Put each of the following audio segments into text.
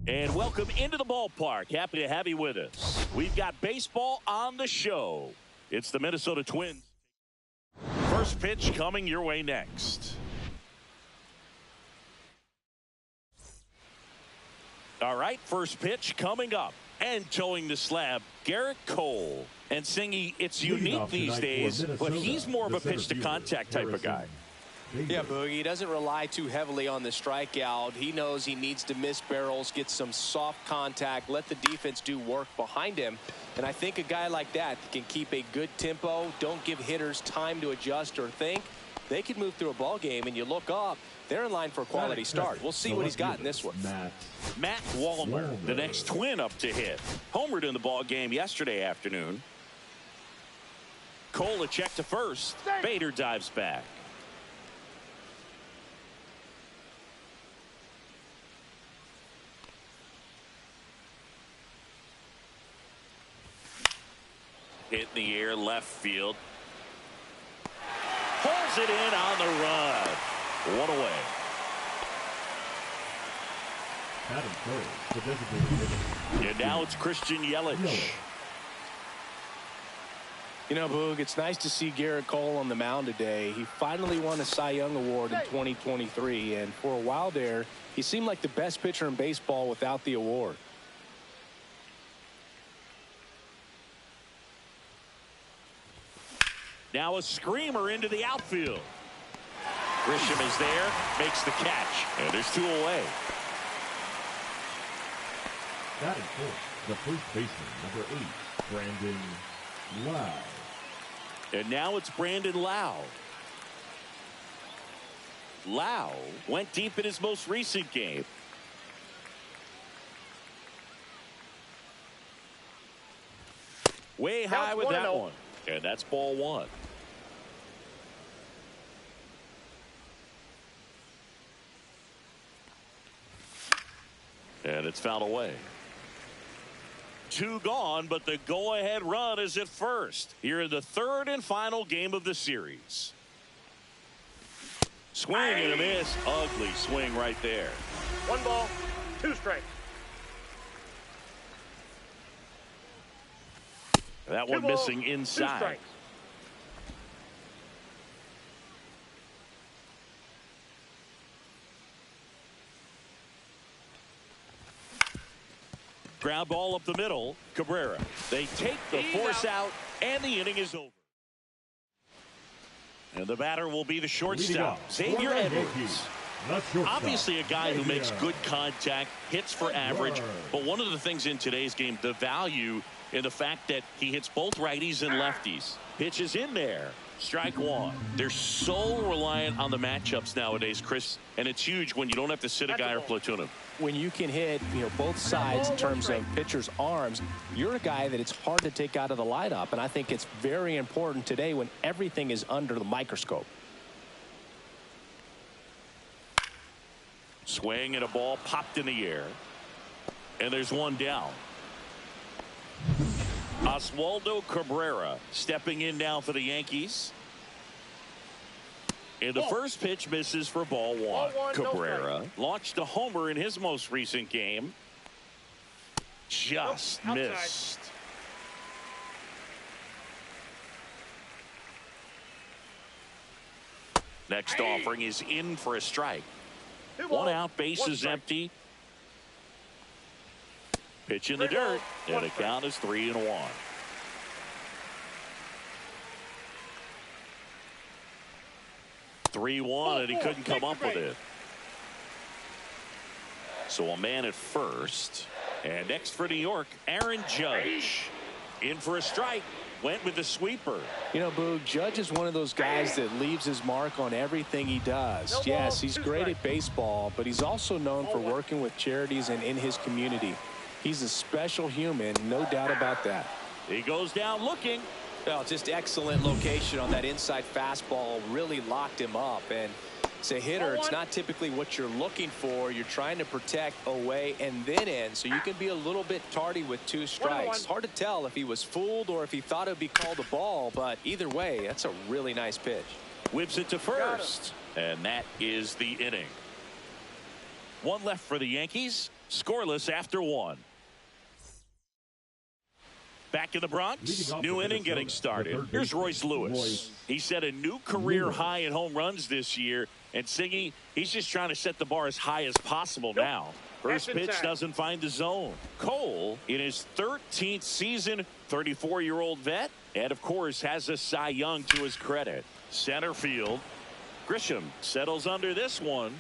And welcome into the ballpark. Happy to have you with us. We've got baseball on the show. It's the Minnesota Twins. First pitch coming your way next. All right, first pitch coming up. And towing the slab, Garrett Cole. And Singy, it's unique these days, but he's more of a pitch-to-contact type of guy. Yeah, Boogie, he doesn't rely too heavily on the strikeout. He knows he needs to miss barrels, get some soft contact, let the defense do work behind him. And I think a guy like that can keep a good tempo, don't give hitters time to adjust or think. They could move through a ball game, and you look up, they're in line for a quality start. We'll see what he's got in this one. Matt Wallner, the next Twin up to hit. Homered in the ball game yesterday afternoon. Cole a check to first. Bader dives back. Hit in the air, left field. Pulls it in on the run. One away. And now it's Christian Yelich. You know, Boog, it's nice to see Garrett Cole on the mound today. He finally won a Cy Young Award in 2023, and for a while there, he seemed like the best pitcher in baseball without the award. Now a screamer into the outfield. Grisham is there, makes the catch, and there's two away. That is the first baseman, number 8, Brandon Lowe. And now it's Brandon Lowe. Lowe went deep in his most recent game. Way high with that one. And that's ball one. And it's fouled away. Two gone, but the go-ahead run is at first. Here in the third and final game of the series. Swing and a miss. Ugly swing right there. 1 ball, 2 strikes. That one missing inside. Ground ball up the middle. Cabrera. They take the force out, and the inning is over. And the batter will be the shortstop, Xavier Edwards. Obviously a guy who makes good contact, hits for average, but one of the things in today's game, the value in the fact that he hits both righties and lefties. Pitches in there. Strike one. They're so reliant on the matchups nowadays, Chris, and it's huge when you don't have to sit a guy or platoon him. When you can hit, both sides in terms of pitchers' arms, you're a guy that it's hard to take out of the lineup, and I think it's very important today when everything is under the microscope. Swing and a ball popped in the air, and there's one down. Oswaldo Cabrera stepping in now for the Yankees. And the first pitch misses for ball one. Cabrera launched a homer in his most recent game. Just missed. Next offering is in for a strike. One out, bases empty. Pitch in the dirt, and the count is 3-1. And he couldn't come up with it. So a man at first. And next for New York, Aaron Judge. In for a strike. Went with the sweeper. Boog, Judge is one of those guys that leaves his mark on everything he does. Yes, he's great at baseball, but he's also known for working with charities and in his community. He's a special human, no doubt about that. He goes down looking. Well, just excellent location on that inside fastball. Really locked him up. And as a hitter, it's not typically what you're looking for. You're trying to protect away and then in, so you can be a little bit tardy with 2 strikes. Hard to tell if he was fooled or if he thought it would be called a ball, but either way, that's a really nice pitch. Whips it to first, and that is the inning. One left for the Yankees. Scoreless after 1. Back in the Bronx, new inning getting started. Here's Royce Lewis. He set a new career high in home runs this year, and Siggy, he's just trying to set the bar as high as possible now. First pitch doesn't find the zone. Cole, in his 13th season, 34-year-old vet, and of course has a Cy Young to his credit. Center field. Grisham settles under this one.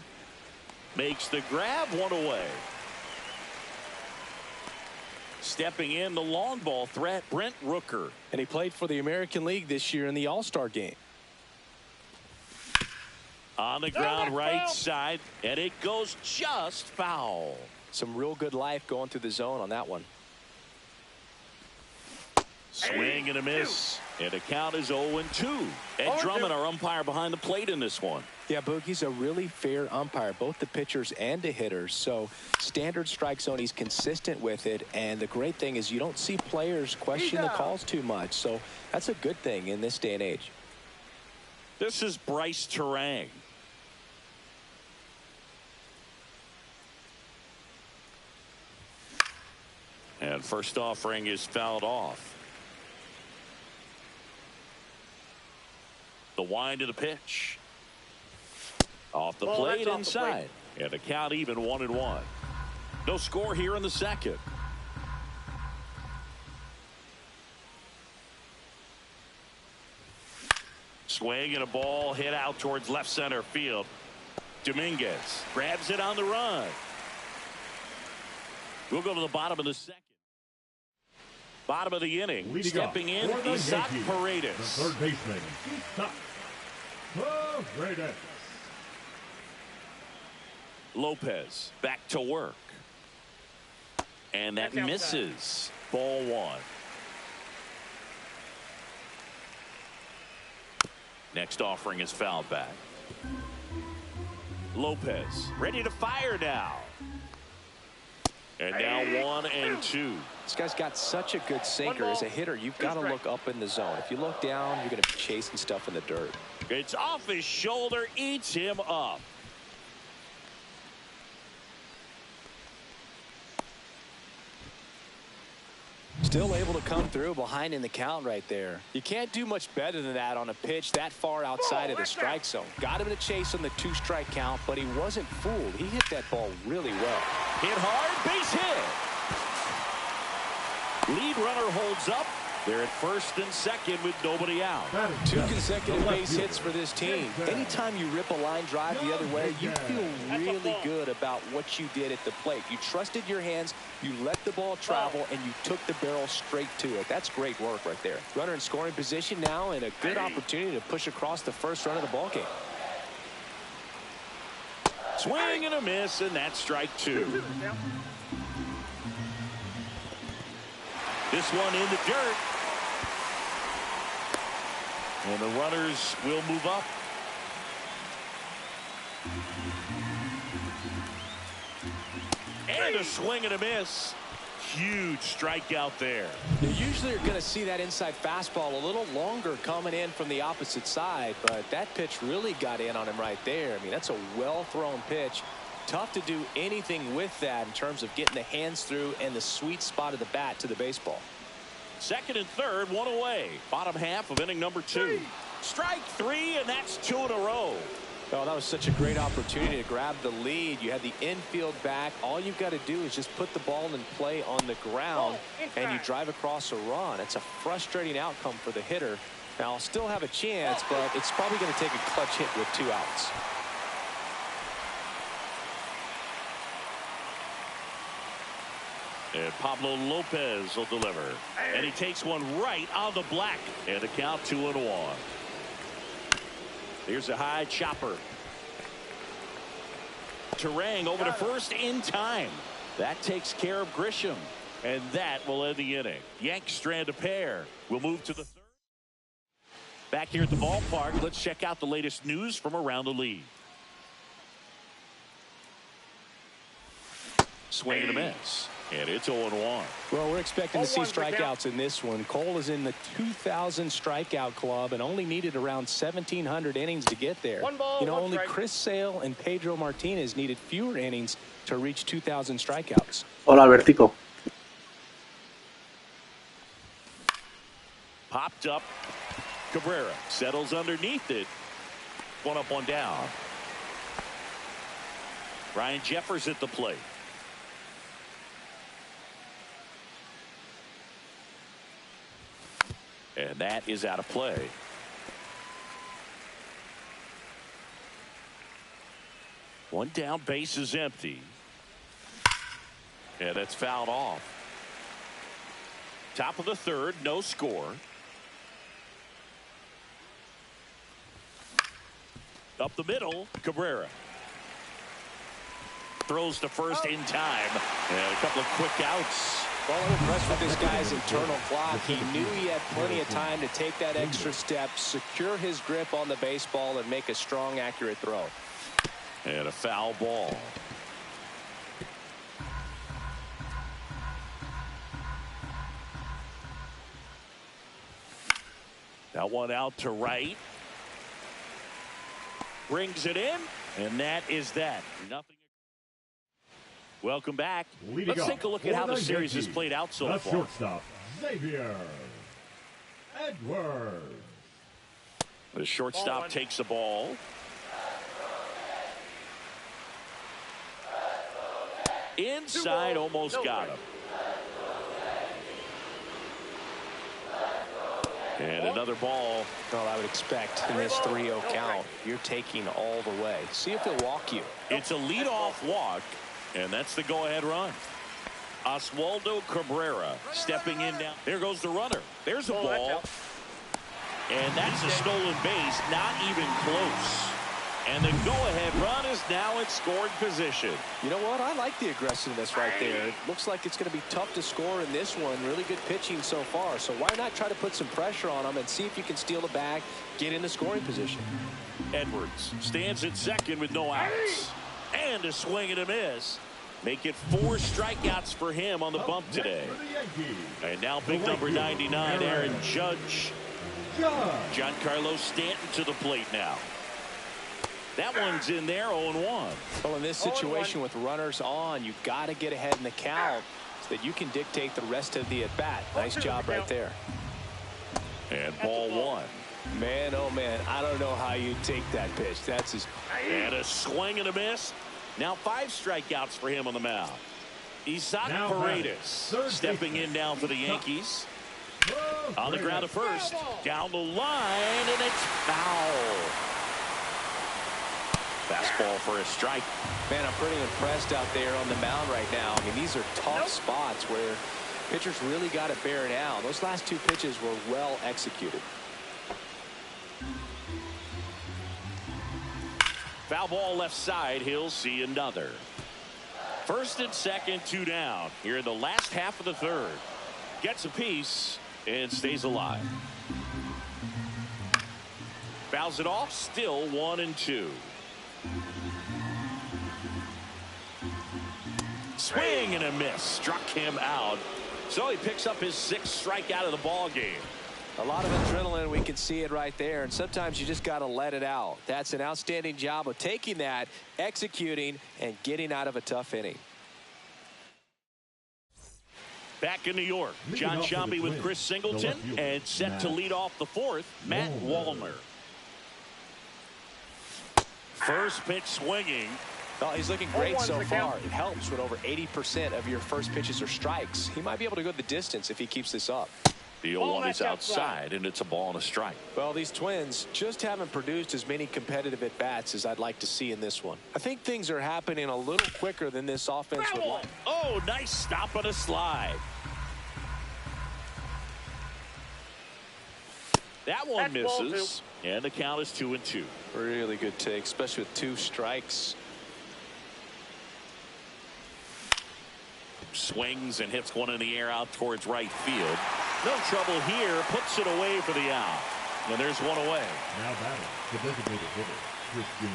Makes the grab, one away. Stepping in, the long ball threat, Brent Rooker. And he played for the American League this year in the All-Star game. On the ground, right side, and it goes just foul. Some real good life going through the zone on that one. Swing and a miss, and the count is 0-2. Ed Drummond, our umpire behind the plate in this one. Yeah, Boogie's a really fair umpire, both the pitchers and the hitters. So standard strike zone, he's consistent with it. And the great thing is you don't see players question the calls too much. So that's a good thing in this day and age. This is Bryce Terang. And first offering is fouled off. The wind of the pitch. Off the plate inside. And the count even 1-1. No score here in the second. Swing and a ball hit out towards left center field. Dominguez grabs it on the run. We'll go to the bottom of the second. Bottom of the inning. Leading stepping in, Isaac Paredes. The third baseman, Isaac Paredes. Lopez back to work. And that misses. Ball 1. Next offering is fouled back. Lopez ready to fire now. And now 1-2. This guy's got such a good sinker. As a hitter, you've got to look up in the zone. If you look down, you're going to be chasing stuff in the dirt. It's off his shoulder, eats him up. Still able to come through behind in the count right there. You can't do much better than that on a pitch that far outside of the strike zone. Got him to chase on the 2-strike count, but he wasn't fooled. He hit that ball really well. Hit hard, base hit. Lead runner holds up. They're at first and second with nobody out. 2 consecutive base hits for this team. Anytime you rip a line drive the other way, you feel really good about what you did at the plate. You trusted your hands, you let the ball travel, and you took the barrel straight to it. That's great work right there. Runner in scoring position now, and a good opportunity to push across the first run of the ball game. Swing and a miss, and that's strike 2. This one in the dirt. And the runners will move up. And a swing and a miss. Huge strikeout there. You usually are going to see that inside fastball a little longer coming in from the opposite side, but that pitch really got in on him right there. I mean, that's a well-thrown pitch. Tough to do anything with that in terms of getting the hands through and the sweet spot of the bat to the baseball. Second and third, 1 away. Bottom half of inning number 2. Strike 3, and that's 2 in a row. Oh, that was such a great opportunity to grab the lead. You had the infield back. All you've got to do is just put the ball in play on the ground, and you drive across a run. It's a frustrating outcome for the hitter. Now, I'll still have a chance, but it's probably going to take a clutch hit with 2 outs. And Pablo Lopez will deliver. And he takes one right on the black. And the count 2-1. Here's a high chopper. Terang over to first in time. That takes care of Grisham. And that will end the inning. Yanks strand a pair. We'll move to the third. Back here at the ballpark, let's check out the latest news from around the league. Swing and a miss. And it's 0-1. Well, we're expecting to see strikeouts in this one. Cole is in the 2,000 strikeout club and only needed around 1,700 innings to get there. Only Chris Sale and Pedro Martinez needed fewer innings to reach 2,000 strikeouts. Hola, Albertico. Popped up. Cabrera settles underneath it. One up, one down. Ryan Jeffers at the plate. And that is out of play. One down, base is empty. And that's fouled off. Top of the third, no score. Up the middle, Cabrera. Throws to first in time. And a couple of quick outs. Well, I'm impressed with this guy's internal clock. He knew he had plenty of time to take that extra step, secure his grip on the baseball, and make a strong, accurate throw. And a foul ball. That one out to right. Brings it in, and that is that. Nothing. Welcome back. Let's take a look at how the series has played out so far. Shortstop, Xavier Edwards. The shortstop takes the ball. Inside, almost got him. And another ball. Well, I would expect in this 3-0 count, you're taking all the way. See if he'll walk you. It's a leadoff walk, and that's the go-ahead run. Oswaldo Cabrera stepping in now. There goes the runner. There's a ball. And that's a stolen base, not even close. And the go-ahead run is now in scoring position. You know what? I like the aggressiveness right there. It looks like it's going to be tough to score in this one. Really good pitching so far. So why not try to put some pressure on him and see if you can steal the bag, get in the scoring position. Edwards stands at second with no outs. And a swing and a miss. Make it 4 strikeouts for him on the bump today. And now big number 99, Aaron Judge. Giancarlo Stanton to the plate now. That one's in there, 0-1. Well, in this situation with runners on, you've got to get ahead in the count so that you can dictate the rest of the at-bat. Nice job right there. And ball 1. Man, oh man, I don't know how you take that pitch. That's his. And a swing and a miss. Now 5 strikeouts for him on the mound. Isaac Paredes stepping in now for the Yankees. On the ground at first. Down the line, and it's foul. Fastball for a strike. Man, I'm pretty impressed out there on the mound right now. I mean, these are tough spots where pitchers really got to bear down. Those last 2 pitches were well executed. Foul ball left side. He'll see another. First and second, 2 down. Here in the last half of the third. Gets a piece and stays alive. Fouls it off. Still 1-2. Swing and a miss. Struck him out. So he picks up his 6th strikeout of the ball game. A lot of adrenaline. We can see it right there. And sometimes you just got to let it out. That's an outstanding job of taking that, executing, and getting out of a tough inning. Back in New York, John Sciambi with Chris Singleton, and set to lead off the 4th, Matt Wallner. First pitch swinging. Well, he's looking great so far. It helps when over 80% of your first pitches are strikes. He might be able to go the distance if he keeps this up. The 0-1 is outside, and it's a ball and a strike. Well, these Twins just haven't produced as many competitive at-bats as I'd like to see in this one. I think things are happening a little quicker than this offense would like. Oh, nice stop on a slide. That one misses, and the count is 2-2. Really good take, especially with 2 strikes. Swings and hits one in the air out towards right field. No trouble here. Puts it away for the out. And there's one away. Now batting, the designated hitter, Christian.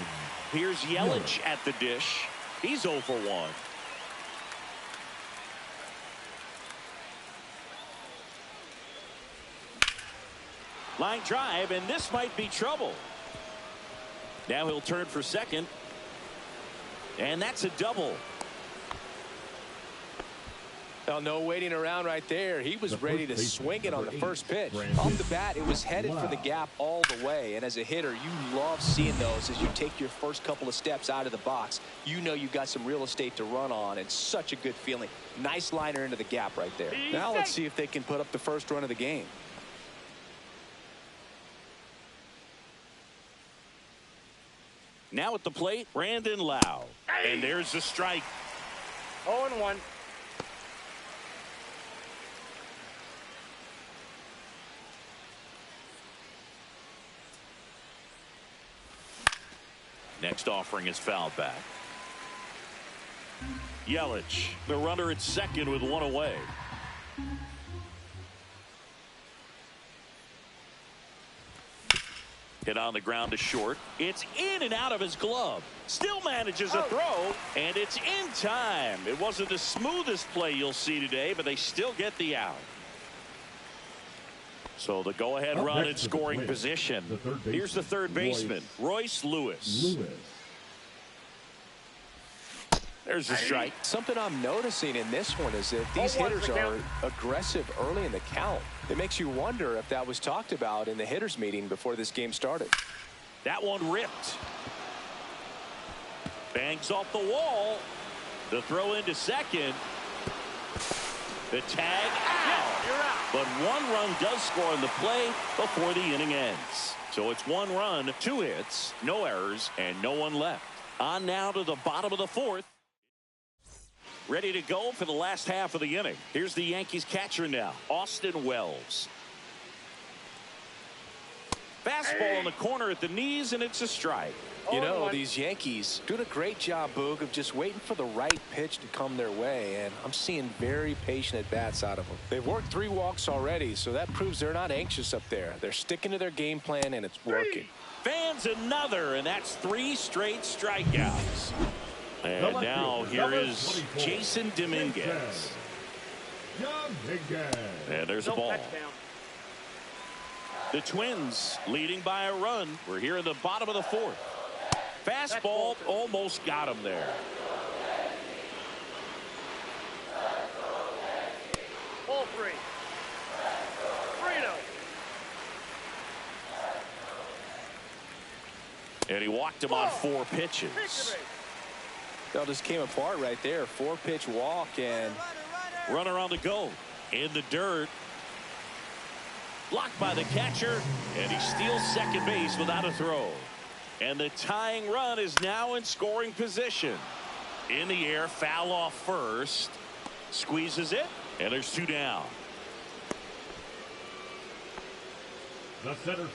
Here's Yelich at the dish. He's 0 for 1. Line drive, and this might be trouble. Now he'll turn for second. And that's a double. Well, no waiting around right there. He was ready to swing it on the first pitch. Off the bat, it was headed for the gap all the way. And as a hitter, you love seeing those as you take your first couple of steps out of the box. You know you've got some real estate to run on, and such a good feeling. Nice liner into the gap right there. Now let's see if they can put up the first run of the game. Now at the plate, Brandon Lau. And there's the strike. 0-1. Next offering is fouled back. Yelich, the runner at second with one away. Hit on the ground to short. It's in and out of his glove. Still manages a throw, and it's in time. It wasn't the smoothest play you'll see today, but they still get the out. So the go-ahead run in scoring position. Here's the third baseman, Royce Lewis. There's the strike. Something I'm noticing in this one is that these hitters are aggressive early in the count. It makes you wonder if that was talked about in the hitters meeting before this game started. That one ripped. Bangs off the wall. The throw into second. The tag out. You're out. But one run does score in the play before the inning ends. So it's 1 run, 2 hits, no errors, and no one left. On now to the bottom of the fourth. Ready to go for the last half of the inning. Here's the Yankees catcher now, Austin Wells. Fastball in the corner at the knees, and it's a strike. You know, these Yankees doing a great job, Boog, of just waiting for the right pitch to come their way, and I'm seeing very patient at-bats out of them. They've worked 3 walks already, so that proves they're not anxious up there. They're sticking to their game plan, and it's working. Fans another, and that's 3 straight strikeouts. And now here is Jason Dominguez. And there's a ball. The Twins leading by a run. We're here in the bottom of the fourth. Fastball almost got him there. Ball 3. Reto. And he walked him on 4 pitches. That just came apart right there. 4-pitch walk, and runner on the go. In the dirt. Blocked by the catcher, and he steals second base without a throw. And the tying run is now in scoring position. In the air, foul off first. Squeezes it, and there's 2 down.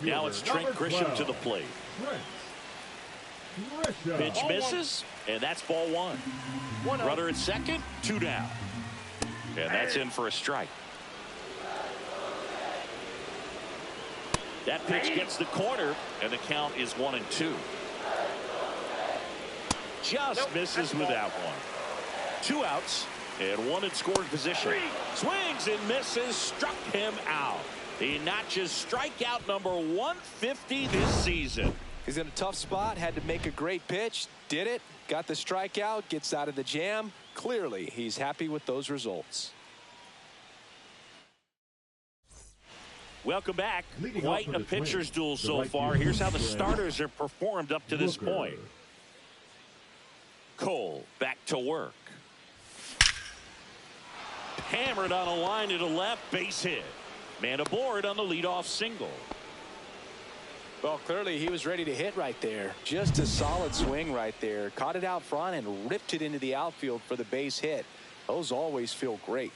Now it's Trent Grisham to the plate. Pitch misses, and that's ball 1. Runner at second, 2 down. And that's in for a strike. That pitch gets the corner, and the count is 1-2. Just misses with that one. 2 outs, and 1 in scoring position. Swings and misses, struck him out. He notches strikeout number 150 this season. He's in a tough spot, had to make a great pitch, did it, got the strikeout, gets out of the jam. Clearly, he's happy with those results. Welcome back. Quite a pitcher's duel so far. Here's how the starters have performed up to this point. Cole back to work. Hammered on a line to the left, base hit. Man aboard on the leadoff single. Well, clearly he was ready to hit right there. Just a solid swing right there. Caught it out front and ripped it into the outfield for the base hit. Those always feel great.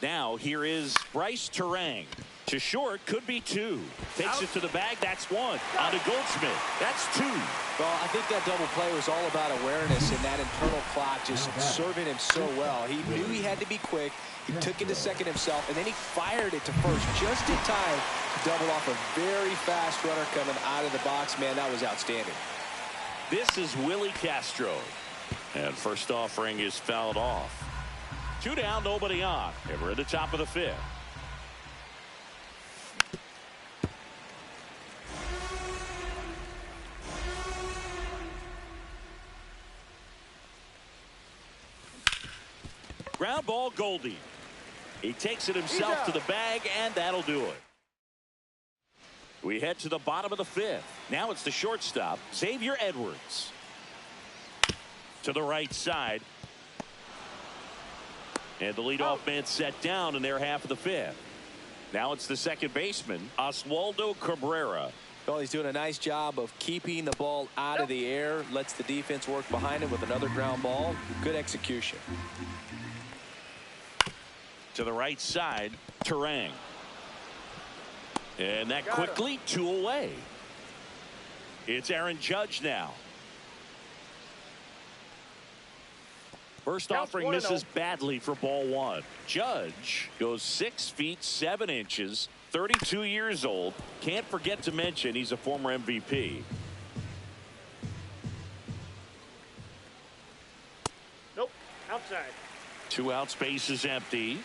Now here is Bryce Terang. To short, could be 2. Takes it to the bag, that's 1. On to Goldschmidt, that's 2. Well, I think that double play was all about awareness, and that internal clock just serving him so well. He knew he had to be quick. He took it to second himself, and then he fired it to first just in time to double off a very fast runner coming out of the box. Man, that was outstanding. This is Willie Castro. And first offering is fouled off. 2 down, nobody on. And we're at the top of the 5th. Ground ball, Goldie. He takes it himself to the bag, and that'll do it. We head to the bottom of the fifth. Now it's the shortstop, Xavier Edwards. To the right side. And the leadoff man set down in their half of the fifth. Now it's the second baseman, Oswaldo Cabrera. Well, he's doing a nice job of keeping the ball out of the air. Lets the defense work behind him with another ground ball. Good execution. To the right side, Turang. And that quickly 2 away. It's Aaron Judge now. First offering misses badly for ball one. Judge goes 6 feet 7 inches, 32 years old. Can't forget to mention he's a former MVP. Nope, outside. 2 outs, base is empty.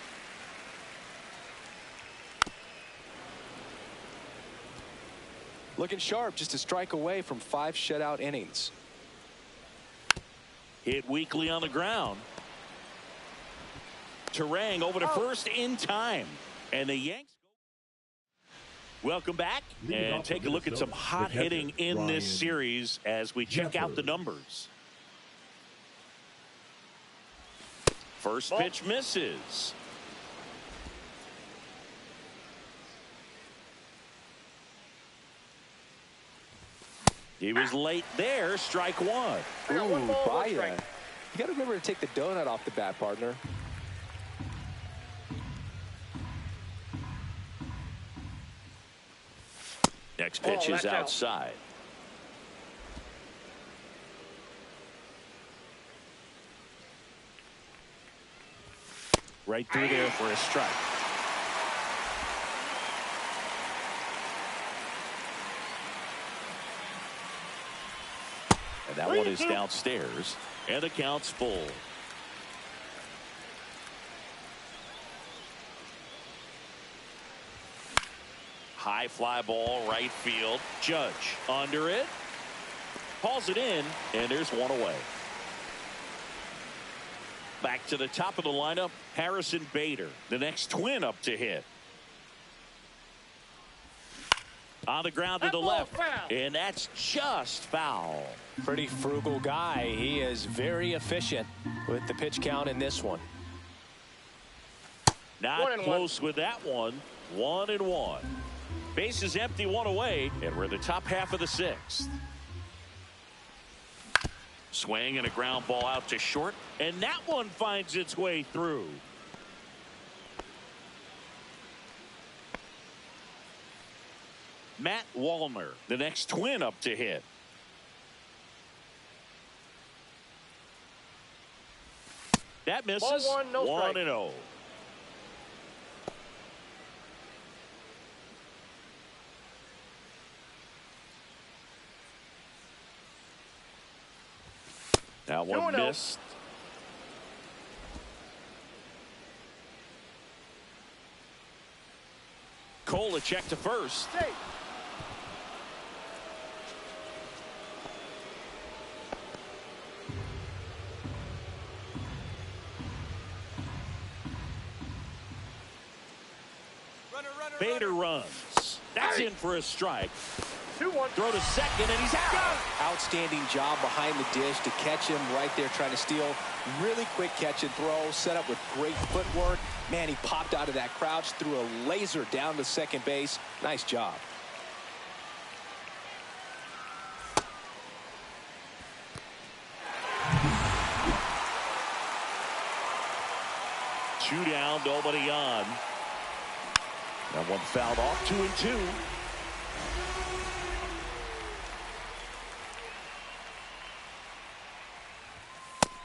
Looking sharp, just a strike away from 5 shutout innings. Hit weakly on the ground. Turang over to first in time. And the Yanks. Welcome back and take a look at some hot hitting in this series as we check out the numbers. First pitch misses. He was late there. Strike one. Ooh, Baya. You got to remember to take the donut off the bat, partner. Next pitch is outside. Right through there for a strike. And that one is downstairs, and the count's full. High fly ball, right field. Judge under it. Hauls it in, and there's one away. Back to the top of the lineup, Harrison Bader, the next Twin up to hit. On the ground to the left, and that's just foul. Pretty frugal guy. He is very efficient with the pitch count in this one. Not close with that one. 1-1. Base is empty, 1 away, and we're in the top half of the sixth. Swing and a ground ball out to short, and that one finds its way through. Matt Wallner, the next Twin up to hit. That misses. 1-0. That one missed. Kolacek to first. Bader runs. That's in for a strike. 2-1. Throw to second, and he's out. Outstanding job behind the dish to catch him right there trying to steal. Really quick catch and throw, set up with great footwork. Man, he popped out of that crouch, threw a laser down to second base. Nice job. Two down, nobody on. That one fouled off, 2-2.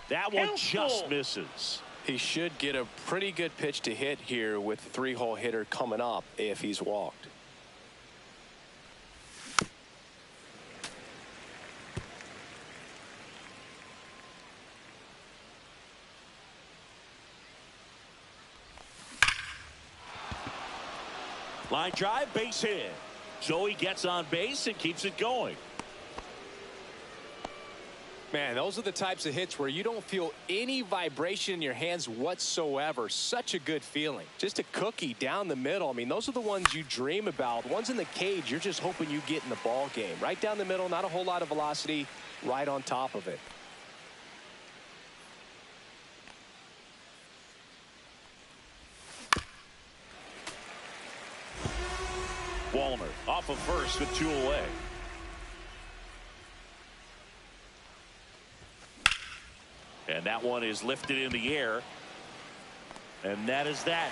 That one just misses. He should get a pretty good pitch to hit here with the 3-hole hitter coming up if he's walked. Line drive, base hit. So he gets on base and keeps it going. Man, those are the types of hits where you don't feel any vibration in your hands whatsoever. Such a good feeling. Just a cookie down the middle. I mean, those are the ones you dream about. Ones in the cage, you're just hoping you get in the ball game. Right down the middle, not a whole lot of velocity, right on top of it. Walner off of first with 2 away. And that one is lifted in the air. And that is that.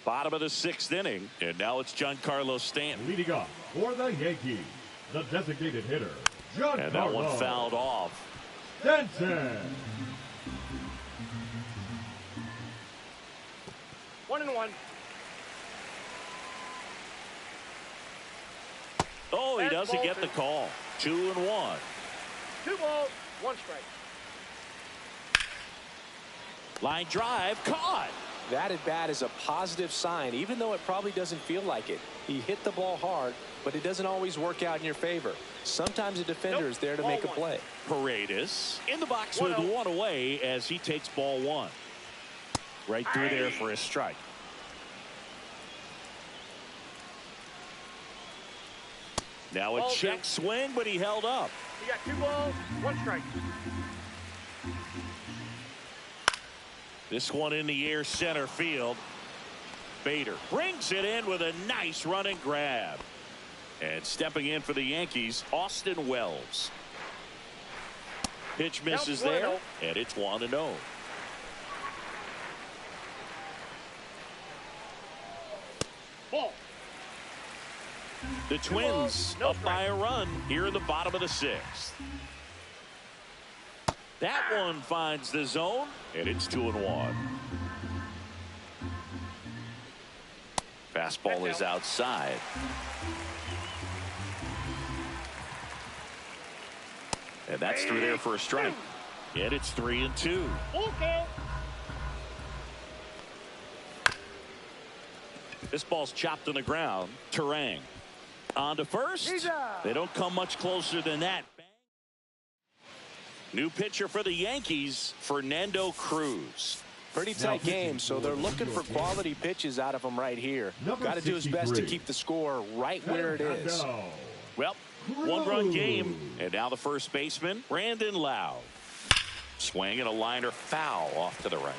Bottom of the 6th inning. And now it's Giancarlo Stanton. Leading off for the Yankees, the designated hitter, Giancarlo. And that one fouled off. Stanton. 1-1. Oh, he doesn't Fastball get the call. 2-1. 2 balls, 1 strike. Line drive, caught. That at bat is a positive sign, even though it probably doesn't feel like it. He hit the ball hard, but it doesn't always work out in your favor. Sometimes a defender is there to make a play. Paredes in the box with 1 away as he takes ball 1. Right through there for a strike. Now a check swing, but he held up. You got 2 balls, 1 strike. This one in the air, center field. Bader brings it in with a nice running grab. And stepping in for the Yankees, Austin Wells. Pitch misses there, and it's 1-0. Ball. The Twins up by a run here in the bottom of the 6th. That one finds the zone, and it's 2-1. Fastball is outside. And that's through there for a strike. And it's 3-2. Okay. This ball's chopped on the ground. Terang on to first. They don't come much closer than that. New pitcher for the Yankees, Fernando Cruz. Pretty tight game, so they're looking for quality pitches out of him right here. Got to do his best to keep the score right where it is. Well, 1-run game, and now the first baseman, Brandon Lowe. Swing and a liner foul off to the right.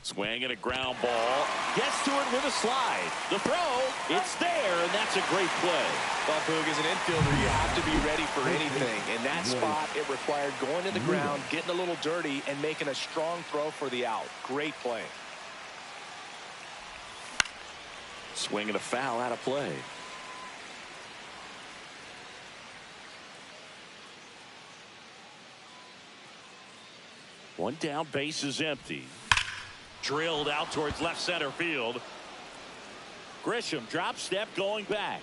Swing and a ground ball. Gets to it with a slide. The throw, it's there, and that's a great play. Well, Boog, as an infielder, you have to be ready for anything. In that spot, it required going to the ground, getting a little dirty, and making a strong throw for the out. Great play. Swing and a foul out of play. One down, base is empty. Drilled out towards left center field. Grisham drop step going back.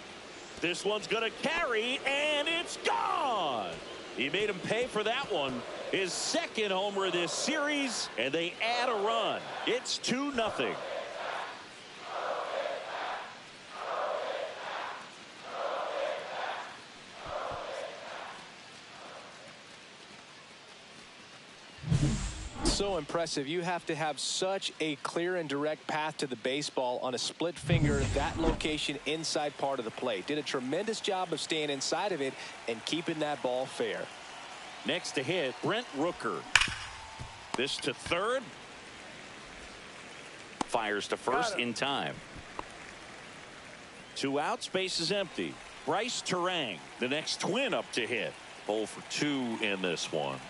This one's going to carry, and it's gone. He made him pay for that one. His 2nd homer of this series, and they add a run. It's 2-0. So impressive. You have to have such a clear and direct path to the baseball on a split finger, that location inside part of the plate. Did a tremendous job of staying inside of it and keeping that ball fair. Next to hit, Brent Rooker. This to third. Fires to first in time. 2 outs, base is empty. Bryce Terang, the next Twin up to hit. 0 for 2 in this one.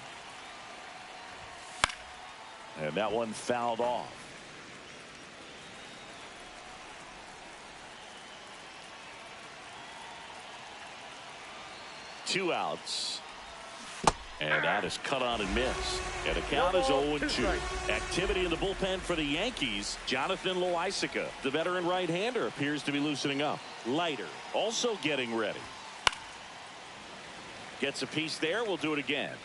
And that one fouled off. Two outs. And that is cut on and missed. And the count is 0-2. Activity in the bullpen for the Yankees. Jonathan Loaisiga, the veteran right-hander, appears to be loosening up. Leiter also getting ready. Gets a piece there. We'll do it again.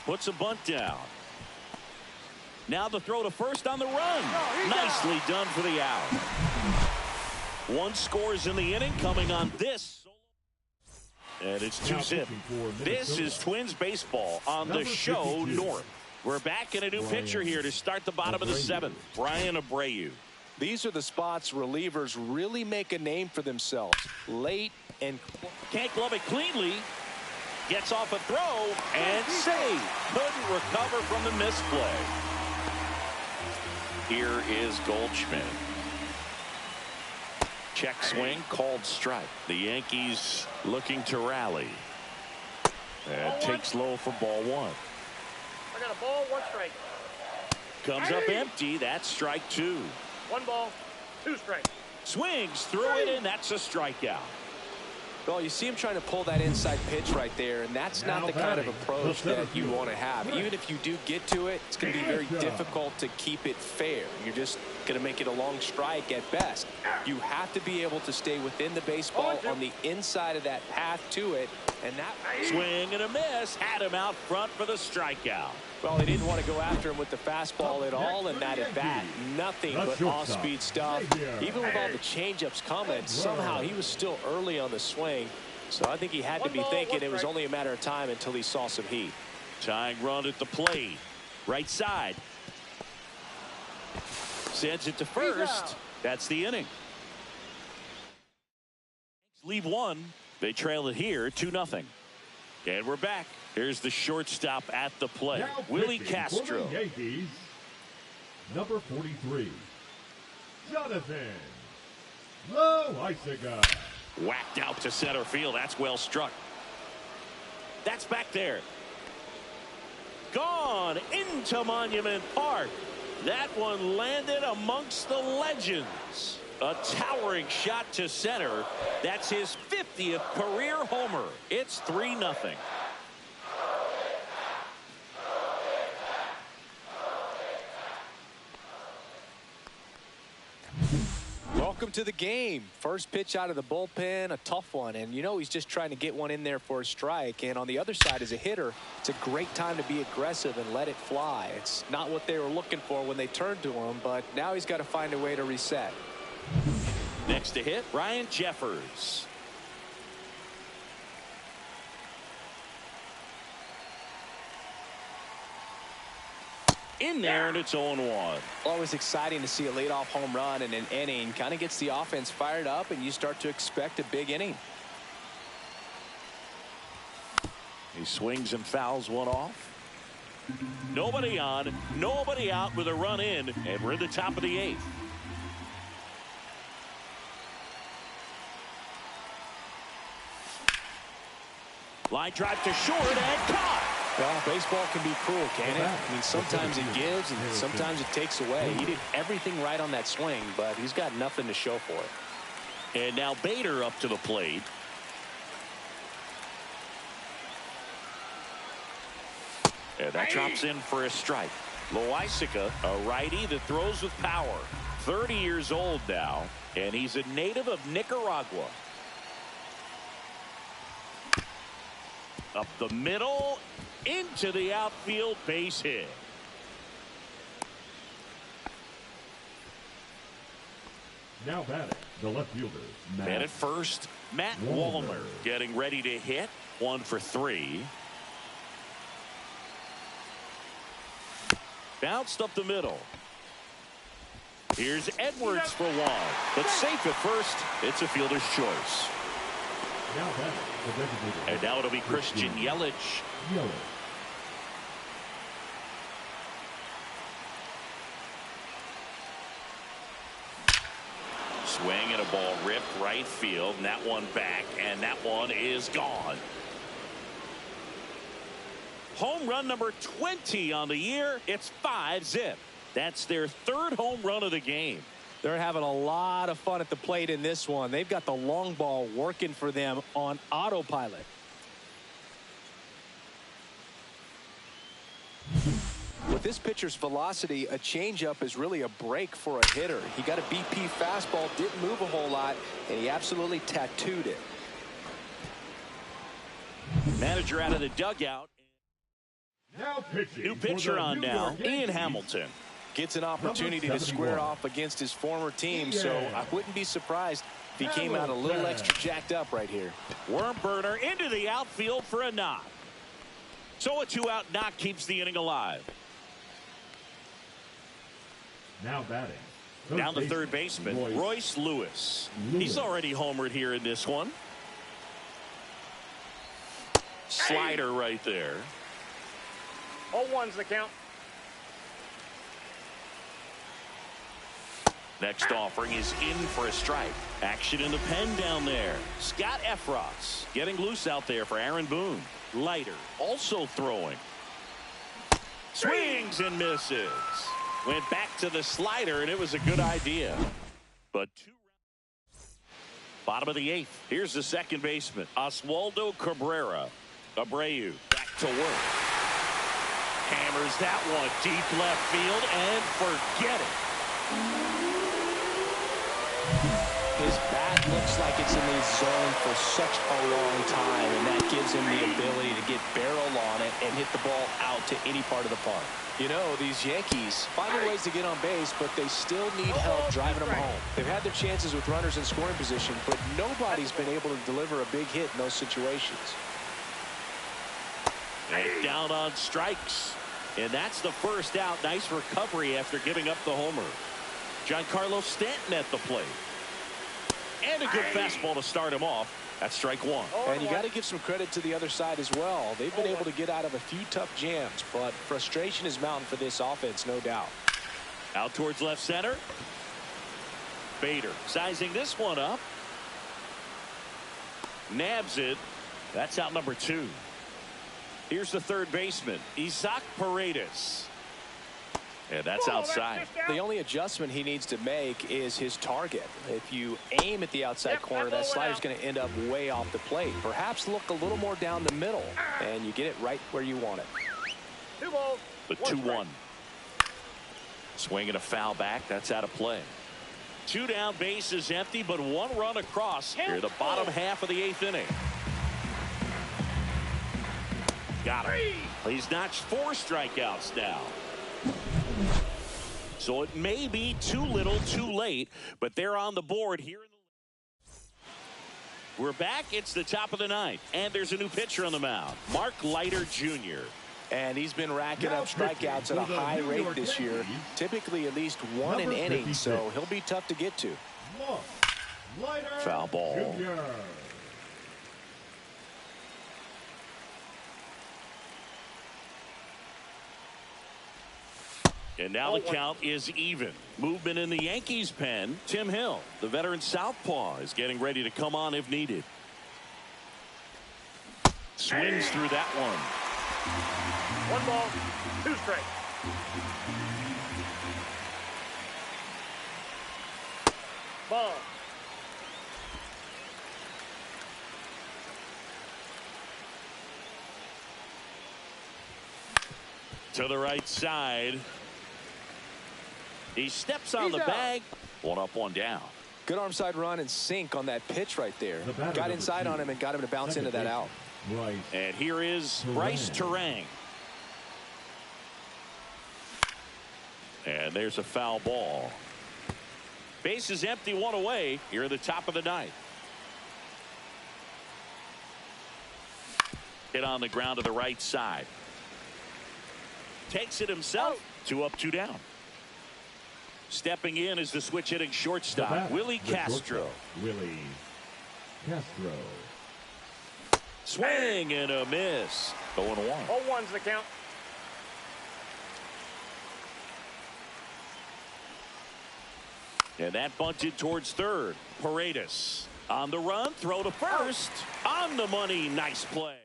puts a bunt down. Now the throw to first on the run. Nicely done for the out. One scores in the inning coming on this. And it's 2-zip. This is Twins baseball on the show north. We're back in a new pitcher here to start the bottom of the seventh. Brian Abreu. These are the spots relievers really make a name for themselves. Late and can't glove it cleanly. Gets off a throw and saved. Couldn't recover from the misplay. Here is Goldschmidt. Check swing, called strike. The Yankees looking to rally. And takes low for ball one. I got a ball, 1 strike. Comes up empty. That's strike 2. 1 ball, 2 strikes. Swings through it, and that's a strikeout. Well, you see him trying to pull that inside pitch right there, and that's not the kind of approach that you want to have. Even if you do get to it, it's going to be very difficult to keep it fair. You're just going to make it a long strike at best. You have to be able to stay within the baseball on the inside of that path to it, and that swing and a miss had him out front for the strikeout. Well, they didn't want to go after him with the fastball at all, and that at bat, nothing but off-speed stuff. Even with all the changeups coming, somehow he was still early on the swing. So I think he had to be thinking it was only a matter of time until he saw some heat. Tying run at the plate. Right side. Sends it to first. That's the inning. Leave one. They trail it here 2-0. And we're back. Here's the shortstop at the plate, now Willie Castro. Yankees, number 43, Jonathan Loaisiga. Whacked out to center field. That's well struck. That's back there. Gone into Monument Park. That one landed amongst the legends. A towering shot to center. That's his 50th career homer. It's 3-0. Welcome to the game. First pitch out of the bullpen, a tough one. And you know he's just trying to get one in there for a strike. And on the other side, as a hitter, it's a great time to be aggressive and let it fly. It's not what they were looking for when they turned to him, but now he's got to find a way to reset. Next to hit, Ryan Jeffers. In there, and it's 0-1. Always exciting to see a leadoff home run in an inning. Kind of gets the offense fired up, and you start to expect a big inning. He swings and fouls one off. Nobody on, nobody out with a run in, and we're in the top of the 8th. Line drive to short and caught. Well, baseball can be cruel, can it? I mean, sometimes it gives and sometimes it takes away. He did everything right on that swing, but he's got nothing to show for it. And now Bader up to the plate. And that drops in for a strike. Loaisiga, a righty that throws with power. 30 years old now, and he's a native of Nicaragua. Up the middle, into the outfield, base hit. Now batting, the left fielder, And at first, Matt Wallner getting ready to hit. 1 for 3. Bounced up the middle. Here's Edwards for 1, but safe at first. It's a fielder's choice. Now batting, the designated. And now it'll be Christian Yelich. Swing and a ball ripped right field, and that one back, and that one is gone. Home run number 20 on the year. It's 5-zip. That's their 3rd home run of the game. They're having a lot of fun at the plate in this one. They've got the long ball working for them on autopilot. With this pitcher's velocity, a changeup is really a break for a hitter. He got a BP fastball, didn't move a whole lot, and he absolutely tattooed it. Manager out of the dugout. Now pitching New for pitcher the on New now, York Ian Yankees. Hamilton. Gets an opportunity to square off against his former team, so I wouldn't be surprised if he came out a little extra jacked up right here. Worm burner into the outfield for a knock. So a 2-out knock keeps the inning alive. Now batting. Down the third baseman, Royce Lewis. He's already homered here in this one. Slider right there. 0-1's the count. Next offering is in for a strike. Action in the pen down there. Scott Efros getting loose out there for Aaron Boone. Leiter also throwing. Swings and misses. Went back to the slider, and it was a good idea. But bottom of the eighth. Here's the second baseman, Oswaldo Cabrera. Abreu back to work. Hammers that one deep left field, and forget it. His bat looks like it's in the zone for such a long time, and that gives him the ability to get barrel on it and hit the ball out to any part of the park. You know, these Yankees finding ways to get on base, but they still need help driving them home. They've had their chances with runners in scoring position, but nobody's been able to deliver a big hit in those situations. And down on strikes. And that's the first out. Nice recovery after giving up the homer. Giancarlo Stanton at the plate. And a good fastball to start him off. That's strike one. And you got to give some credit to the other side as well. They've been able to get out of a few tough jams, but frustration is mounting for this offense, no doubt. Out towards left center. Bader sizing this one up. Nabs it. That's out number 2. Here's the third baseman, Isaac Paredes. And that's outside. The only adjustment he needs to make is his target. If you aim at the outside corner, that slider's going to end up way off the plate. Perhaps look a little more down the middle, and you get it right where you want it. 2 balls. The 2-1. Swing and a foul back. That's out of play. 2 down, bases empty, but 1 run across here, the bottom half of the 8th inning. Got him. He's notched 4 strikeouts now. So it may be too little, too late, but they're on the board here. We're back. It's the top of the 9th, and there's a new pitcher on the mound, Mark Leiter Jr. And he's been racking up strikeouts at a high rate this year, typically at least 1 an inning, so he'll be tough to get to. Foul ball. And now the count is even. Movement in the Yankees pen. Tim Hill, the veteran southpaw, is getting ready to come on if needed. Swings through that one. 1 ball, 2 strikes. Ball. To the right side. He steps on the bag. 1 up, 1 down. Good arm side run and sink on that pitch right there. Got inside on him and got him to bounce into that out. And here is Bryce Terang. And there's a foul ball. Base is empty, 1 away. Here at the top of the 9th. Hit on the ground to the right side. Takes it himself. 2 up, 2 down. Stepping in is the switch hitting shortstop, Willie Castro. Willie Castro. Swing and a miss. 0-1. 0-1's the count. And that bunted towards third. Paredes on the run, throw to first. On the money, nice play.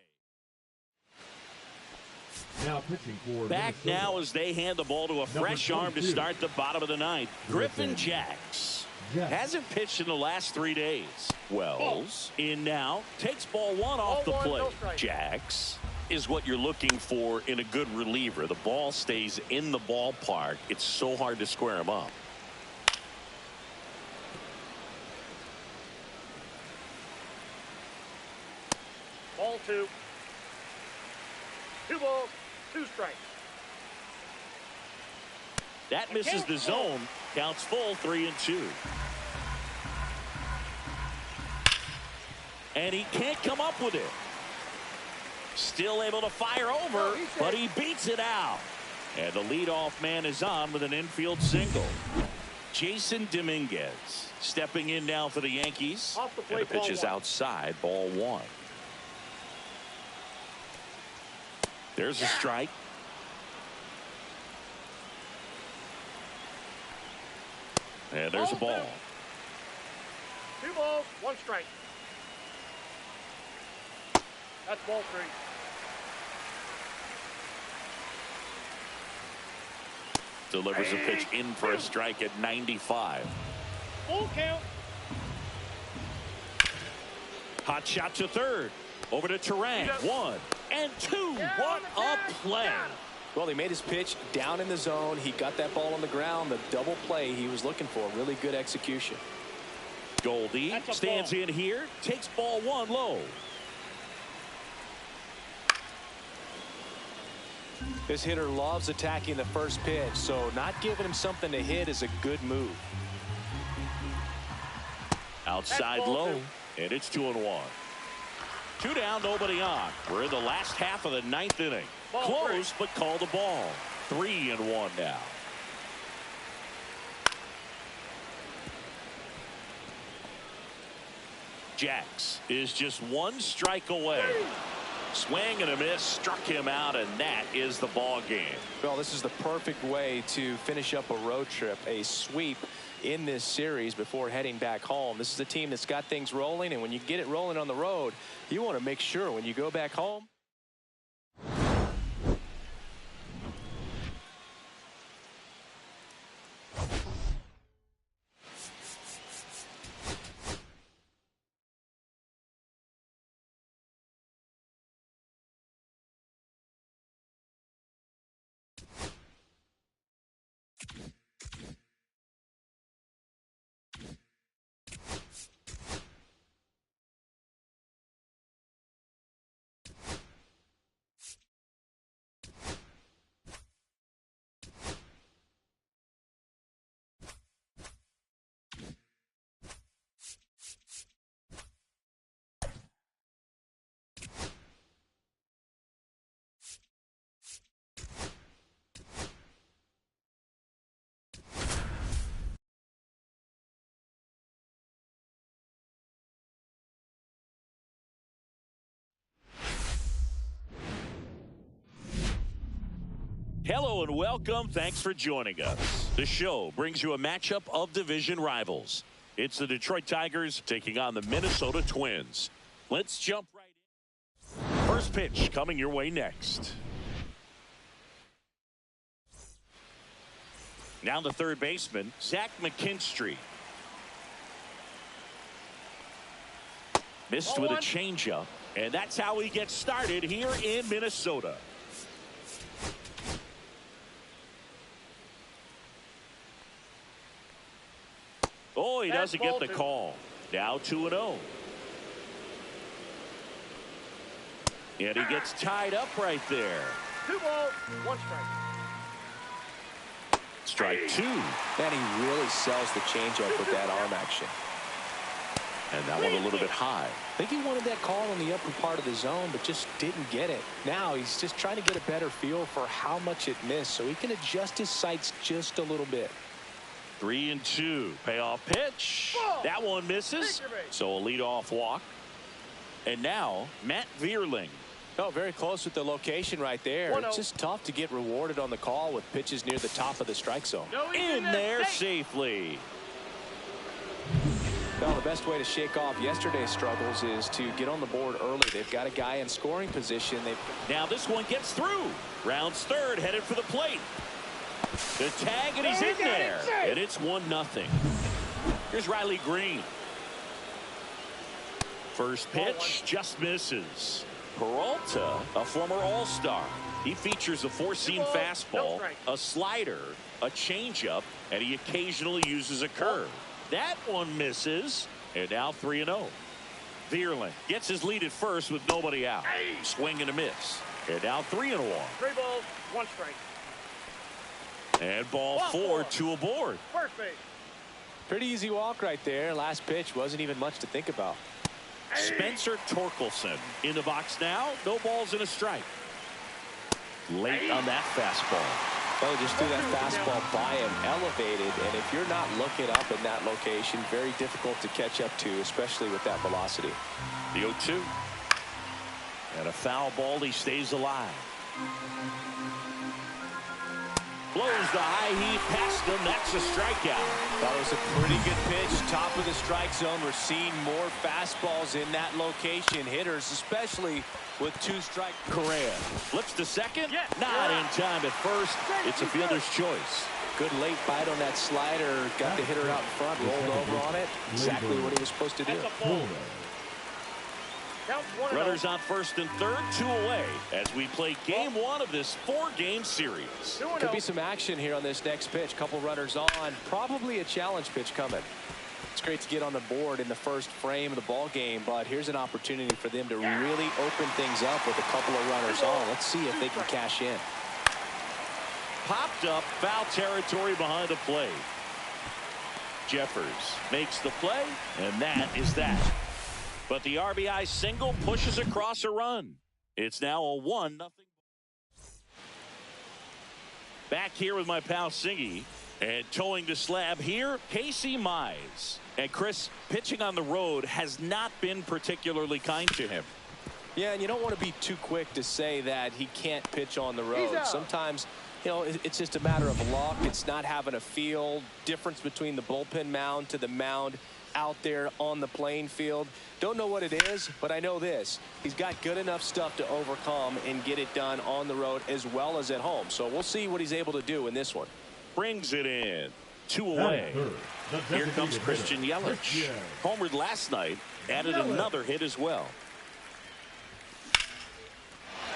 Now pitching for back Minnesota. now as they hand the ball to a fresh arm to start the bottom of the 9th. Griffin Jacks hasn't pitched in the last 3 days. Wells in now, takes ball 1 off the plate. Jacks is what you're looking for in a good reliever. The ball stays in the ballpark. It's so hard to square him up. Ball 2. 2 balls, 2 strikes. That misses the zone. Counts full, 3-2. And he can't come up with it. Still able to fire over, but he beats it out. And the leadoff man is on with an infield single. Jason Dominguez stepping in now for the Yankees. And the pitch is outside, ball 1. There's a strike. And there's a ball. 2 balls, 1 strike. That's ball 3. Delivers a pitch in for a strike at 95. Full count. Hot shot to third. Over to Terang. 1 and 2. What a play. Well, he made his pitch down in the zone. He got that ball on the ground. The double play he was looking for. Really good execution. Goldie stands in here. Takes ball 1 low. This hitter loves attacking the first pitch, so not giving him something to hit is a good move. Outside low, and it's 2-1. 2 down, nobody on. We're in the last half of the 9th inning. Close, but called a ball. 3-1 now. Jax is just 1 strike away. Swing and a miss, struck him out, and that is the ball game. Well, this is the perfect way to finish up a road trip, a sweep in this series before heading back home. This is a team that's got things rolling, and when you get it rolling on the road, you want to make sure when you go back home. Hello and welcome. Thanks for joining us. The show brings you a matchup of division rivals. It's the Detroit Tigers taking on the Minnesota Twins. Let's jump right in. First pitch coming your way next. Now the third baseman, Zach McKinstry. Missed with a changeup, and that's how he gets started here in Minnesota. Oh, he doesn't get the call. Now 2-0. And he gets tied up right there. 2 balls, 1 strike. Strike 2. And he really sells the changeup with that arm action. And that one a little bit high. I think he wanted that call in the upper part of the zone, but just didn't get it. Now he's just trying to get a better feel for how much it missed so he can adjust his sights just a little bit. 3-2. Payoff pitch. That one misses. So a leadoff walk. And now Matt Vierling. Oh, very close with the location right there. It's just tough to get rewarded on the call with pitches near the top of the strike zone. In there safely. Well, the best way to shake off yesterday's struggles is to get on the board early. They've got a guy in scoring position. Now this one gets through. Rounds third, headed for the plate. The tag, and he's in there. And it's 1-0. Here's Riley Green. First pitch just misses. Peralta, a former All-Star. He features a 4-seam fastball, a slider, a changeup, and he occasionally uses a curve. That one misses, and now 3-0. Vierling gets his lead at first with nobody out. Swing and a miss. And now 3-1. 3 balls, 1 strike. And ball 4, 2 aboard. First base. Pretty easy walk right there. Last pitch wasn't even much to think about. Spencer Torkelson in the box now. No balls and a strike. Late on that fastball. Oh, just threw that fastball by him, elevated, and if you're not looking up in that location, very difficult to catch up to, especially with that velocity. The 0-2. And a foul ball. He stays alive. Blows the high heat past him. That's a strikeout. That was a pretty good pitch. Top of the strike zone. We're seeing more fastballs in that location. Hitters, especially with 2 strikes. Correa flips to second. Not in time at first. It's a fielder's choice. Good late bite on that slider. Got the hitter out in front. Rolled over on it. Exactly what he was supposed to do. Runners on first and third, 2 away as we play game 1 of this 4-game series. Could be some action here on this next pitch. Couple runners on. Probably a challenge pitch coming. It's great to get on the board in the first frame of the ball game, but here's an opportunity for them to really open things up with a couple of runners on. Let's see if they can cash in. Popped up, foul territory behind the plate. Jeffers makes the play, and that is that. But the RBI single pushes across a run. It's now a 1-0. Back here with my pal Singy. And towing the slab here, Casey Mize. And Chris, pitching on the road has not been particularly kind to him. Yeah, and you don't want to be too quick to say that he can't pitch on the road. Sometimes, you know, it's just a matter of luck. It's not having a feel. Difference between the bullpen mound to the mound out there on the playing field. Don't know what it is, but I know this. He's got good enough stuff to overcome and get it done on the road as well as at home. So we'll see what he's able to do in this one. Brings it in. 2 away. Here comes Christian Yelich. Homered last night. Added another hit as well.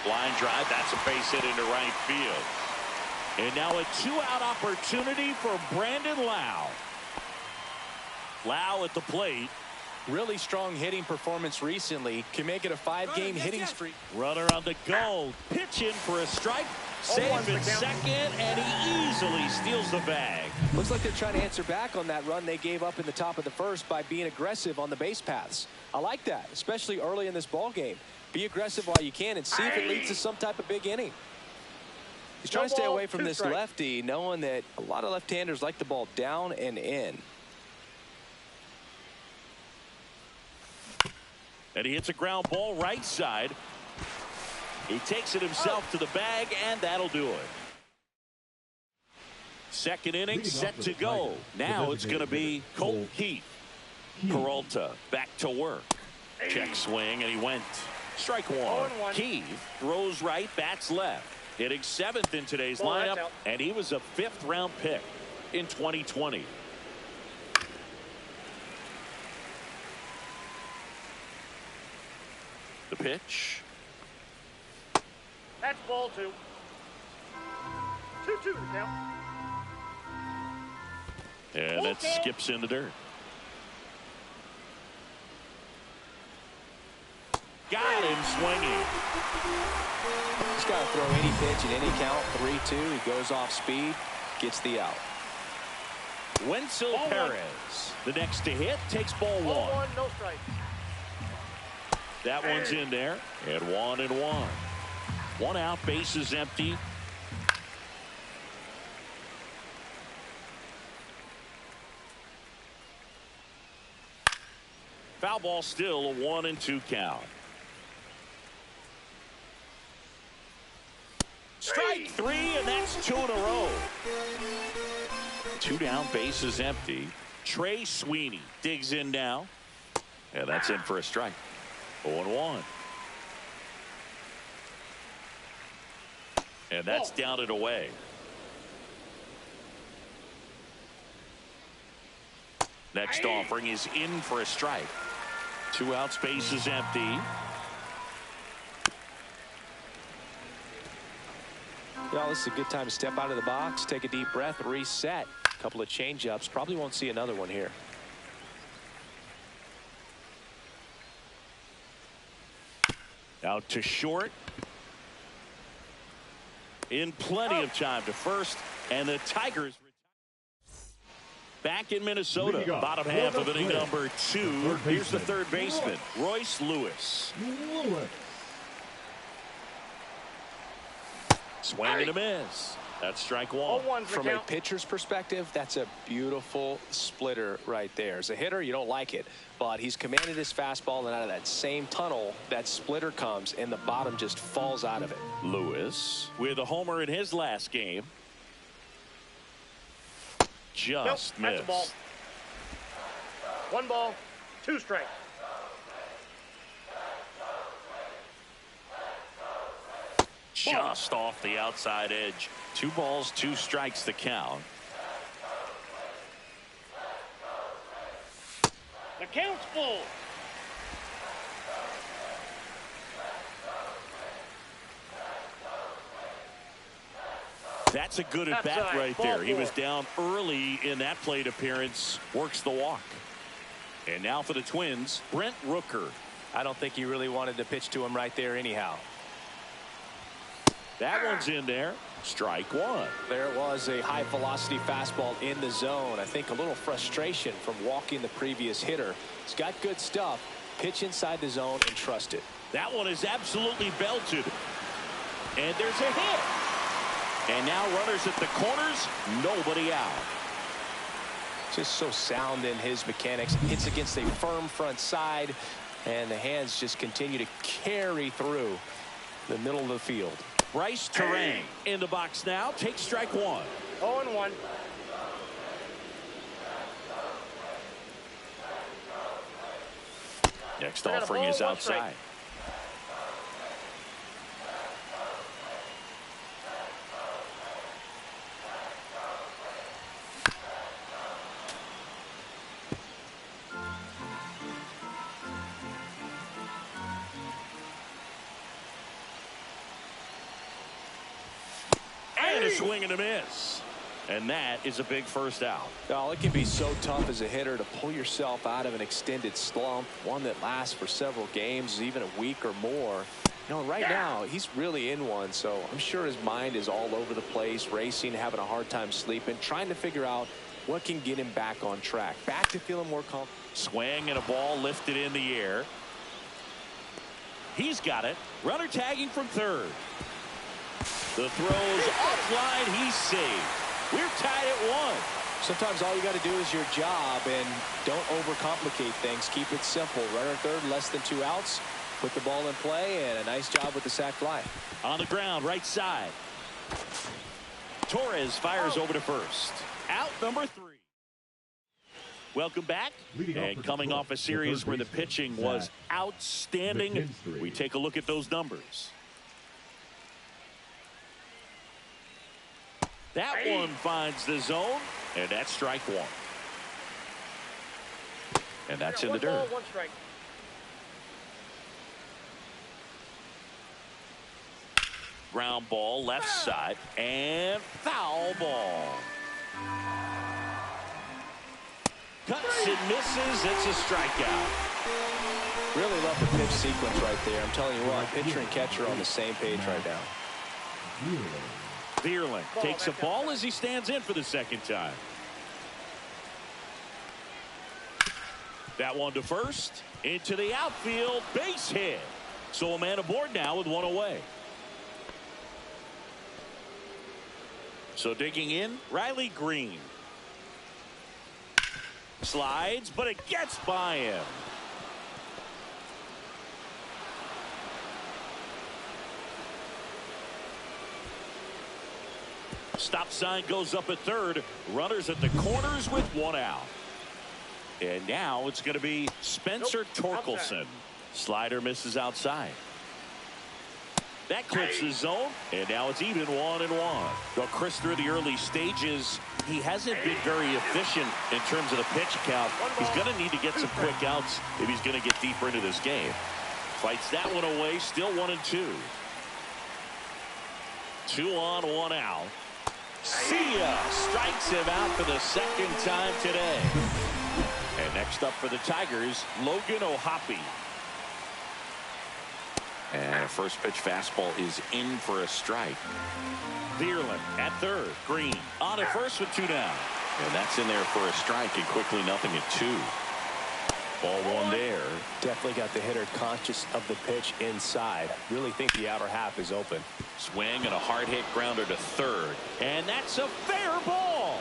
Line drive. That's a base hit into right field. And now a 2-out opportunity for Brandon Lau. Lau at the plate. Really strong hitting performance recently. Can make it a 5-game hitting streak. Runner on the go. Pitch in for a strike. Save in second, and he easily steals the bag. Looks like they're trying to answer back on that run they gave up in the top of the first by being aggressive on the base paths. I like that, especially early in this ball game. Be aggressive while you can and see if it leads to some type of big inning. He's trying to stay away from this lefty, knowing that a lot of left-handers like the ball down and in. And he hits a ground ball right side. He takes it himself to the bag, and that'll do it. Second inning set to go. Now it's going to be Colt Keith. Peralta back to work. Check swing, and he went. Strike 1. Keith throws right, bats left. Hitting 7th in today's lineup, and he was a 5th-round pick in 2020. The pitch. That's ball 2. 2-2 now. And that skips in the dirt. Got him swinging. He's got to throw any pitch at any count. 3-2. He goes off speed, gets the out. Wenzel Perez, the next to hit, takes ball 1. Ball 1, no strike. That one's in there, and 1-1. 1 out, bases empty. Foul ball, still a 1-2 count. Strike 3, and that's 2 in a row. 2 down, bases empty. Trey Sweeney digs in now, and that's in for a strike. 0-1. And that's down and away. Next offering is in for a strike. 2 outs, bases empty. Well, this is a good time to step out of the box, take a deep breath, reset. A couple of change-ups. Probably won't see another one here. Out to short. in plenty of time to first, and the Tigers back in Minnesota. Bottom half of inning number 2. Here's the third baseman, Royce Lewis. Swing and a miss. That's strike one. From a pitcher's perspective, that's a beautiful splitter right there. As a hitter, you don't like it, but he's commanded his fastball, and out of that same tunnel, that splitter comes, and the bottom just falls out of it. Lewis with a homer in his last game. Just missed. That's a ball. 1 ball, 2 strikes. Just off the outside edge. 2 balls, 2 strikes to count. The count's full. That's a good at bat right there. He was down early in that plate appearance. Works the walk. And now for the Twins, Brent Rooker. I don't think he really wanted to pitch to him right there anyhow. That one's in there. Strike one. There was a high velocity fastball in the zone. I think a little frustration from walking the previous hitter. He's got good stuff. Pitch inside the zone and trust it. That one is absolutely belted. And there's a hit. And now runners at the corners, nobody out. Just so sound in his mechanics. Hits against a firm front side, and the hands just continue to carry through the middle of the field. Bryce Terang in the box now. Takes strike one. 0-1. Next offering is outside. And a swing and a miss. And that is a big first out. Oh, it can be so tough as a hitter to pull yourself out of an extended slump, one that lasts for several games, even a week or more. You know, right now, he's really in one, so I'm sure his mind is all over the place, racing, having a hard time sleeping, trying to figure out what can get him back on track, back to feeling more confident. Swing and a ball lifted in the air. He's got it. Runner tagging from third. The throw's offline. He's saved. We're tied at 1. Sometimes all you got to do is your job, and don't overcomplicate things. Keep it simple. Runner third, less than 2 outs. Put the ball in play, and a nice job with the sac fly. On the ground, right side. Torres fires over to first. Out number 3. Welcome back. And coming off a series where the pitching was outstanding, we take a look at those numbers. That one finds the zone, and that's strike one. And that's in the dirt. 1 strike. Ground ball left side, and foul ball. Cuts and misses. It's a strikeout. Really love the pitch sequence right there. I'm telling you what, pitcher and catcher on the same page right now. Vierling takes a ball as he stands in for the second time. That one to first. Into the outfield. Base hit. So a man aboard now with 1 away. So digging in, Riley Green. Slides, but it gets by him. Stop sign goes up at third. Runners at the corners with 1 out. And now it's going to be Spencer Torkelson. Slider misses outside. That clips the zone, and now it's even 1-1. Well, Chris, through the early stages, he hasn't been very efficient in terms of the pitch count. He's going to need to get some quick outs if he's going to get deeper into this game. Fights that one away, still 1-2. 2 on, 1 out. See ya! Strikes him out for the second time today. And next up for the Tigers, Logan O'Hoppe. And And a first pitch fastball is in for a strike. Dearland at third. Green on at first with 2 down. And that's in there for a strike, and quickly nothing at 2. Ball 1 there. Definitely got the hitter conscious of the pitch inside. Really think the outer half is open. Swing and a hard hit grounder to third. And that's a fair ball.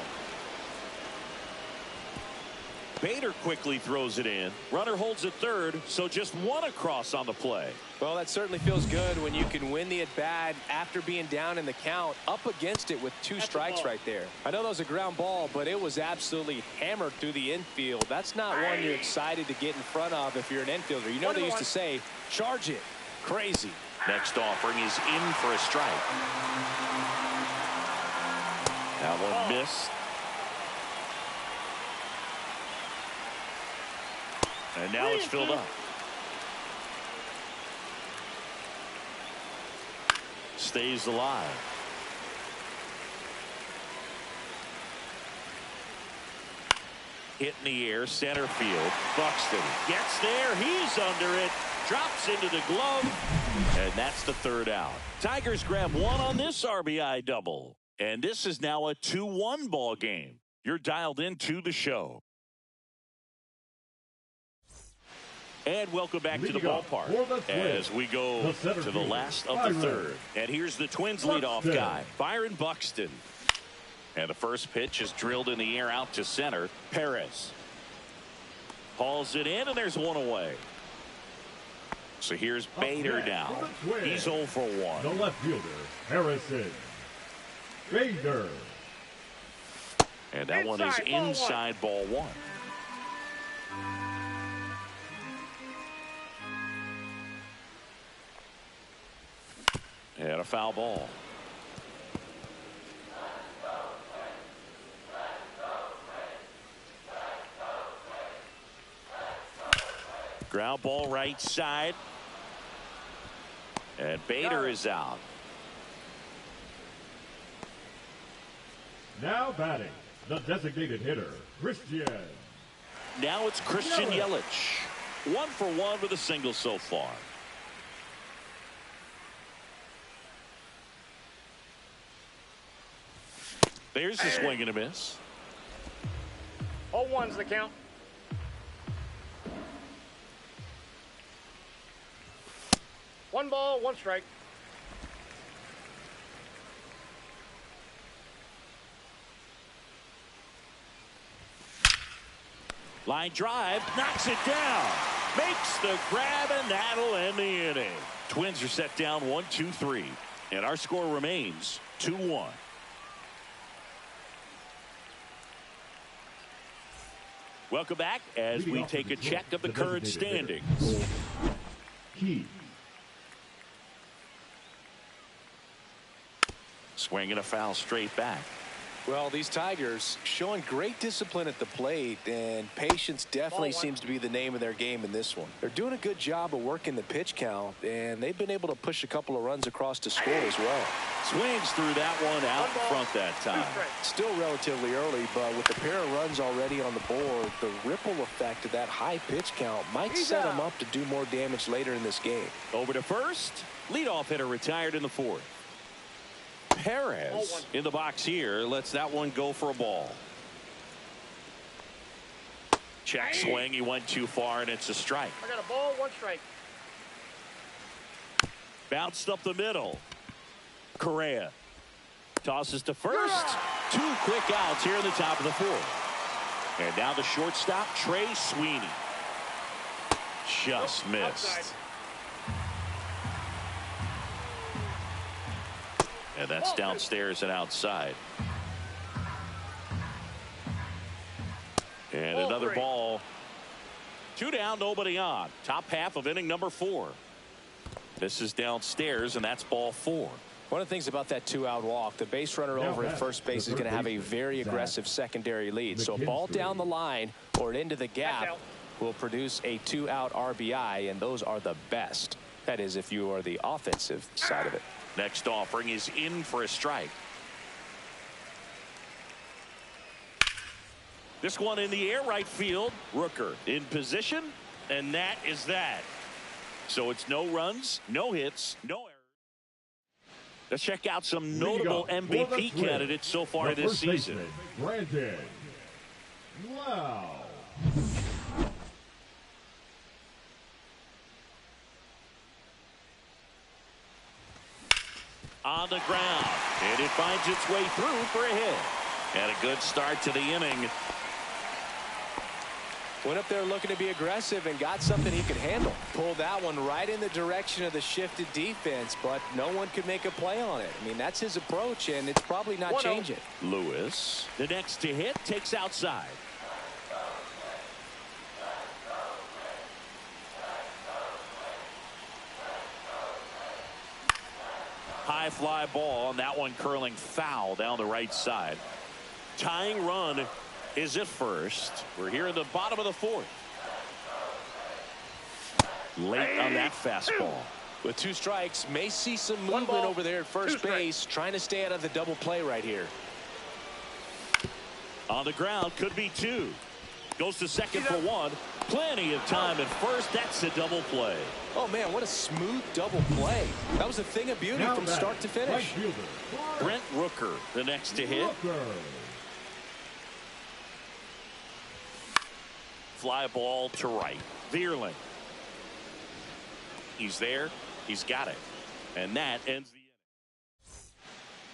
Bader quickly throws it in. Runner holds at third, so just 1 across on the play. Well, that certainly feels good when you can win the at-bat after being down in the count, up against it with 2 strikes right there. I know that was a ground ball, but it was absolutely hammered through the infield. That's not one you're excited to get in front of if you're an infielder. You know they used to say, charge it. Crazy. Next offering is in for a strike. That one missed. And now it's filled up. Stays alive. Hit in the air, center field. Buxton gets there. He's under it. Drops into the glove. And that's the 3rd out. Tigers grab 1 on this RBI double. And this is now a 2-1 ball game. You're dialed into the show. And welcome back to the ballpark as we go to the last of the 3rd. And here's the Twins leadoff guy, Byron Buxton. And the first pitch is drilled in the air out to center. Perez hauls it in, and there's 1 away. So here's Bader now. He's 0 for 1. The left fielder, Harrison Bader. And that one is inside ball 1. And a foul ball. Ground ball right side. And Bader is out. Now batting, the designated hitter, Christian. Now it's Christian Yelich. 1 for 1 with a single so far. There's the swing and a miss. 0-1's the count. One ball, 1 strike. Line drive, knocks it down. Makes the grab, and that'll end the inning. Twins are set down 1-2-3. And our score remains 2-1. Welcome back as we take a check of the current standings. Key. Swing and a foul straight back. Well, these Tigers showing great discipline at the plate, and patience definitely seems to be the name of their game in this one. They're doing a good job of working the pitch count, and they've been able to push a couple of runs across to score as well. Swings through that one out in front that time. Still relatively early, but with a pair of runs already on the board, the ripple effect of that high pitch count might set them up to do more damage later in this game. Over to first. Leadoff hitter retired in the 4th. Perez in the box here lets that one go for a ball. Check swing. He went too far, and it's a strike. I got a ball, 1 strike. Bounced up the middle. Correa tosses to first. 2 quick outs here in the top of the 4th. And now the shortstop, Trey Sweeney. Just missed. Outside. And that's downstairs and outside. And another ball. 2 down, nobody on. Top half of inning number 4. This is downstairs, and that's ball 4. One of the things about that 2-out walk, the base runner over at first base is going to have a very aggressive secondary lead. So a ball down the line or into the gap will produce a 2-out RBI, and those are the best. That is, if you are the offensive side of it. Next offering is in for a strike. This one in the air, right field. Rooker in position, and that is that. So it's no runs, no hits, no errors. Let's check out some notable MVP candidates so far this season. Brandon. Wow. On the ground, and it finds its way through for a hit. And a good start to the inning. Went up there looking to be aggressive and got something he could handle. Pulled that one right in the direction of the shifted defense, but no one could make a play on it. I mean, that's his approach, and it's probably not changing. Lewis, the next to hit, takes outside. High fly ball, and that one curling foul down the right side. Tying run is at first. We're here in the bottom of the fourth. Late on that fastball. With 2 strikes, may see some movement over there at first base, trying to stay out of the double play right here. On the ground, could be 2. Goes to second for 1. Plenty of time at first. That's a double play. Oh, man, what a smooth double play. That was a thing of beauty from start to finish. Brent Rooker, the next to hit. Fly ball to right. Vierling. He's there. He's got it. And that ends the inning.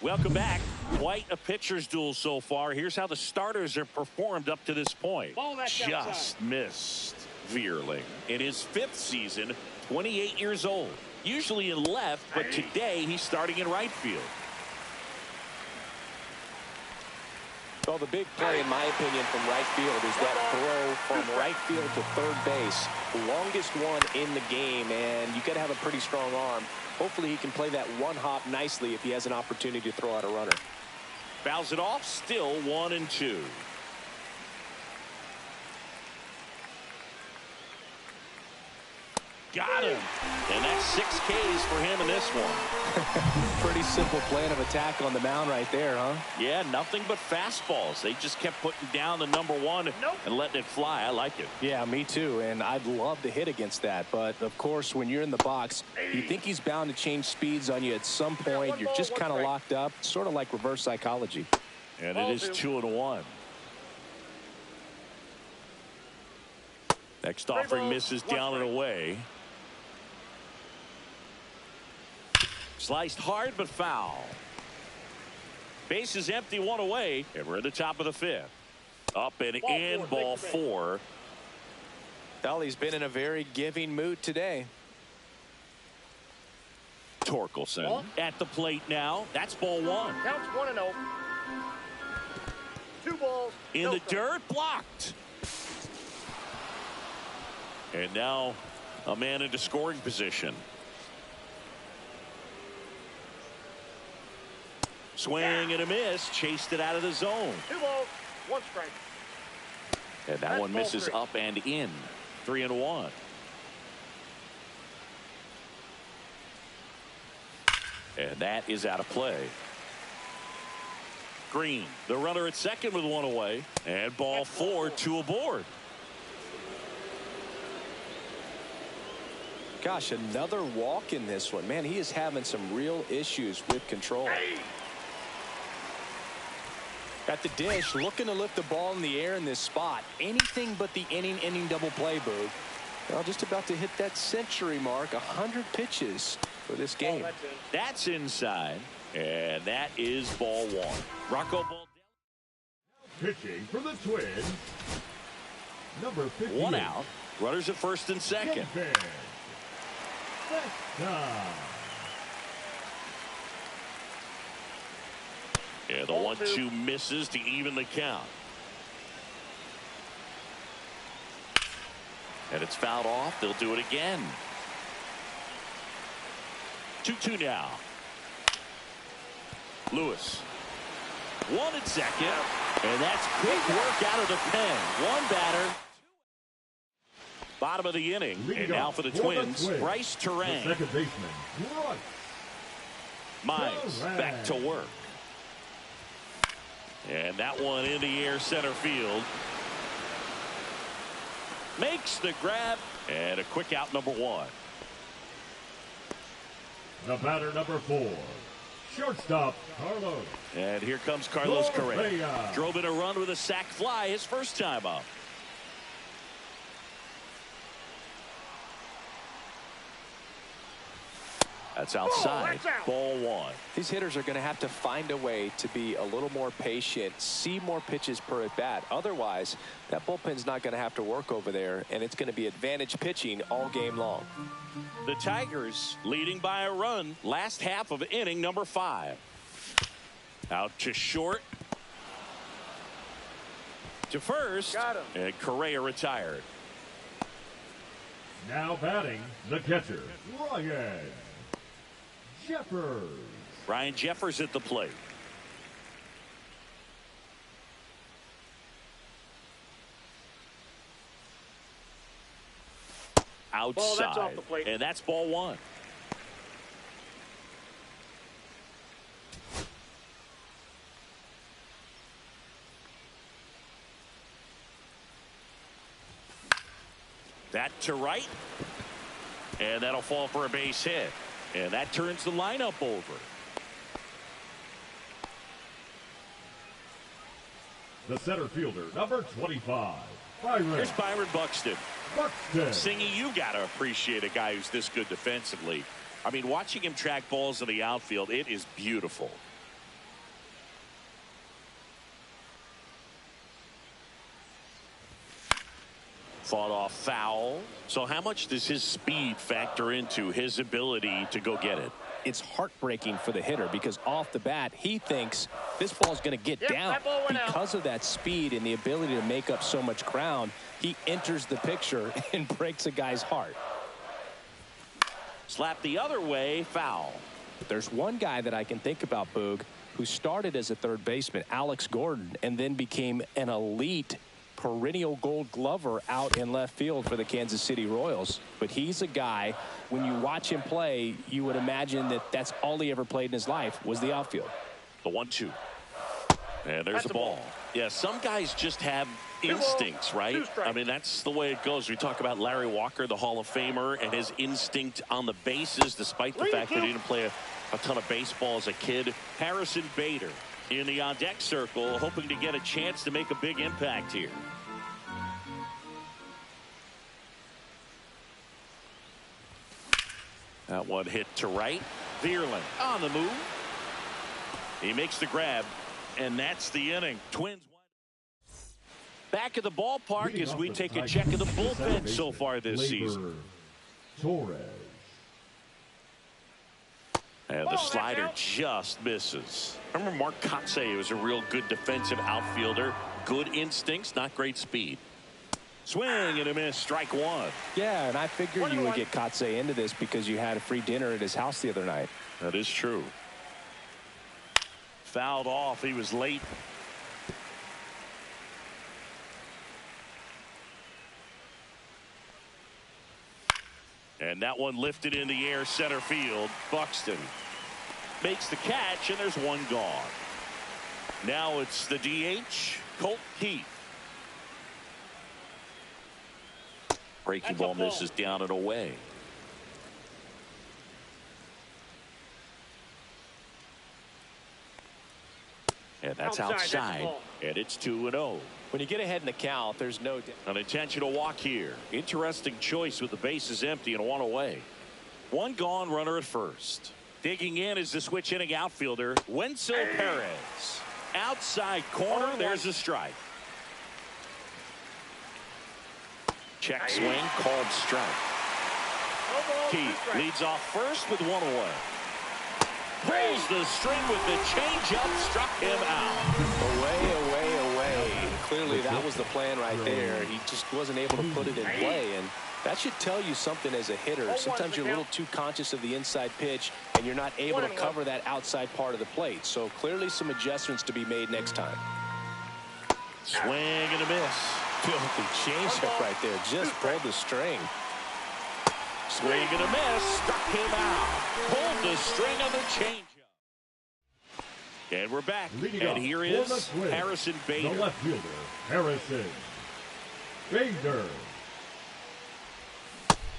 Welcome back. Quite a pitcher's duel so far. Here's how the starters have performed up to this point. Just missed. Vierling in his 5th season, 28 years old. Usually in left, but today he's starting in right field. Well, the big play, in my opinion, from right field is that throw from right field to third base. The longest one in the game, and you got to have a pretty strong arm. Hopefully he can play that one hop nicely if he has an opportunity to throw out a runner. Fouls it off, still 1-2. Got him. And that's 6 Ks for him in this one. Pretty simple plan of attack on the mound right there, huh? Yeah, nothing but fastballs. They just kept putting down the number 1 and letting it fly. I like it. Yeah, me too. And I'd love to hit against that. But, of course, when you're in the box, you think he's bound to change speeds on you at some point. You're just kind of locked up, sort of like reverse psychology. And it is 2-1. Next offering misses down and away. Sliced hard but foul. Base is empty, 1 away, and we're at the top of the 5th. Up and in, ball 4. Well, he's been in a very giving mood today. Torkelson at the plate now. That's ball 1. Counts 1-0. 2 balls. In the dirt, blocked. And now a man into scoring position. Swing and a miss. Chased it out of the zone. 2 balls, 1 strike. And that one misses up and in. 3-1. And that is out of play. Green, the runner at second with 1 away. And ball 4, 2 aboard. Gosh, another walk in this one. Man, he is having some real issues with control. At the dish, looking to lift the ball in the air in this spot. Anything but the inning double play, Boog. Well, just about to hit that century mark. 100 pitches for this game. That's inside. And that is ball 1. Rocco Baldelli. Pitching for the Twins, number 58. 1 out. Runners at first and second. Yeah, the 1-2 misses to even the count. And it's fouled off. They'll do it again. 2-2 now. Lewis. 1 at second. And that's quick work out of the pen. 1 batter. Bottom of the inning. And now for the Twins, Bryce Terang. Second baseman, Mize back to work. And that one in the air center field. Makes the grab. And a quick out, number 1. The batter number 4, shortstop Carlos. And here comes Carlos Correa. Correa. Drove in a run with a sac fly his first time up. That's outside. That's out. Ball 1. These hitters are going to have to find a way to be a little more patient, see more pitches per at bat. Otherwise, that bullpen's not going to have to work over there, and it's going to be advantage pitching all game long. The Tigers leading by a run. Last half of inning number 5. Out to short. To first. Got him. And Correa retired. Now batting, the catcher, Ryan Jeffers. Ryan Jeffers at the plate. Outside. That's off the plate. And that's ball 1. That to right. And that'll fall for a base hit. And that turns the lineup over. The center fielder, number 25, Byron. Here's Byron Buxton. Buxton. Singy, you got to appreciate a guy who's this good defensively. I mean, watching him track balls in the outfield, it is beautiful. Fought off foul. So how much does his speed factor into his ability to go get it? It's heartbreaking for the hitter because off the bat, he thinks this ball's going to get down. That ball went out. Because of that speed and the ability to make up so much ground, he enters the picture and breaks a guy's heart. Slap the other way, foul. There's one guy that I can think about, Boog, who started as a third baseman, Alex Gordon, and then became an elite perennial Gold Glover out in left field for the Kansas City Royals. But he's a guy, when you watch him play, you would imagine that that's all he ever played in his life was the outfield. The 1-2. And there's the ball. Yeah, some guys just have instincts, right? I mean, that's the way it goes. We talk about Larry Walker, the Hall of Famer, and his instinct on the bases, despite the fact that he didn't play a ton of baseball as a kid. Harrison Bader in the on-deck circle, hoping to get a chance to make a big impact here. That one hit to right. Vierling on the move. He makes the grab, and that's the inning. Twins back at the ballpark as we take a check of the bullpen so far this season. Torres. And the slider just misses. I remember Mark Kotsay was a real good defensive outfielder. Good instincts, not great speed. Swing and a miss, strike 1. Yeah, and I figured you would get Kotsay into this because you had a free dinner at his house the other night. That is true. Fouled off, he was late. And that one lifted in the air, center field. Buxton makes the catch, and there's one gone. Now it's the DH, Colt Keith. Breaking ball misses down and away. And that's outside. And it's 2-0. When you get ahead in the count, there's no doubt. An intentional walk here. Interesting choice with the bases empty and one away. One gone, runner at first. Digging in is the switch hitting outfielder, Wenzel Perez. Outside corner, there's a strike. Check swing, called strike. Keith leads off first with one away. Pulls the string with the changeup, struck him out. Away, away, away. Clearly that was the plan right there. He just wasn't able to put it in play, and that should tell you something as a hitter. Sometimes you're a little too conscious of the inside pitch and you're not able to cover that outside part of the plate. So clearly some adjustments to be made next time. Swing and a miss. Filthy changeup right there. Just pulled the string. Swing and a miss. Struck him out. Pulled the string of the changeup. And we're back. And here is Harrison Bader. The left fielder, Harrison Bader.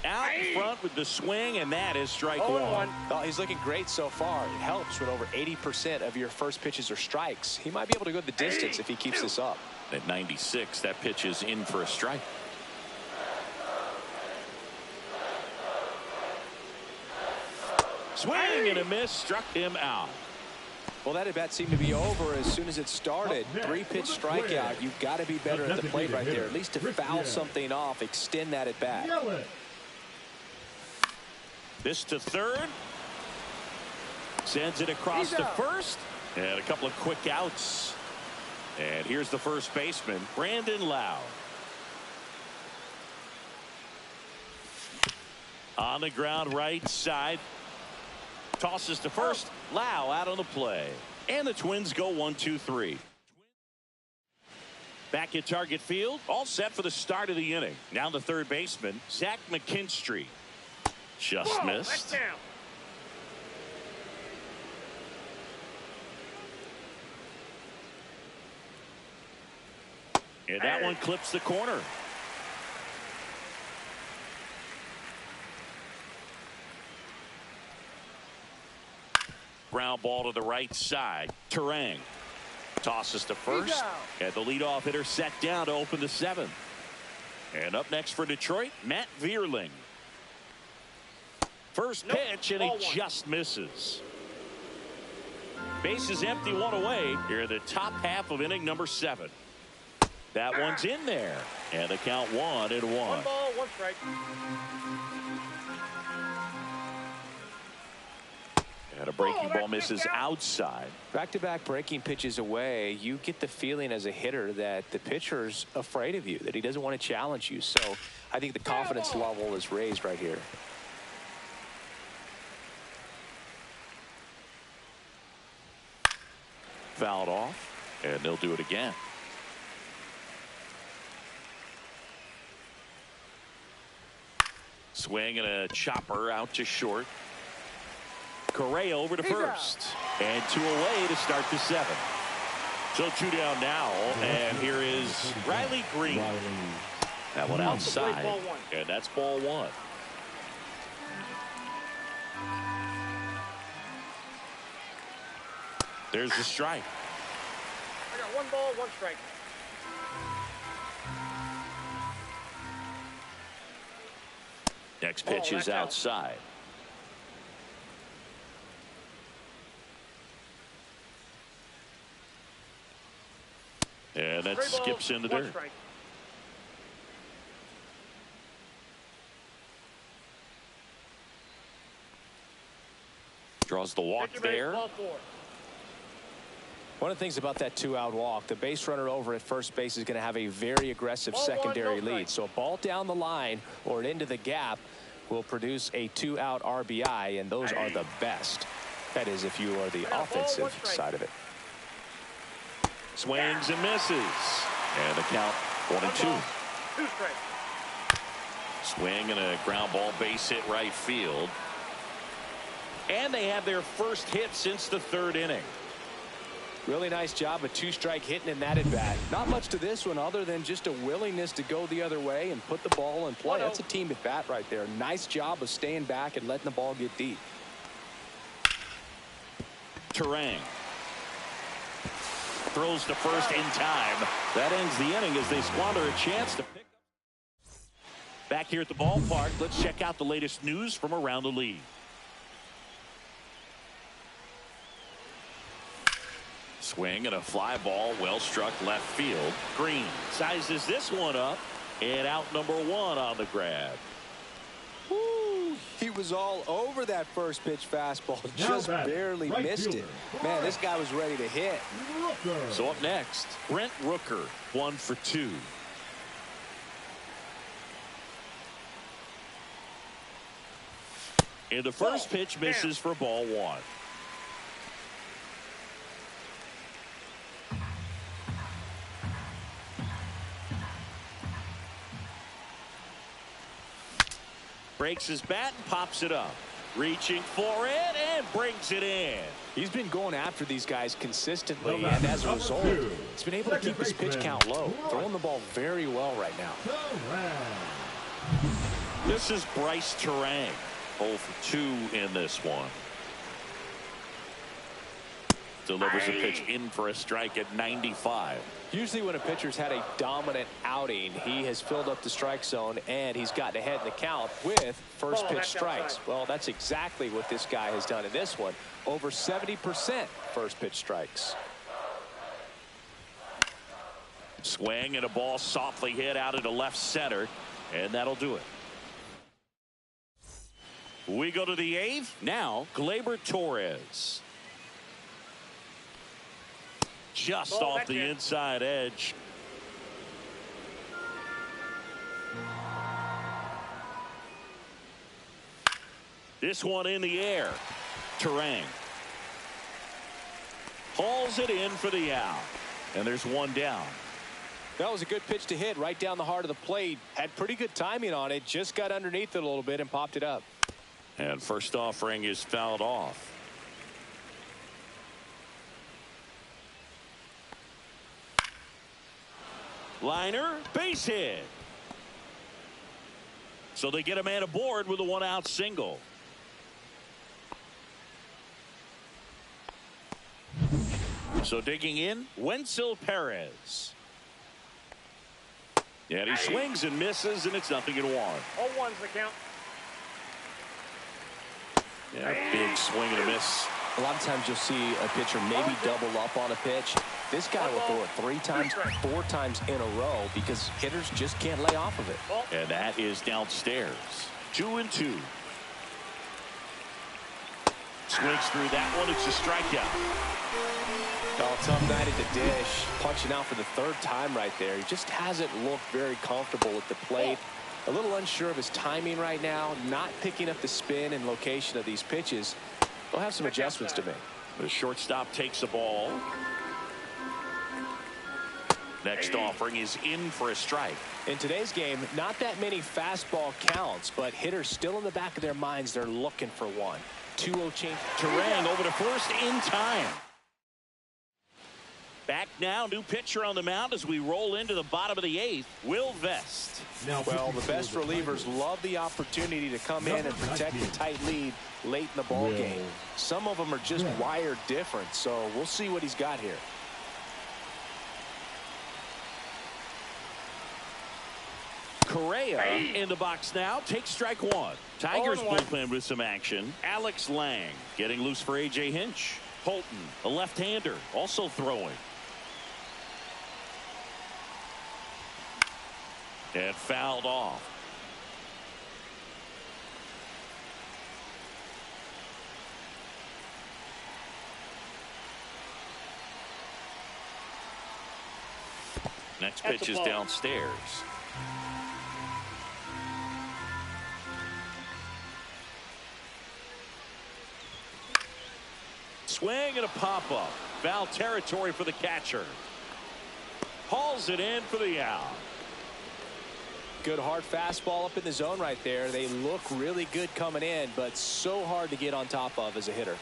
Out in front with the swing, and that is strike one. Oh, he's looking great so far. It helps when over 80% of your first pitches are strikes. He might be able to go the distance if he keeps this up. At 96, that pitch is in for a strike. Swing and a miss, struck him out. Well, that at bat seemed to be over as soon as it started. 3-pitch strikeout. You've got to be better at the plate right there, at least to foul something off, extend that at bat. This to third. Sends it across to first. And a couple of quick outs. And here's the first baseman, Brandon Lau. On the ground, right side. Tosses to first. Lau out on the play. And the Twins go 1-2-3. Back at target field. All set for the start of the inning. Now the third baseman, Zach McKinstry. Just missed. And that one clips the corner. Ground ball to the right side. Terang tosses to first. And the leadoff hitter set down to open the seventh. And up next for Detroit, Matt Vierling. First pitch, and he just misses. Base is empty, one away. Here in the top half of inning number 7. That one's in there. And the count 1-1. 1 ball, 1 strike. And a breaking ball misses outside. Back-to-back breaking pitches away, you get the feeling as a hitter that the pitcher's afraid of you, that he doesn't want to challenge you. So I think the confidence level is raised right here. Fouled off, and they'll do it again. Swing and a chopper out to short. Correa over to first. And 2 away to start the 7th. So 2 down now, and here is Riley Green. That one outside, and that's ball 1. There's the strike. I got 1 ball, 1 strike. Next pitch is outside. And that skips in the dirt. Draws the walk there. One of the things about that 2-out walk, the base runner over at first base is going to have a very aggressive secondary lead. So a ball down the line or into the gap will produce a 2-out RBI, and those are the best. That is, if you are the offensive side of it. Swings and misses. And the count 1-2. 2 strikes. Swing and a ground ball base hit right field. And they have their first hit since the 3rd inning. Really nice job of 2-strike hitting in that at bat. Not much to this one other than just a willingness to go the other way and put the ball in play. That's a team at bat right there. Nice job of staying back and letting the ball get deep. Terang throws to first in time. That ends the inning as they squander a chance to pick up. Back here at the ballpark, let's check out the latest news from around the league. Swing and a fly ball, well struck left field. Green sizes this one up, and out number 1 on the grab. Woo, he was all over that first pitch fastball, just barely missed it. Man, this guy was ready to hit. So up next, Brent Rooker, 1 for 2. And the first pitch misses for ball 1. Breaks his bat and pops it up. Reaching for it and brings it in. He's been going after these guys consistently, and as a result, he's been able to keep his pitch count low. Throwing the ball very well right now. This is Bryce Terang, 0 for 2 in this one. Delivers a pitch in for a strike at 95. Usually when a pitcher's had a dominant outing, he has filled up the strike zone and he's gotten ahead in the count with first pitch strikes. Well, that's exactly what this guy has done in this one. Over 70% first pitch strikes. Swing and a ball softly hit out into left center, and that'll do it. We go to the 8th. Now, Gleyber Torres. Just off the inside edge. This one in the air. Terang hauls it in for the out. And there's one down. That was a good pitch to hit right down the heart of the plate. Had pretty good timing on it. Just got underneath it a little bit and popped it up. And first offering is fouled off. Liner, base hit. So they get a man aboard with a 1-out single. So digging in, Wenzel Perez. And he swings and misses, and it's 0-1. 0-1's the count. Yeah, big swing and a miss. A lot of times you'll see a pitcher maybe double up on a pitch. This guy will throw it 3 times, 4 times in a row because hitters just can't lay off of it. And that is downstairs. 2-2. Swings through that one. It's a strikeout. Oh, tough night at the dish. Punching out for the 3rd time right there. He just hasn't looked very comfortable at the plate. A little unsure of his timing right now. Not picking up the spin and location of these pitches. They'll have some adjustments to make. The shortstop takes the ball. Next offering is in for a strike. In today's game, not that many fastball counts, but hitters still in the back of their minds, they're looking for one. 2-0 change. Terang over to first in time. Back now, new pitcher on the mound as we roll into the bottom of the 8th. Will Vest. Well, the best relievers love the opportunity to come in and protect the tight lead late in the ball game. Some of them are just wired different, so we'll see what he's got here. Correa in the box now. Takes strike 1. Tigers bullpen with some action. Alex Lang getting loose for A.J. Hinch. Holton, a left-hander, also throwing. And fouled off. Next pitch is downstairs. Swing and a pop-up. Foul territory for the catcher. Hauls it in for the out. Good hard fastball up in the zone right there. They look really good coming in, but so hard to get on top of as a hitter.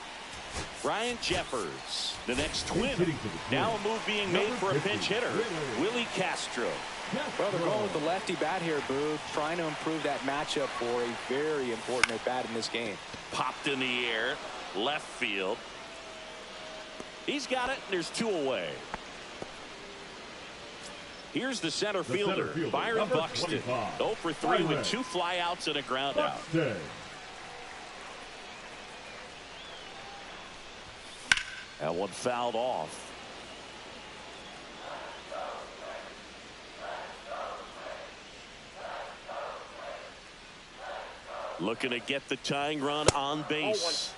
Ryan Jeffers, the next twin. Now a move being made for a pinch hitter, Willie Castro. Well, they're going with the lefty bat here, Boo, trying to improve that matchup for a very important at bat in this game. Popped in the air, left field. He's got it, and there's 2 away. Here's the center fielder, Byron Buxton. 0 for 3 with 2 flyouts and a ground out. That one fouled off. Looking to get the tying run on base.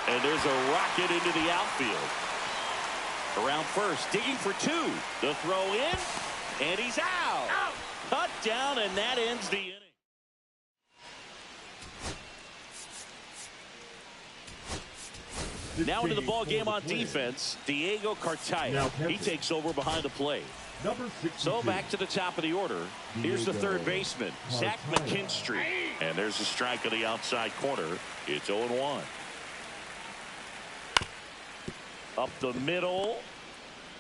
And there's a rocket into the outfield. Around first, digging for 2. The throw in, and he's out. Cut down, and that ends the inning. Now into the ball game on defense, Diego Cartaya. He takes over behind the plate. Number 62. So back to the top of the order. Here's the third baseman, Zach McKinstry. And there's a strike on the outside corner. It's 0-1. Up the middle.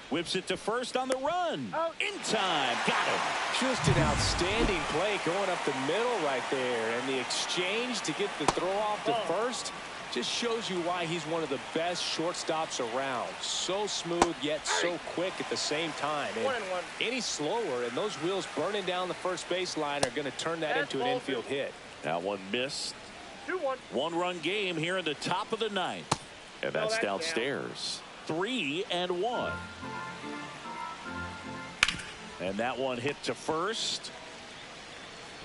Whips it to first on the run. In time. Got him. Just an outstanding play going up the middle right there. And the exchange to get the throw off to first just shows you why he's one of the best shortstops around. So smooth, yet so quick at the same time. And any slower, and those wheels burning down the first baseline are going to turn that into an infield hit. That one missed. 2-1. One-run game here in the top of the ninth. And that's downstairs. 3-1. And that one hit to first.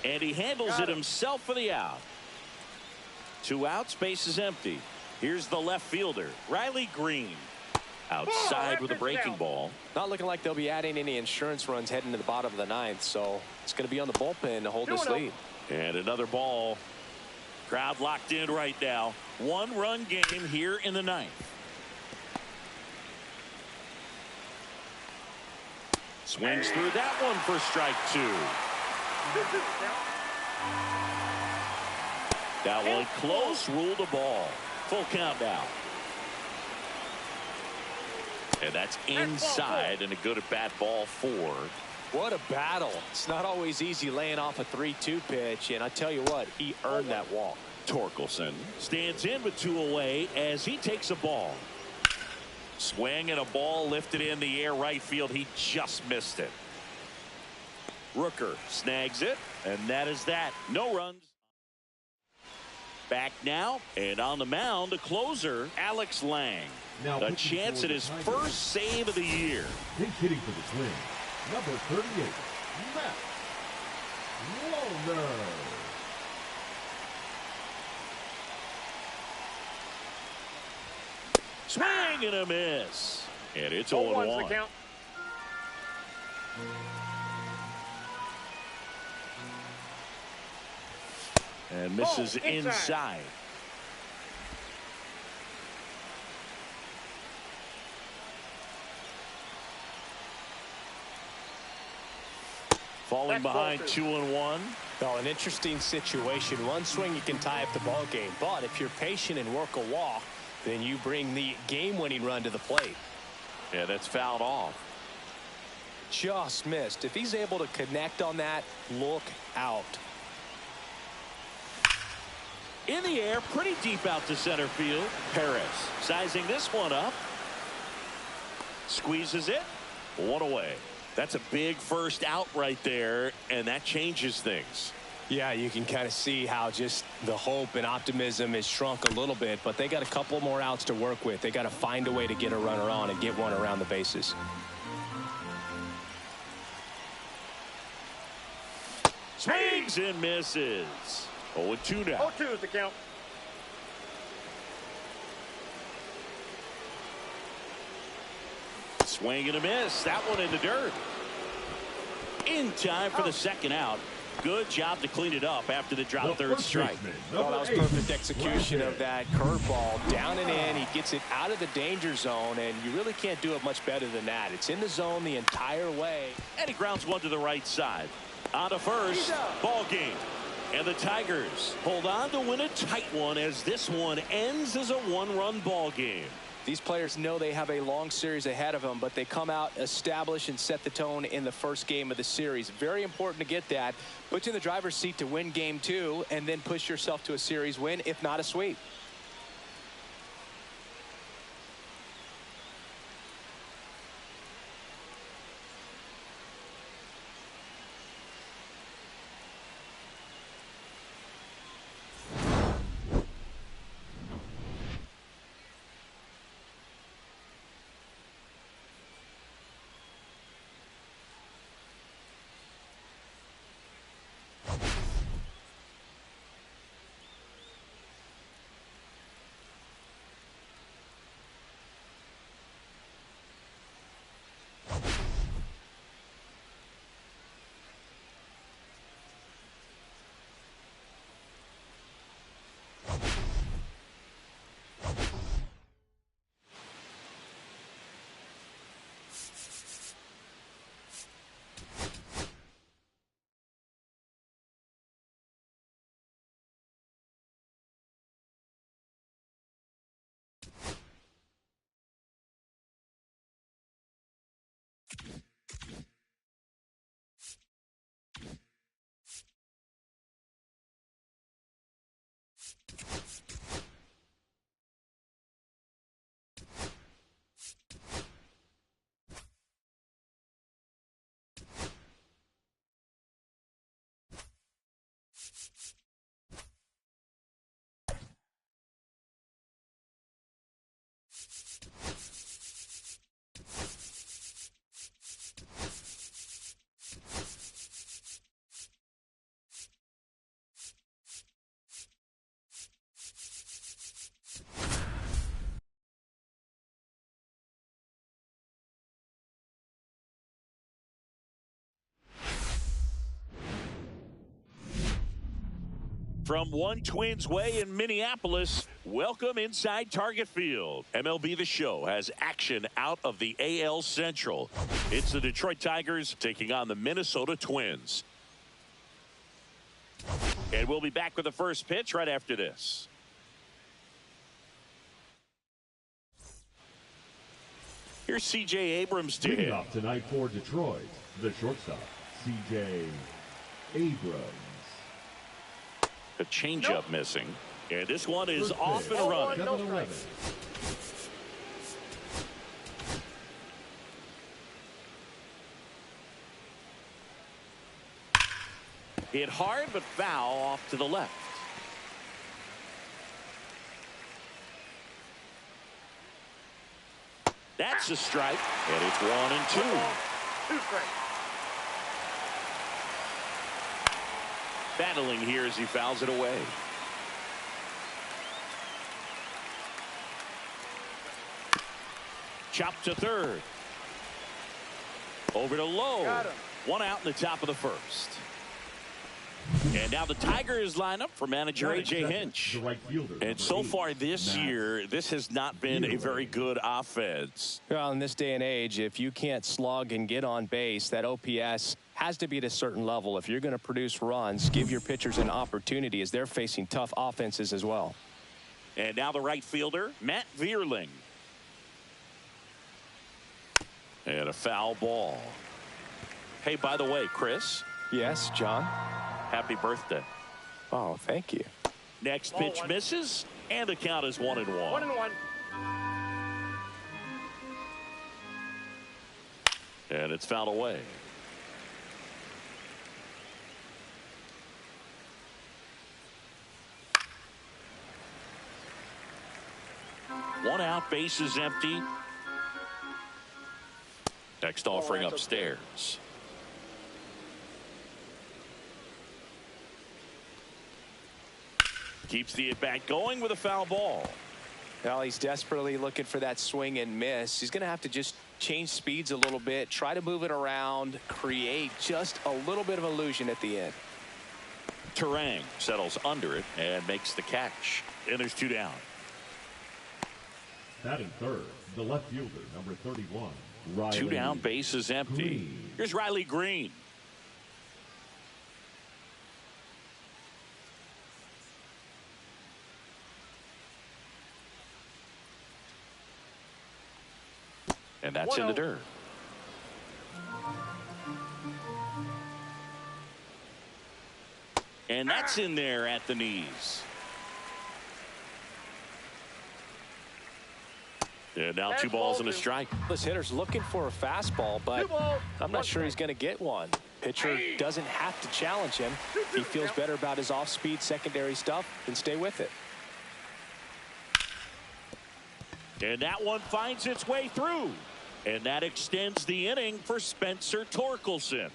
And he handles it himself for the out. 2 outs, base is empty. Here's the left fielder, Riley Green. Outside with a breaking ball. Not looking like they'll be adding any insurance runs heading to the bottom of the ninth, so it's going to be on the bullpen to hold this lead. And another ball. Crowd locked in right now. One-run game here in the ninth. Swings through that one for strike 2. That one close, ruled a ball. Full count now. And that's inside, and a good at-bat ball 4. What a battle. It's not always easy laying off a 3-2 pitch, and I tell you what, he earned that walk. Torkelson stands in with 2 away as he takes a ball. Swing and a ball lifted in the air right field. He just missed it. Rooker snags it, and that is that. No runs. Back now, and on the mound, the closer, Alex Lang. Now a chance at his first save of the year. Pinch hitting for the Twins, number 38, Matt Wallner. Swing and a miss. And it's 0-1. Count. And misses inside. Falling behind 2-1. Well, an interesting situation. One swing you can tie up the ball game, but if you're patient and work a walk, then you bring the game-winning run to the plate. Yeah, that's fouled off. Just missed. If he's able to connect on that, look out. In the air, pretty deep out to center field. Perez sizing this one up. Squeezes it. 1 away. That's a big first out right there, and that changes things. Yeah, you can kind of see how just the hope and optimism is shrunk a little bit, but they got a couple more outs to work with. They got to find a way to get a runner on and get one around the bases. Swings and misses. 0-2 now. 0-2 is the count. Swing and a miss. That one in the dirt. In time for the second out. Good job to clean it up after the drop third strike. Well, that was perfect execution of that curveball. Down and in. He gets it out of the danger zone, and you really can't do it much better than that. It's in the zone the entire way. And he grounds one to the right side. On to first. Ball game. And the Tigers hold on to win a tight one as this one ends as a one-run ball game. These players know they have a long series ahead of them, but they come out, establish, and set the tone in the first game of the series. Very important to get that. Put you in the driver's seat to win game 2 and then push yourself to a series win, if not a sweep. From one Twins way in Minneapolis, welcome inside Target Field. MLB The Show has action out of the AL Central. It's the Detroit Tigers taking on the Minnesota Twins. And we'll be back with the first pitch right after this. Here's C.J. Abrams to hit. Leading off tonight for Detroit, the shortstop, C.J. Abrams. A changeup missing. And this one is First off pitch, and running. 7-11. Hit hard but foul off to the left. That's a strike, and it's 1-2. 2 strikes. Battling here as he fouls it away. Chopped to third. Over to Lowe. Got him. 1 out in the top of the first. And now the Tigers line up for manager A.J. Hinch. The right fielder, And so far this year, this has not been a very good offense. Well, in this day and age, if you can't slug and get on base, that OPS has to be at a certain level. If you're going to produce runs, give your pitchers an opportunity as they're facing tough offenses as well. And now the right fielder, Matt Vierling. And a foul ball. Hey, by the way, Chris. Yes, John. Happy birthday. Oh, thank you. Next Ball pitch 1. misses, and the count is 1-1. 1-1. And it's fouled away. One out, base is empty. Next offering upstairs. Keeps the at-bat going with a foul ball. Well, he's desperately looking for that swing and miss. He's going to have to just change speeds a little bit, try to move it around, create just a little bit of illusion at the end. Terang settles under it and makes the catch. And there's 2 down. Batting third, the left fielder, number 31, Riley 2 down, base is empty. Green. Here's Riley Green. And that's in the dirt. And that's in there at the knees. And now 2 balls and a strike. This hitter's looking for a fastball, but 2 balls, I'm 1 not sure he's strike. going to get one. Pitcher doesn't have to challenge him. He feels better about his off-speed secondary stuff, then stay with it. And that one finds its way through. And that extends the inning for Spencer Torkelson.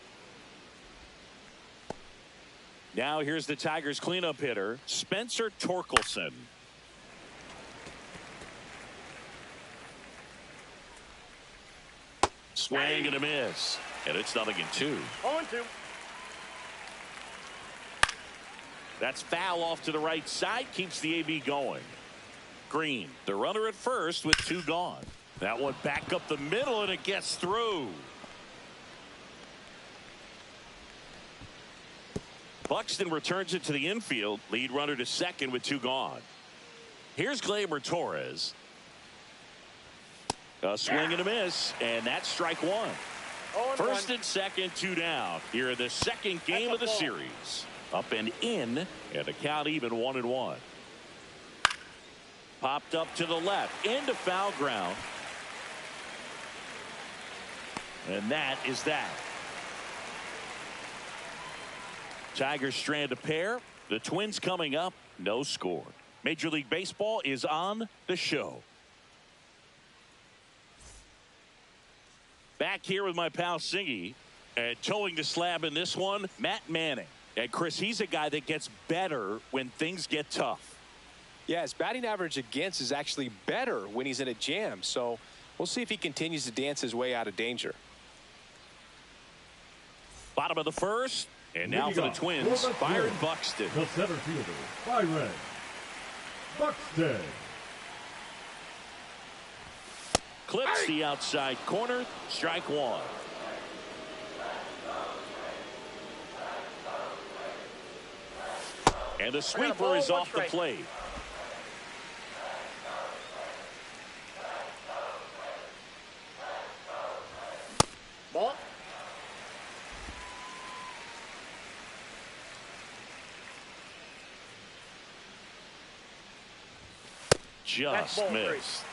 Now here's the Tigers cleanup hitter, Spencer Torkelson. Swing and a miss. And it's 0-2. 0-2. That's foul off to the right side. Keeps the AB going. Green, the runner at first with 2 gone. That one back up the middle and it gets through. Buxton returns it to the infield. Lead runner to second with 2 gone. Here's Gleyber Torres. A swing and a miss, and that's strike 1. First and second, 2 down. Here in the second game of the series. Up and in, and the count even 1-1. Popped up to the left, into foul ground. And that is that. Tigers strand a pair. The Twins coming up, no score. Major League Baseball is on the show. Back here with my pal Singy. And towing the slab in this one, Matt Manning. And Chris, he's a guy that gets better when things get tough. Yeah, his batting average against is actually better when he's in a jam. So we'll see if he continues to dance his way out of danger. Bottom of the first. And now for the Twins, Byron Buxton. The center fielder, Byron Buxton. Clips the outside corner. Strike one. And the sweeper is off the plate. Ball. Just missed.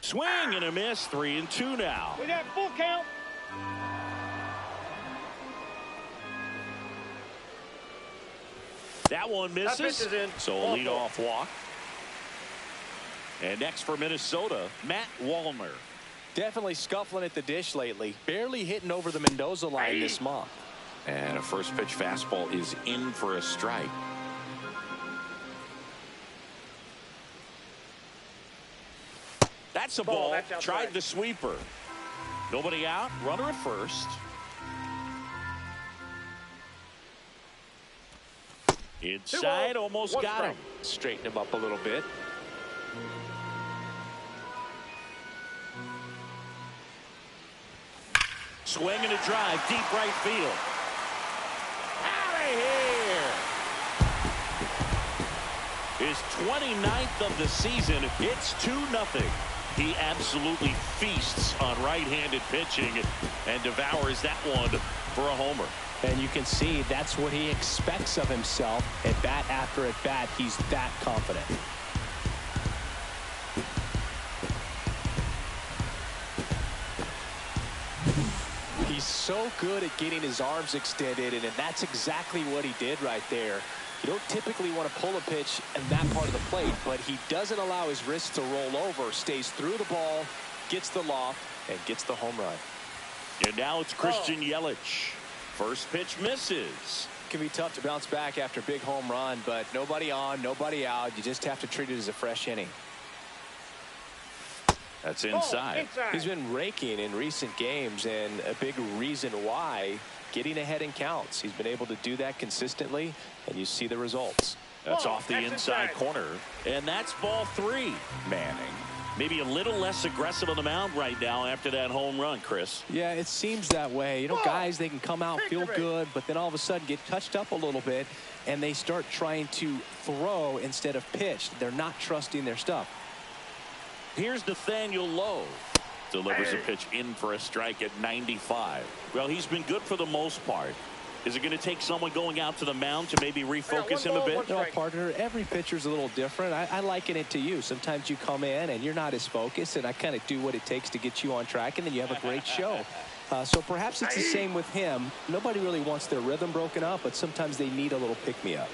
Swing and a miss. 3-2 now. We got full count. That one misses. That pitch is in. So a leadoff walk. And next for Minnesota, Matt Wallner. Definitely scuffling at the dish lately. Barely hitting over the Mendoza line this month. And a first pitch fastball is in for a strike. That's a ball. Tried the sweeper. Nobody out. Runner at first. Inside, almost got him. Straighten him up a little bit. Swing and a drive, deep right field. Out of here. His 29th of the season. It's 2-0. He absolutely feasts on right-handed pitching and devours that one for a homer. And you can see that's what he expects of himself. At bat after at bat, he's that confident. He's so good at getting his arms extended, and that's exactly what he did right there. You don't typically want to pull a pitch in that part of the plate, but he doesn't allow his wrists to roll over, stays through the ball, gets the loft, and gets the home run. And now it's Christian Yelich. First pitch misses. It can be tough to bounce back after a big home run, but nobody on, nobody out. You just have to treat it as a fresh inning. That's inside. He's been raking in recent games, and a big reason why, getting ahead in counts. He's been able to do that consistently, and you see the results. That's off the inside corner, and that's ball 3. Manning. Maybe a little less aggressive on the mound right now after that home run, Chris. Yeah, it seems that way. You know, guys, they can come out, feel good, but then all of a sudden get touched up a little bit, and they start trying to throw instead of pitch. They're not trusting their stuff. Here's Nathaniel Lowe. Delivers a pitch in for a strike at 95. Well, he's been good for the most part. Is it going to take someone going out to the mound to maybe refocus him a bit? No, partner, every pitcher's a little different. I liken it to you. Sometimes you come in and you're not as focused, and I kind of do what it takes to get you on track, and then you have a great show. So perhaps it's the same with him. Nobody really wants their rhythm broken up, but sometimes they need a little pick-me-up.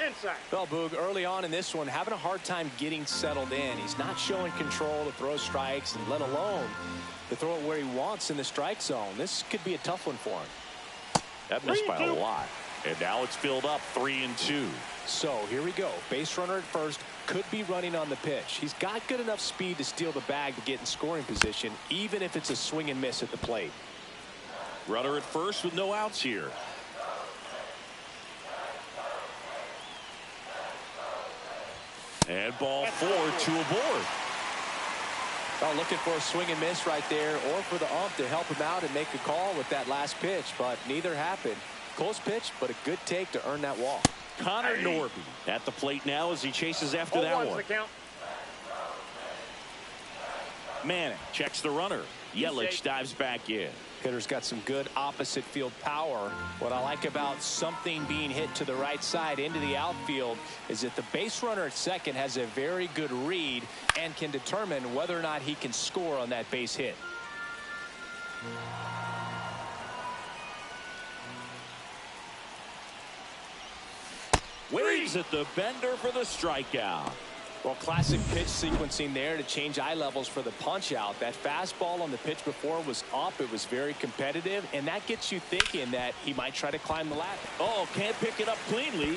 Inside. Well, Boog, early on in this one, having a hard time getting settled in. He's not showing control to throw strikes, and let alone to throw it where he wants in the strike zone. This could be a tough one for him. That missed by a lot. And now it's filled up 3-2. So here we go. Base runner at first, could be running on the pitch. He's got good enough speed to steal the bag to get in scoring position, even if it's a swing and miss at the plate. Runner at first with no outs here. And ball 4, 2 aboard. Oh, looking for a swing and miss right there, or for the ump to help him out and make a call with that last pitch, but neither happened. Close pitch, but a good take to earn that walk. Connor Norby at the plate now as he chases after that one. Manning checks the runner. Yelich dives back in. Hitter's got some good opposite field power. What I like about something being hit to the right side into the outfield is that the base runner at second has a very good read and can determine whether or not he can score on that base hit. Waves at the bender for the strikeout. Well, classic pitch sequencing there to change eye levels for the punch out. That fastball on the pitch before was up. It was very competitive, and that gets you thinking that he might try to climb the ladder. Oh, can't pick it up cleanly.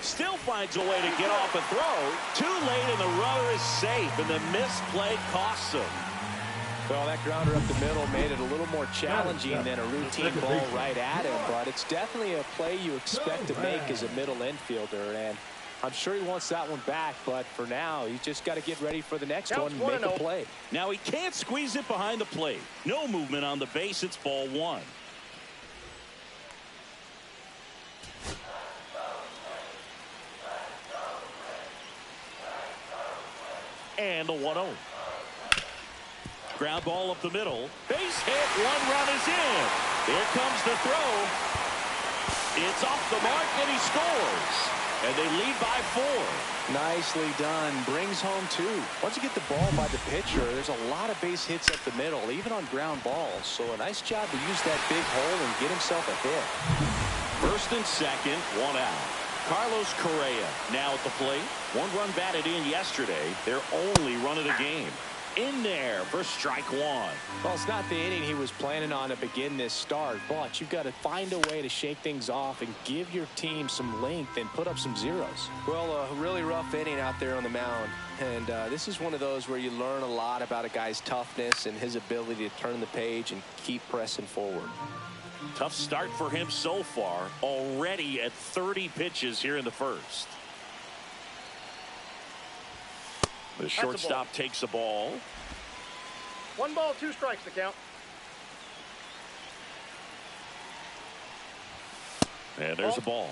Still finds a way to get off a throw. Too late, and the runner is safe, and the misplay costs him. Well, that grounder up the middle made it a little more challenging than a routine ball right at him, but it's definitely a play you expect to make as a middle infielder, and I'm sure he wants that one back, but for now, he's just got to get ready for the next one and make a play. Now he can't squeeze it behind the plate. No movement on the base. It's ball one. And the 1-0. Ground ball up the middle. Base hit. One run is in. Here comes the throw. It's off the mark, and he scores. And they lead by 4. Nicely done. Brings home 2. Once you get the ball by the pitcher, there's a lot of base hits up the middle, even on ground balls. So a nice job to use that big hole and get himself a hit. First and second, 1 out. Carlos Correa now at the plate. 1 run batted in yesterday. Their only run of the game. In there for strike 1. Well, it's not the inning he was planning on to begin this start, but you've got to find a way to shake things off and give your team some length and put up some zeros. Well, a really rough inning out there on the mound, and this is one of those where you learn a lot about a guy's toughness and his ability to turn the page and keep pressing forward. Tough start for him so far, already at 30 pitches here in the first. The shortstop takes the ball. 1 ball, 2 strikes to count. And there's a ball.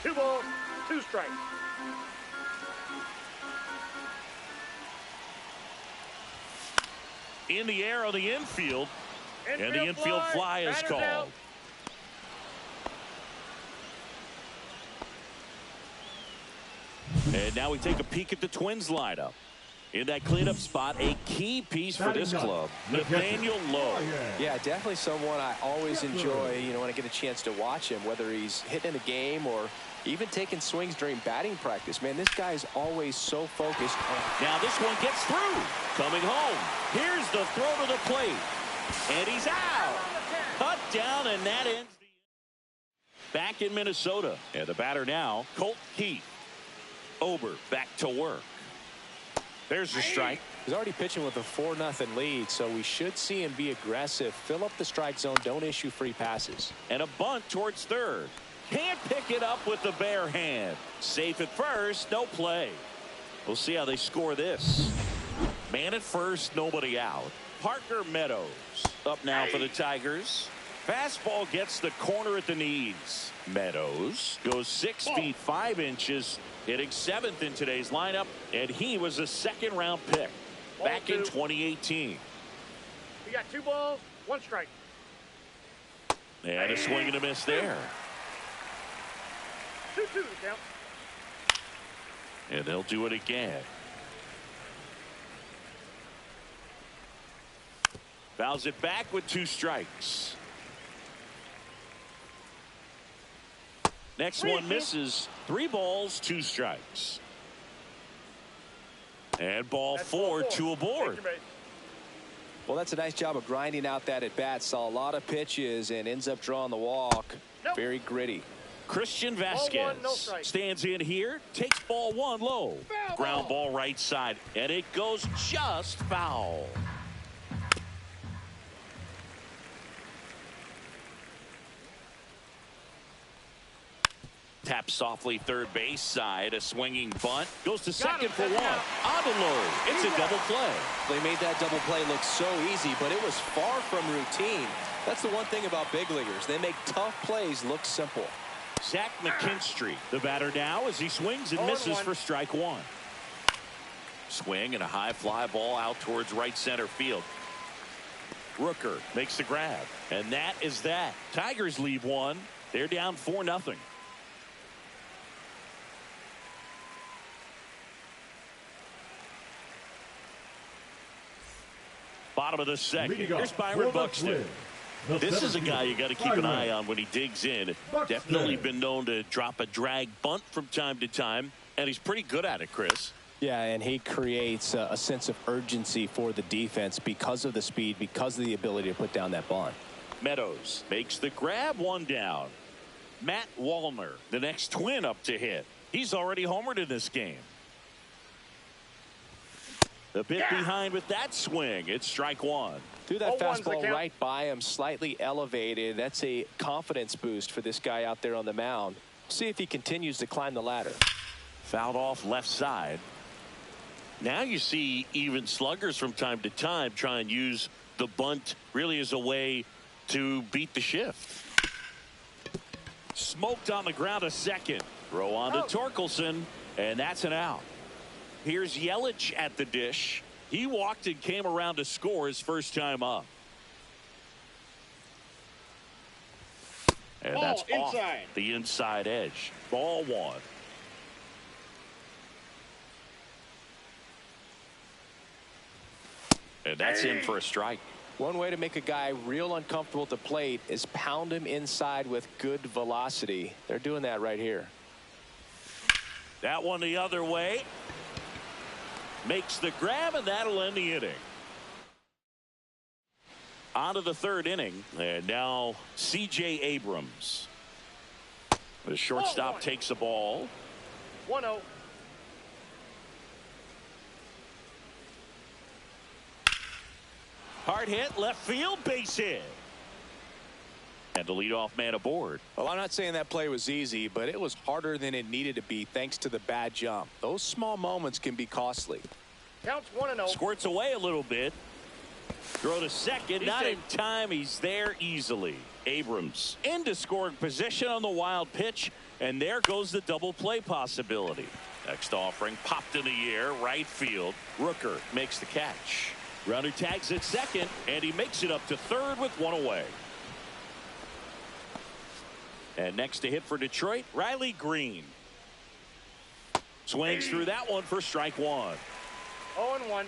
2 balls, 2 strikes. In the air on the infield. And the infield fly is called. And now we take a peek at the Twins lineup. In that cleanup spot, a key piece for this club, Nathaniel Lowe. Yeah, definitely someone I always enjoy, when I get a chance to watch him, whether he's hitting in a game or even taking swings during batting practice. Man, this guy is always so focused. Now this one gets through. Coming home. Here's the throw to the plate. And he's out. Cut down, and that ends the back in Minnesota. And the batter now, Colt Keith. Ober back to work. There's the strike. He's already pitching with a 4-0 lead, so we should see him be aggressive. Fill up the strike zone. Don't issue free passes. And a bunt towards third. Can't pick it up with the bare hand. Safe at first. No play. We'll see how they score this. Man at first. Nobody out. Parker Meadows up now for the Tigers. Fastball gets the corner at the knees. Meadows goes 6 feet 5 inches, hitting 7th in today's lineup, and he was a second-round pick back in 2018. We got 2 balls, 1 strike. And a swing and a miss there. 2-2 to count. And they'll do it again. Fouls it back with 2 strikes. Next one misses. 3 balls, 2 strikes. And ball 4, 2 aboard. Well, that's a nice job of grinding out that at bat. Saw a lot of pitches and ends up drawing the walk. Very gritty. Christian Vasquez stands in here, takes ball 1 low. Ground ball right side, and it goes just foul. Tap softly third base side. A swinging bunt. Goes to second for 1. On the low. It's a double play. They made that double play look so easy, but it was far from routine. That's the one thing about big leaguers. They make tough plays look simple. Zach McKinstry, the batter now, as he swings and misses for strike 1. Swing and a high fly ball out towards right center field. Rooker makes the grab, and that is that. Tigers leave one. They're down 4-0. Bottom of the second. Here's Byron Buxton. This is a guy you got to keep an eye on when he digs in. Definitely been known to drop a drag bunt from time to time, and he's pretty good at it, Chris. Yeah, and he creates a sense of urgency for the defense because of the speed, because of the ability to put down that bunt. Meadows makes the grab, one down. Matt Wallner, the next twin up to hit. He's already homered in this game. A bit behind with that swing. It's strike one. Threw that fastball right by him, slightly elevated. That's a confidence boost for this guy out there on the mound. See if he continues to climb the ladder. Fouled off left side. Now you see even sluggers from time to time try and use the bunt really as a way to beat the shift. Smoked on the ground a second. Throw on to Torkelson, and that's an out. Here's Yelich at the dish. He walked and came around to score his first time up. And that's off the inside edge. Ball one. And that's in for a strike. One way to make a guy real uncomfortable at the plate is pound him inside with good velocity. They're doing that right here. That one the other way. Makes the grab, and that'll end the inning. On to the third inning, and now C.J. Abrams. The shortstop takes the ball. 1-0. Hard hit, left field, base hit. And the leadoff man aboard. Well, I'm not saying that play was easy, but it was harder than it needed to be thanks to the bad jump. Those small moments can be costly. Counts 1-0. Squirts away a little bit. Throw to second, not in time. He's there easily. Abrams into scoring position on the wild pitch, and there goes the double play possibility. Next offering popped in the air, right field. Rooker makes the catch. Runner tags at second, and he makes it up to third with one away. And next to hit for Detroit, Riley Green. Swings through that one for strike one. 0-1.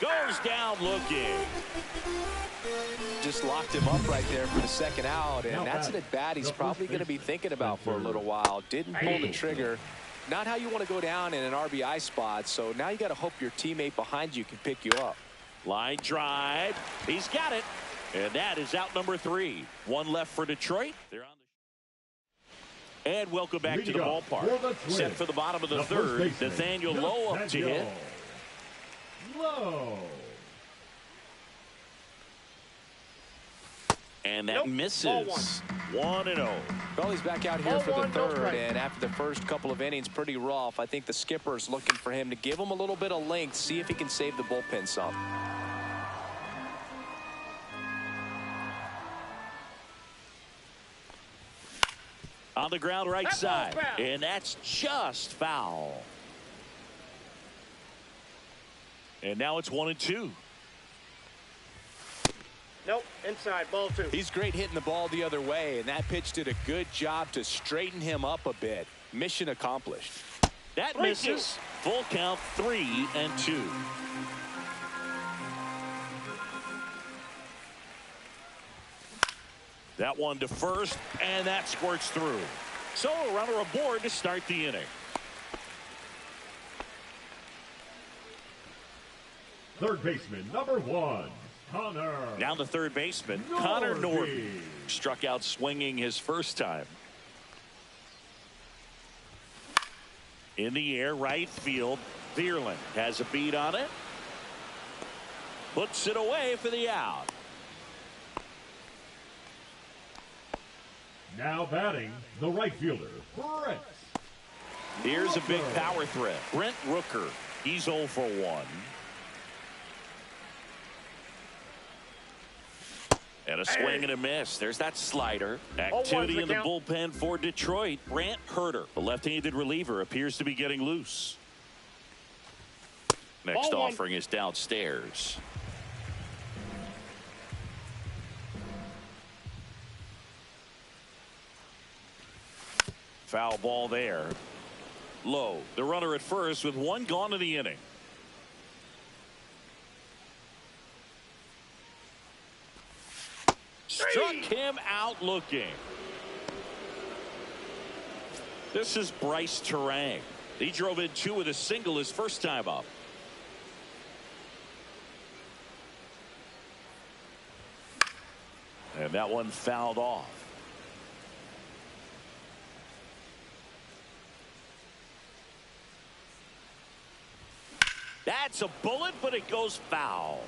Goes down looking. Just locked him up right there for the second out, and that's an at-bat he's probably going to be thinking about for a little while. Didn't pull the trigger. Not how you want to go down in an RBI spot, so now you got to hope your teammate behind you can pick you up. Line drive. He's got it. And that is out number 3. One left for Detroit. They're on the and welcome back to the ballpark. Set for the bottom of the third. Nathaniel Lowe up to hit. Low. And that misses. 1-0. Well, he's back out here for the third, and after the first couple of innings, pretty rough. I think the skipper's looking for him to give him a little bit of length, see if he can save the bullpen some. On the ground right side, and that's just foul. And now it's 1-2. Nope, inside, ball 2. He's great hitting the ball the other way, and that pitch did a good job to straighten him up a bit. Mission accomplished. That misses. Full count, 3-2. That one to first, and that squirts through. So a runner aboard to start the inning. Third baseman, number 1, Connor. Now the third baseman, Connor Norby. Struck out swinging his first time. In the air, right field. Vierland has a beat on it. Puts it away for the out. Now batting, the right fielder, Brent. Here's a big power threat. Brent Rooker. He's 0 for 1. And a swing and a miss. There's that slider. Activity in the bullpen for Detroit. Brant Herter, the left-handed reliever, appears to be getting loose. Next offering is downstairs. Foul ball there. Low. The runner at first with one gone in the inning. Struck him out looking. This is Bryce Terang. He drove in 2 with a single his first time up. And that one fouled off. That's a bullet, but it goes foul.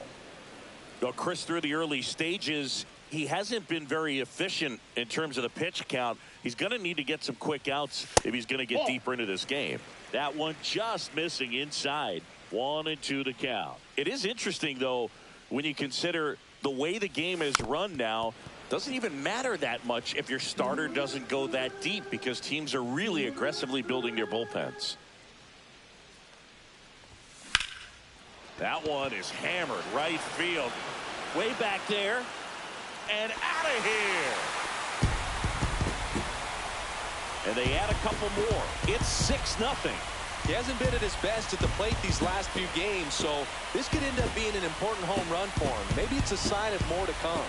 Though Chris, through the early stages, he hasn't been very efficient in terms of the pitch count. He's going to need to get some quick outs if he's going to get deeper into this game. That one just missing inside. 1-2 the count. It is interesting, though, when you consider the way the game is run now. Doesn't even matter that much if your starter doesn't go that deep, because teams are really aggressively building their bullpens. That one is hammered right field. Way back there. And out of here. And they add a couple more. It's 6-0. He hasn't been at his best at the plate these last few games, so this could end up being an important home run for him. Maybe it's a sign of more to come.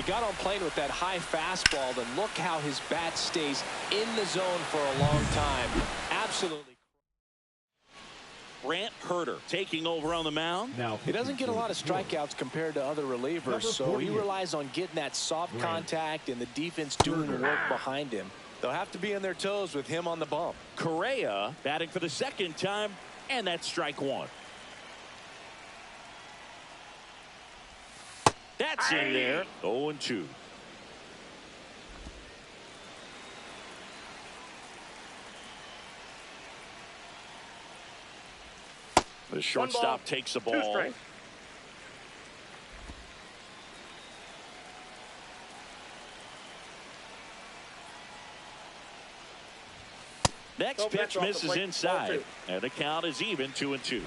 Got on plane with that high fastball, then look how his bat stays in the zone for a long time. Absolutely. Brant Herter taking over on the mound. Now, he doesn't get a lot of strikeouts compared to other relievers, so he relies on getting that soft contact and the defense doing the work behind him. They'll have to be on their toes with him on the bump. Correa batting for the second time, and that's strike 1. That's in there. 0-2. The shortstop takes the ball. Next pitch misses inside, and the count is even 2-2.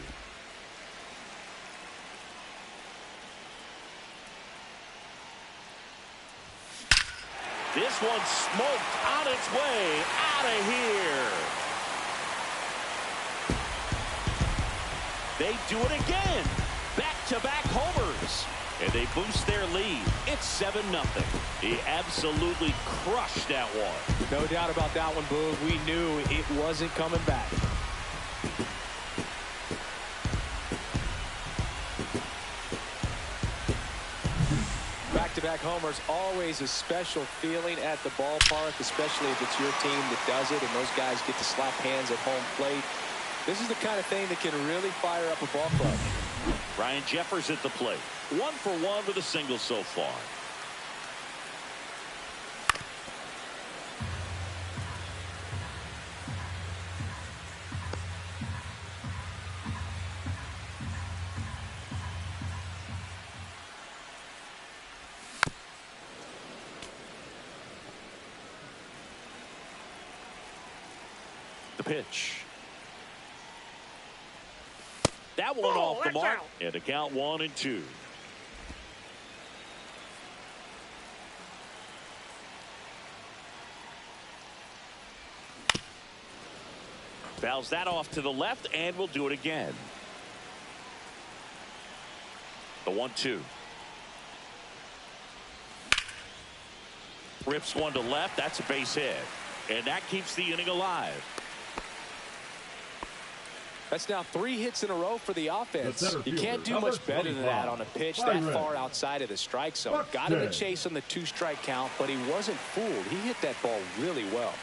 This one's smoked on its way out of here. They do it again. Back-to-back homers. And they boost their lead. It's 7-0. He absolutely crushed that one. No doubt about that one, Boog. We knew it wasn't coming back. Back-to-back homers, always a special feeling at the ballpark, especially if it's your team that does it and those guys get to slap hands at home plate. This is the kind of thing that can really fire up a ball club. Ryan Jeffers at the plate. 1 for 1 with a single so far. The pitch. That one off the mark. And the count 1-2. Fouls that off to the left, and we'll do it again. The 1-2. Rips one to left. That's a base hit. And that keeps the inning alive. That's now 3 hits in a row for the offense. You can't do much better than that on a pitch that far outside of the strike zone. Got him to chase on the 2-strike count, but he wasn't fooled. He hit that ball really well.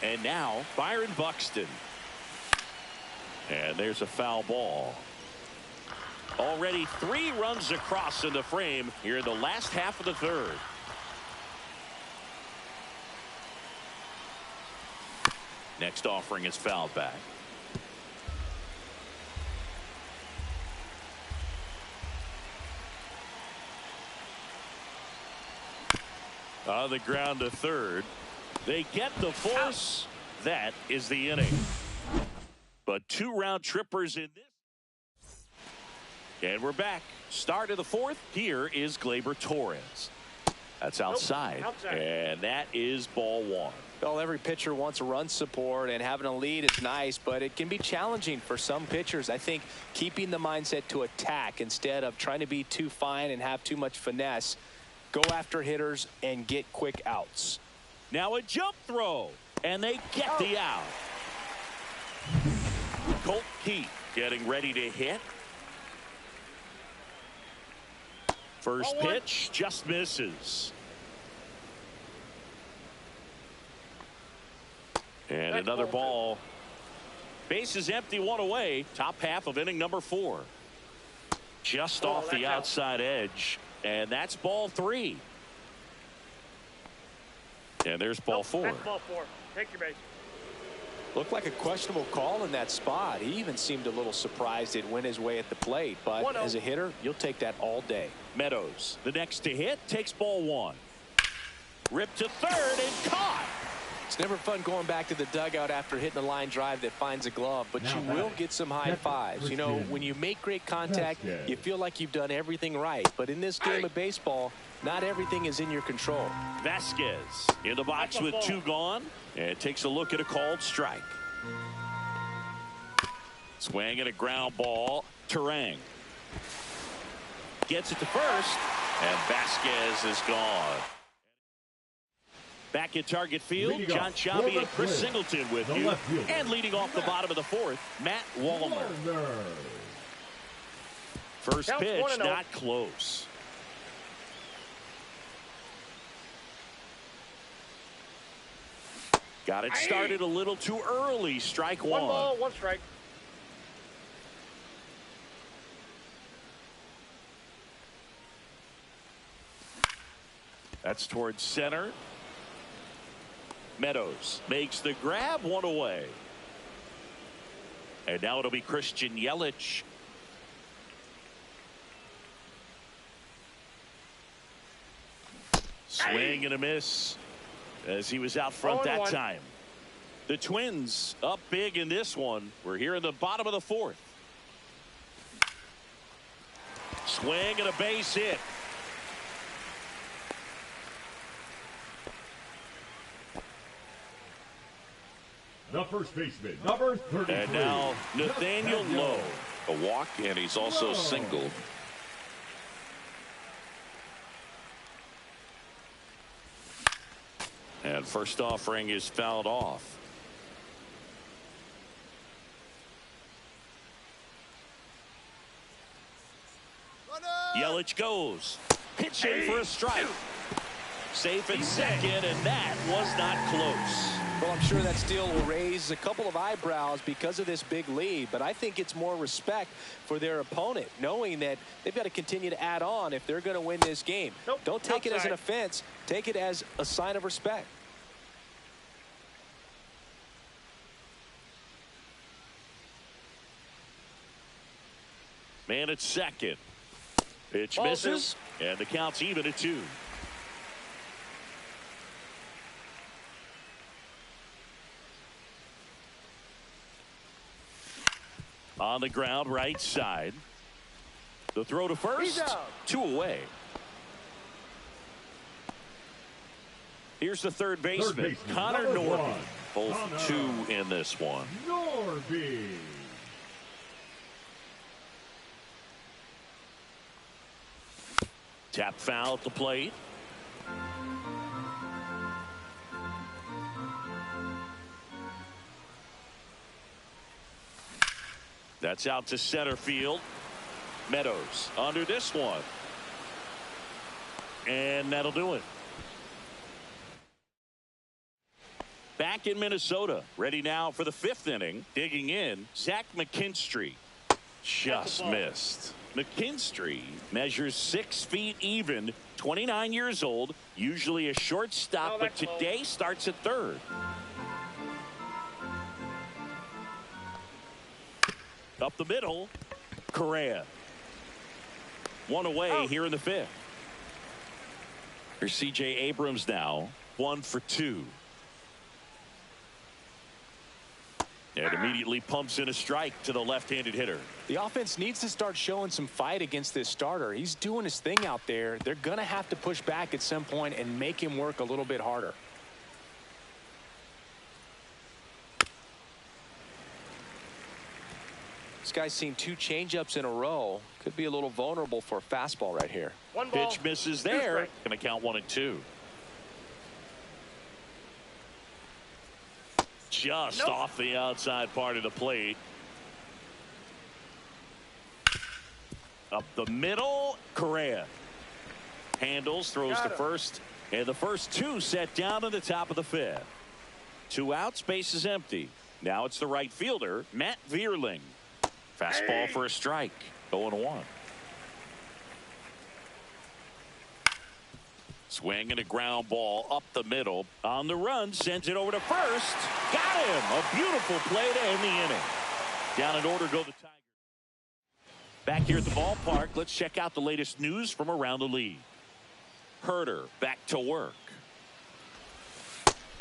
And now Byron Buxton. And there's a foul ball. Already 3 runs across in the frame here in the last half of the third. Next offering is fouled back. On the ground to third. They get the force. That is the inning. But 2 round trippers in this. And we're back. Start of the 4th. Here is Gleyber Torres. That's outside. And that is ball 1. Well, every pitcher wants a run support, and having a lead is nice, but it can be challenging for some pitchers. I think keeping the mindset to attack instead of trying to be too fine and have too much finesse. Go after hitters and get quick outs. Now a jump throw, and they get the out. Colt Keith getting ready to hit. First pitch just misses. And another ball. Base is empty, 1 away. Top half of inning number 4. Just off the outside edge. And that's ball 3. And there's ball 4. That's ball 4. Take your base. Looked like a questionable call in that spot. He even seemed a little surprised it went his way at the plate. But as a hitter, you'll take that all day. Meadows, the next to hit, takes ball 1. Ripped to third and caught. It's never fun going back to the dugout after hitting a line drive that finds a glove, but you will get some high fives. You know, when you make great contact, you feel like you've done everything right. But in this game of baseball, not everything is in your control. Vasquez in the box with 2 gone, and takes a look at a called strike. Swing and a ground ball. Terang gets it to first, and Vasquez is gone. Back at Target Field, John Shabby and Chris Singleton with you. And leading off the bottom of the 4th, Matt Wallner. First pitch, not close. Got it started a little too early. Strike 1. 1 ball, 1 strike. That's towards center. Meadows makes the grab, 1 away. And now it'll be Christian Yelich. Swing and a miss as he was out front that time. The Twins up big in this one. We're here in the bottom of the 4th. Swing and a base hit. The first baseman, number 33. And now Nathaniel Lowe. A walk, and he's also singled. And first offering is fouled off. Yelich goes. Pitching for a strike. Safe at second, and that was not close. Well, I'm sure that steal will raise a couple of eyebrows because of this big lead, but I think it's more respect for their opponent, knowing that they've got to continue to add on if they're going to win this game. Don't take it as an offense. Take it as a sign of respect. Man at second. Pitch misses, and the count's even at 2. On the ground, right side. The throw to first. 2 away. Here's the third baseman, Connor Norby. Both 2 in this one. Norby. Tap foul at the plate. That's out to center field. Meadows under this one. And that'll do it. Back in Minnesota. Ready now for the 5th inning. Digging in, Zach McKinstry. Just missed. McKinstry measures 6 feet even, 29 years old, usually a shortstop, but today starts at third. Up the middle, Correa. One away here in the fifth. Here's C.J. Abrams now, 1 for 2. And immediately pumps in a strike to the left-handed hitter. The offense needs to start showing some fight against this starter. He's doing his thing out there. They're going to have to push back at some point and make him work a little bit harder. This guy's seen 2 changeups in a row. Could be a little vulnerable for a fastball right here. One ball. Pitch misses there. Going to count 1 and 2. Just off the outside part of the plate. Up the middle, Correa. Handles, throws to first. And the first 2 set down in the top of the fifth. 2 outs, base is empty. Now it's the right fielder, Matt Vierling. Fastball for a strike. 0-1. Swing and a ground ball up the middle. On the run, sends it over to first. Got him. A beautiful play to end the inning. Down in order go the Tigers. Back here at the ballpark, let's check out the latest news from around the league. Herter back to work.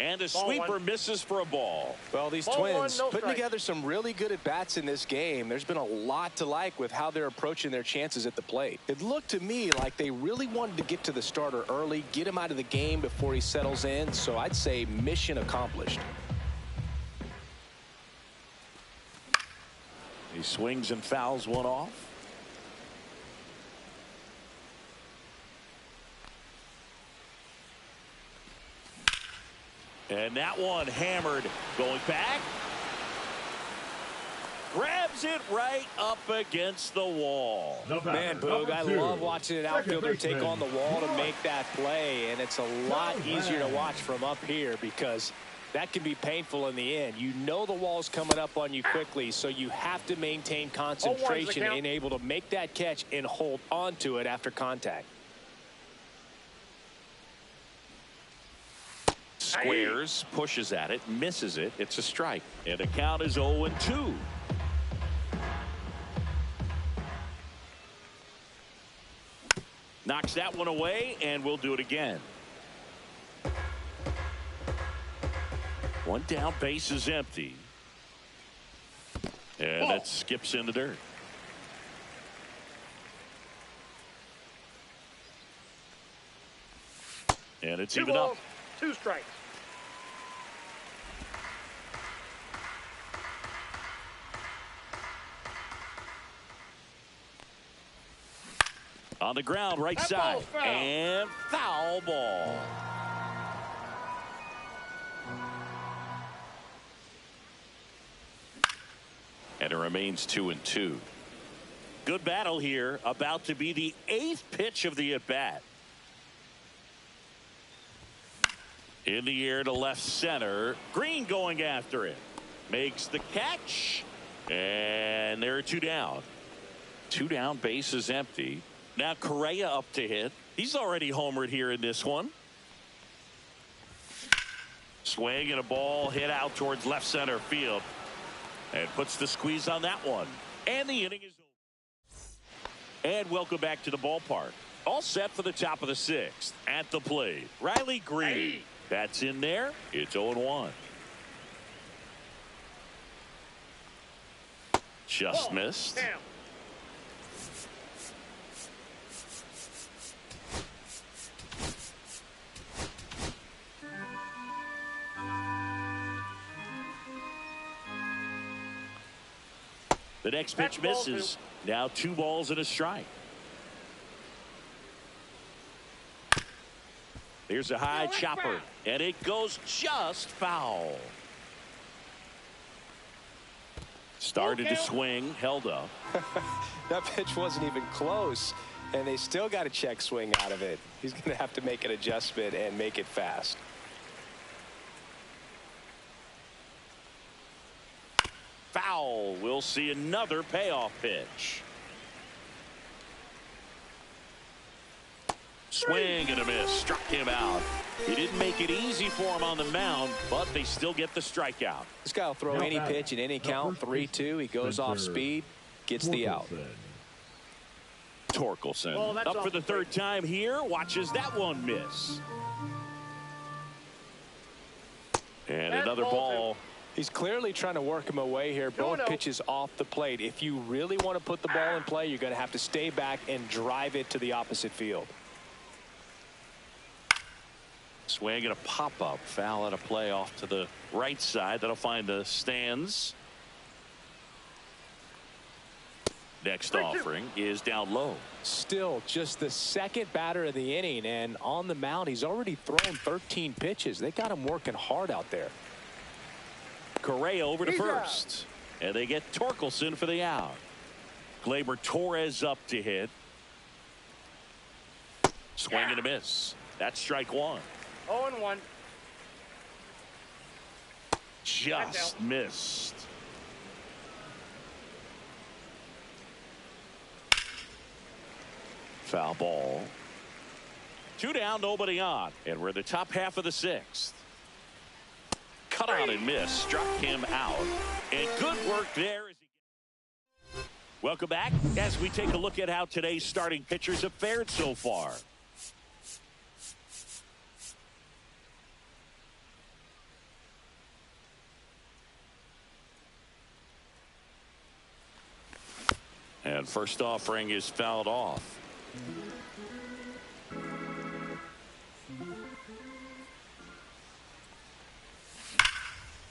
And a sweeper misses for a ball. Well, these Twins putting together some really good at-bats in this game. There's been a lot to like with how they're approaching their chances at the plate. It looked to me like they really wanted to get to the starter early, get him out of the game before he settles in. So I'd say mission accomplished. He swings and fouls one off. And that one hammered, going back. Grabs it right up against the wall. Man, Boog, I love watching an outfielder take on the wall to make that play. And it's a lot easier to watch from up here because that can be painful in the end. You know the wall's coming up on you quickly, so you have to maintain concentration and able to make that catch and hold on to it after contact. Squares, pushes at it, misses it. It's a strike. And the count is 0-2. Knocks that one away, and we'll do it again. One down, base is empty. And that skips in the dirt. And it's even up. 2 strikes. On the ground, right side. And foul ball. And it remains 2-2. Good battle here. About to be the 8th pitch of the at-bat. In the air to left center. Green going after it. Makes the catch. And there are 2 down. 2 down, base is empty. Now Correa up to hit. He's already homered here in this one. Swing and a ball hit out towards left center field. And puts the squeeze on that one. And the inning is over. And welcome back to the ballpark. All set for the top of the 6th. At the plate, Riley Green. That's in there. It's 0-1. Just missed. Damn. The next pitch misses. Now 2 balls and a strike. Here's a high chopper, and it goes just foul. Started to swing, held up. That pitch wasn't even close, and they still got a check swing out of it. He's going to have to make an adjustment and make it fast. Foul. We'll see another payoff pitch. Swing and a miss. Struck him out. He didn't make it easy for him on the mound, but they still get the strikeout. This guy will throw any pitch in any count. 3-2. He goes off speed, gets the out. Torkelson up for the third time here. Watches that one miss. And another ball. He's clearly trying to work him away here. Both pitches off the plate. If you really want to put the ball in play, you're going to have to stay back and drive it to the opposite field. Swing and a pop-up. Foul at a play off to the right side. That'll find the stands. Next offering is down low. Still just the second batter of the inning, and on the mound he's already thrown 13 pitches. They got him working hard out there. Correa over to first, and they get Torkelson for the out. Gleyber Torres up to hit. Swing and a miss. That's strike one. 0-1. Just missed. Foul ball. 2 down, nobody on, and we're in the top half of the sixth. Cut out and miss. Struck him out, and good work there. Welcome back as we take a look at how today's starting pitchers have fared so far. And first offering is fouled off.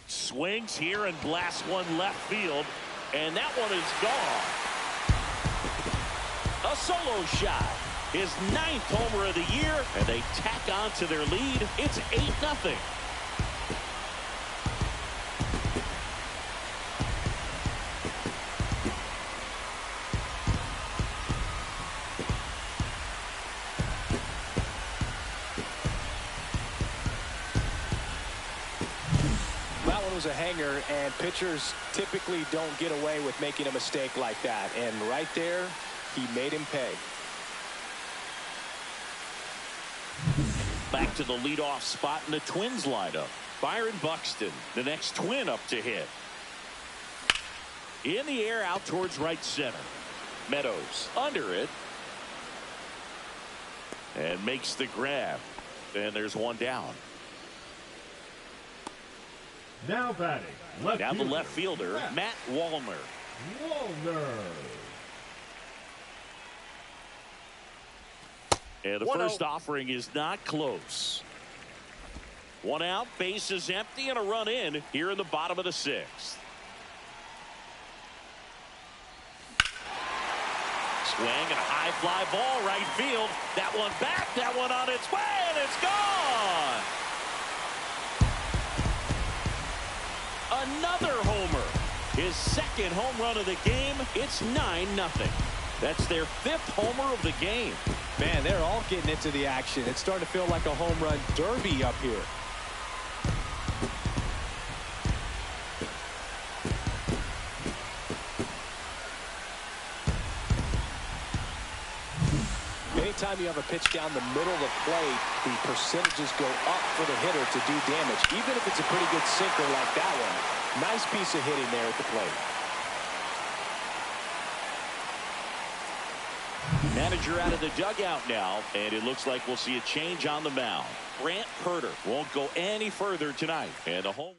Swings here and blasts one left field, and that one is gone. A solo shot. His 9th homer of the year, and they tack on to their lead. It's 8-0. Was a hanger, and pitchers typically don't get away with making a mistake like that, and right there he made him pay. Back to the leadoff spot in the Twins lineup. Byron Buxton, the next Twin up to hit. In the air out towards right center. Meadows under it and makes the grab, and there's one down. Now batting, left now fielder, the left fielder, Matt Wallner. And the first offering is not close. One out, base is empty, and a run in here in the bottom of the sixth. Swing and a high fly ball right field. That one back, that one on its way, and it's gone. Another homer. His second home run of the game. It's 9-0. That's their 5th homer of the game. Man, they're all getting into the action. It's starting to feel like a home run derby up here. Anytime you have a pitch down the middle of the plate, the percentages go up for the hitter to do damage, even if it's a pretty good sinker like that one. Nice piece of hitting there at the plate. Manager out of the dugout now, and it looks like we'll see a change on the mound. Brant Herter won't go any further tonight, and a home run.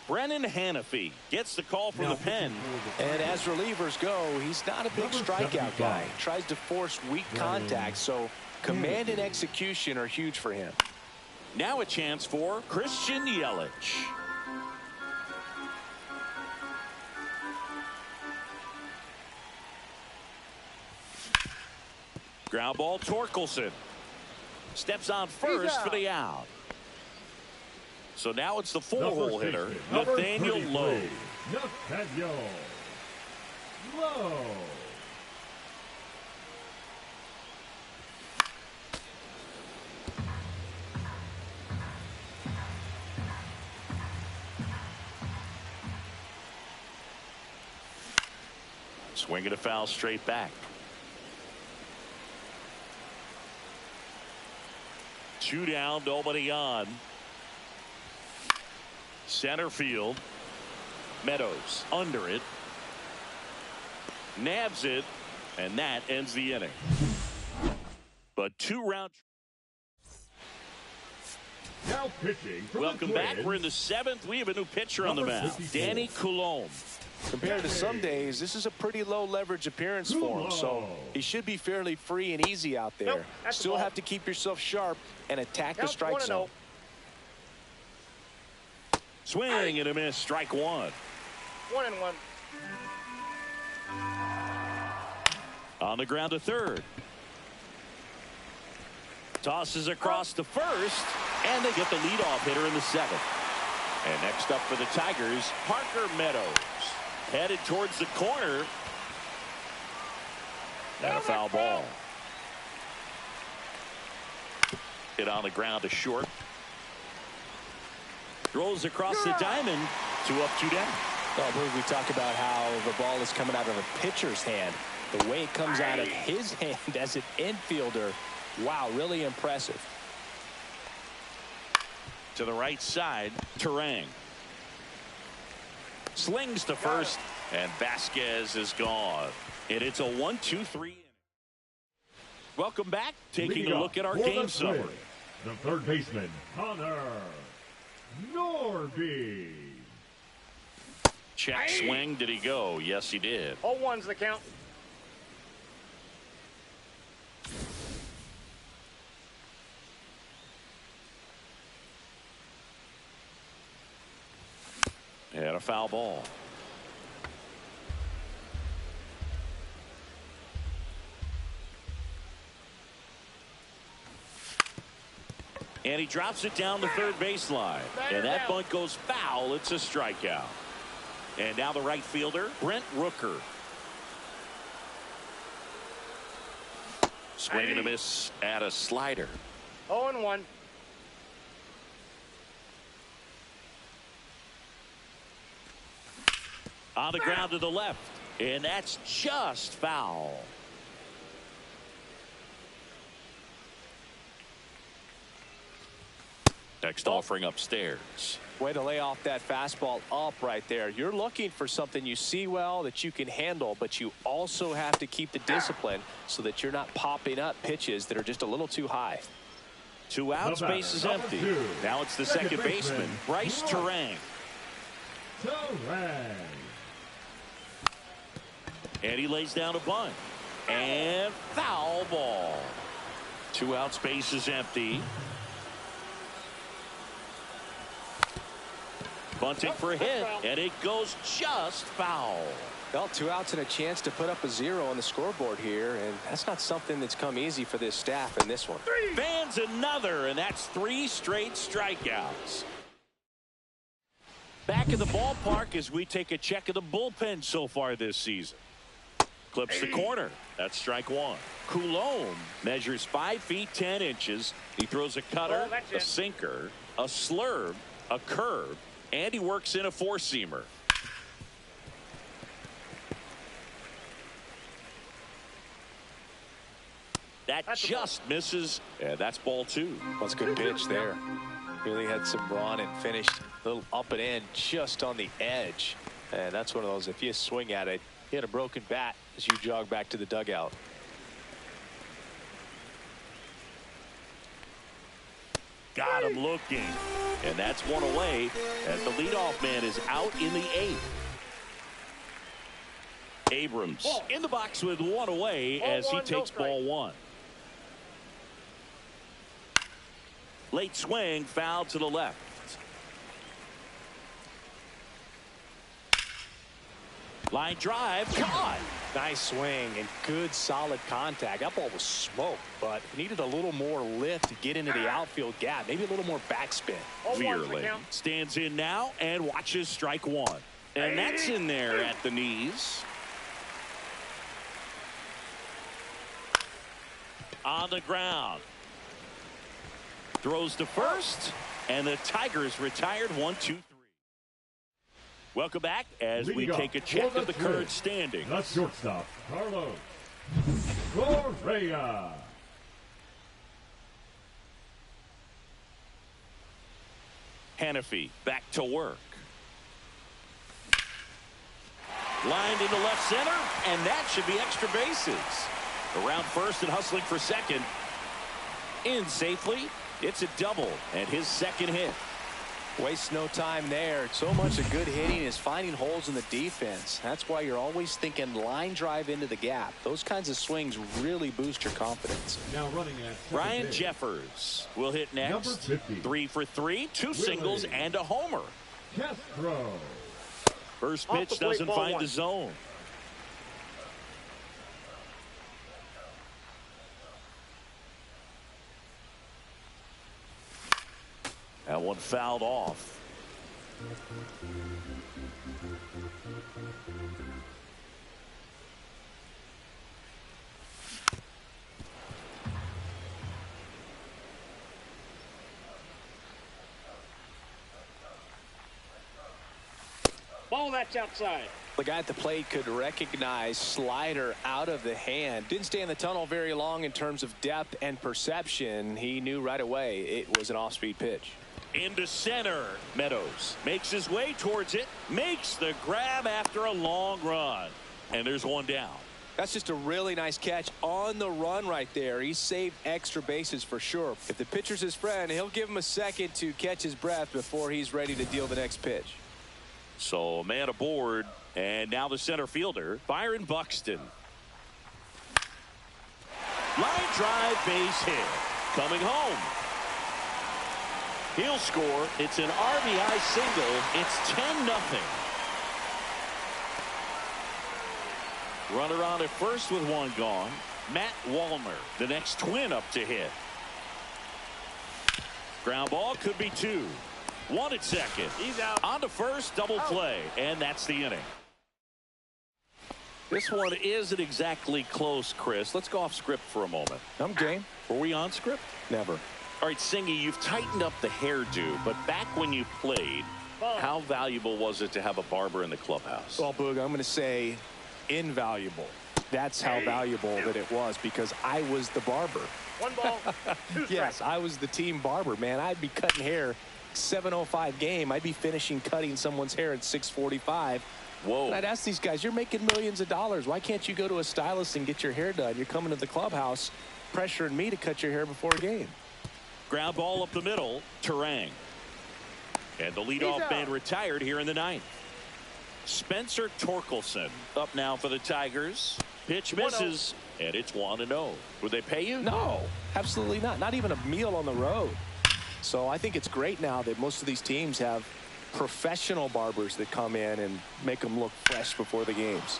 Brennan Hanafy gets the call from the pen. And as relievers go, he's not a big strikeout guy. He tries to force weak contact, so command and execution are huge for him. Now a chance for Christian Yelich. Ground ball, Torkelson. Steps on first for the out. So now it's the 4-hole hitter, Nathaniel Lowe. Nathaniel Lowe. Swinging a foul straight back. 2 down, nobody on. Center field. Meadows under it. Nabs it, and that ends the inning. But 2 round. Now pitching. Welcome back. We're in the 7th. We have a new pitcher on the mound. Danny Coulombe. Compared to some days, this is a pretty low leverage appearance for him, so he should be fairly free and easy out there. Still have to keep yourself sharp and attack the strike zone. Swing and a miss. Strike 1. 1-1. On the ground to third. Tosses across to first, and they get the leadoff hitter in the 7th. And next up for the Tigers, Parker Meadows. Headed towards the corner. And a foul ball. Hit on the ground to short. Throws across the diamond. 2 up, 2 down. Oh, we talk about how the ball is coming out of a pitcher's hand. The way it comes out of his hand as an infielder. Wow, really impressive. To the right side, Terang. Slings to first, and Vasquez is gone. And it's a 1-2-3. Welcome back. Taking a look at our game summary. The third baseman, Connor Norby. Check swing. Did he go? Yes, he did. 0-1's the count. And a foul ball. And he drops it down the third baseline. And that bunt goes foul. It's a strikeout. And now the right fielder, Brent Rooker. Swing and a miss at a slider. 0-1. On the ground to the left. And that's just foul. Next offering upstairs. Way to lay off that fastball up right there. You're looking for something you see well that you can handle, but you also have to keep the discipline so that you're not popping up pitches that are just a little too high. 2 outs, base is empty. Now it's the second baseman, Bryce Terang. And he lays down a bunt. And foul ball. 2 outs, base is empty. Bunting for a hit, and it goes just foul. Well, 2 outs and a chance to put up a 0 on the scoreboard here, and that's not something that's come easy for this staff in this one. Fans another, and that's 3 straight strikeouts. Back in the ballpark as we take a check of the bullpen so far this season. Clips the corner. That's strike 1. Coulombe measures 5 feet 10 inches. He throws a cutter, a sinker, a slurve, a curve, and he works in a 4-seamer. That just misses, and that's ball 2. That's a good pitch there. Really had some run and finished a little up and in just on the edge. And that's one of those, if you swing at it, hit a broken bat as you jog back to the dugout. Got him looking. And that's 1 away as the leadoff man is out in the 8th. Abrams in the box with 1 away as he takes ball 1. Late swing, foul to the left. Line drive, caught. Nice swing and good solid contact. That ball was smoked, but needed a little more lift to get into the outfield gap. Maybe a little more backspin. Veerling stands in now and watches strike 1. And that's in there at the knees. On the ground. Throws to first, and the Tigers retired 1-2-3. Welcome back as we take a check of the current standings. The shortstop, Carlos Correa. Hannafy back to work. Lined into left center, and that should be extra bases. Around first and hustling for second. In safely. It's a double and his second hit. Wastes no time there. So much of good hitting is finding holes in the defense. That's why you're always thinking line drive into the gap. Those kinds of swings really boost your confidence. Now running at Ryan Jeffers will hit next. Number 50. 3 for 3, 2 singles and a homer. Castro. First Off pitch the plate, doesn't ball find one. the zone. That one fouled off. Ball that's outside. The guy at the plate could recognize slider out of the hand. Didn't stay in the tunnel very long in terms of depth and perception. He knew right away it was an off-speed pitch. Into center. Meadows makes his way towards it. Makes the grab after a long run. And there's one down. That's just a really nice catch on the run right there. He saved extra bases for sure. If the pitcher's his friend, he'll give him a second to catch his breath before he's ready to deal the next pitch. So a man aboard, and now the center fielder, Byron Buxton. Line drive, base hit. Coming home. He'll score. It's an RBI single. It's 10-0. Runner on at first with one gone. Matt Wallner, the next twin up to hit. Ground ball could be 2. 1 at second. He's out. On to first, double play, and that's the inning. This one isn't exactly close, Chris. Let's go off script for a moment. I'm game. Were we on script? Never. All right, Singy, you've tightened up the hairdo, but back when you played, how valuable was it to have a barber in the clubhouse? Well, Boog, I'm going to say invaluable. That's how valuable that it was because I was the barber. 1 ball, 2 strikes. Yes, I was the team barber, man. I'd be cutting hair 7:05 game. I'd be finishing cutting someone's hair at 6:45. Whoa. And I'd ask these guys, you're making millions of dollars. Why can't you go to a stylist and get your hair done? You're coming to the clubhouse pressuring me to cut your hair before a game. Ground ball up the middle, Terang. And the leadoff man retired here in the 9th. Spencer Torkelson up now for the Tigers. Pitch misses, and it's 1-0. Would they pay you? No, absolutely not. Not even a meal on the road. So I think it's great now that most of these teams have professional barbers that come in and make them look fresh before the games.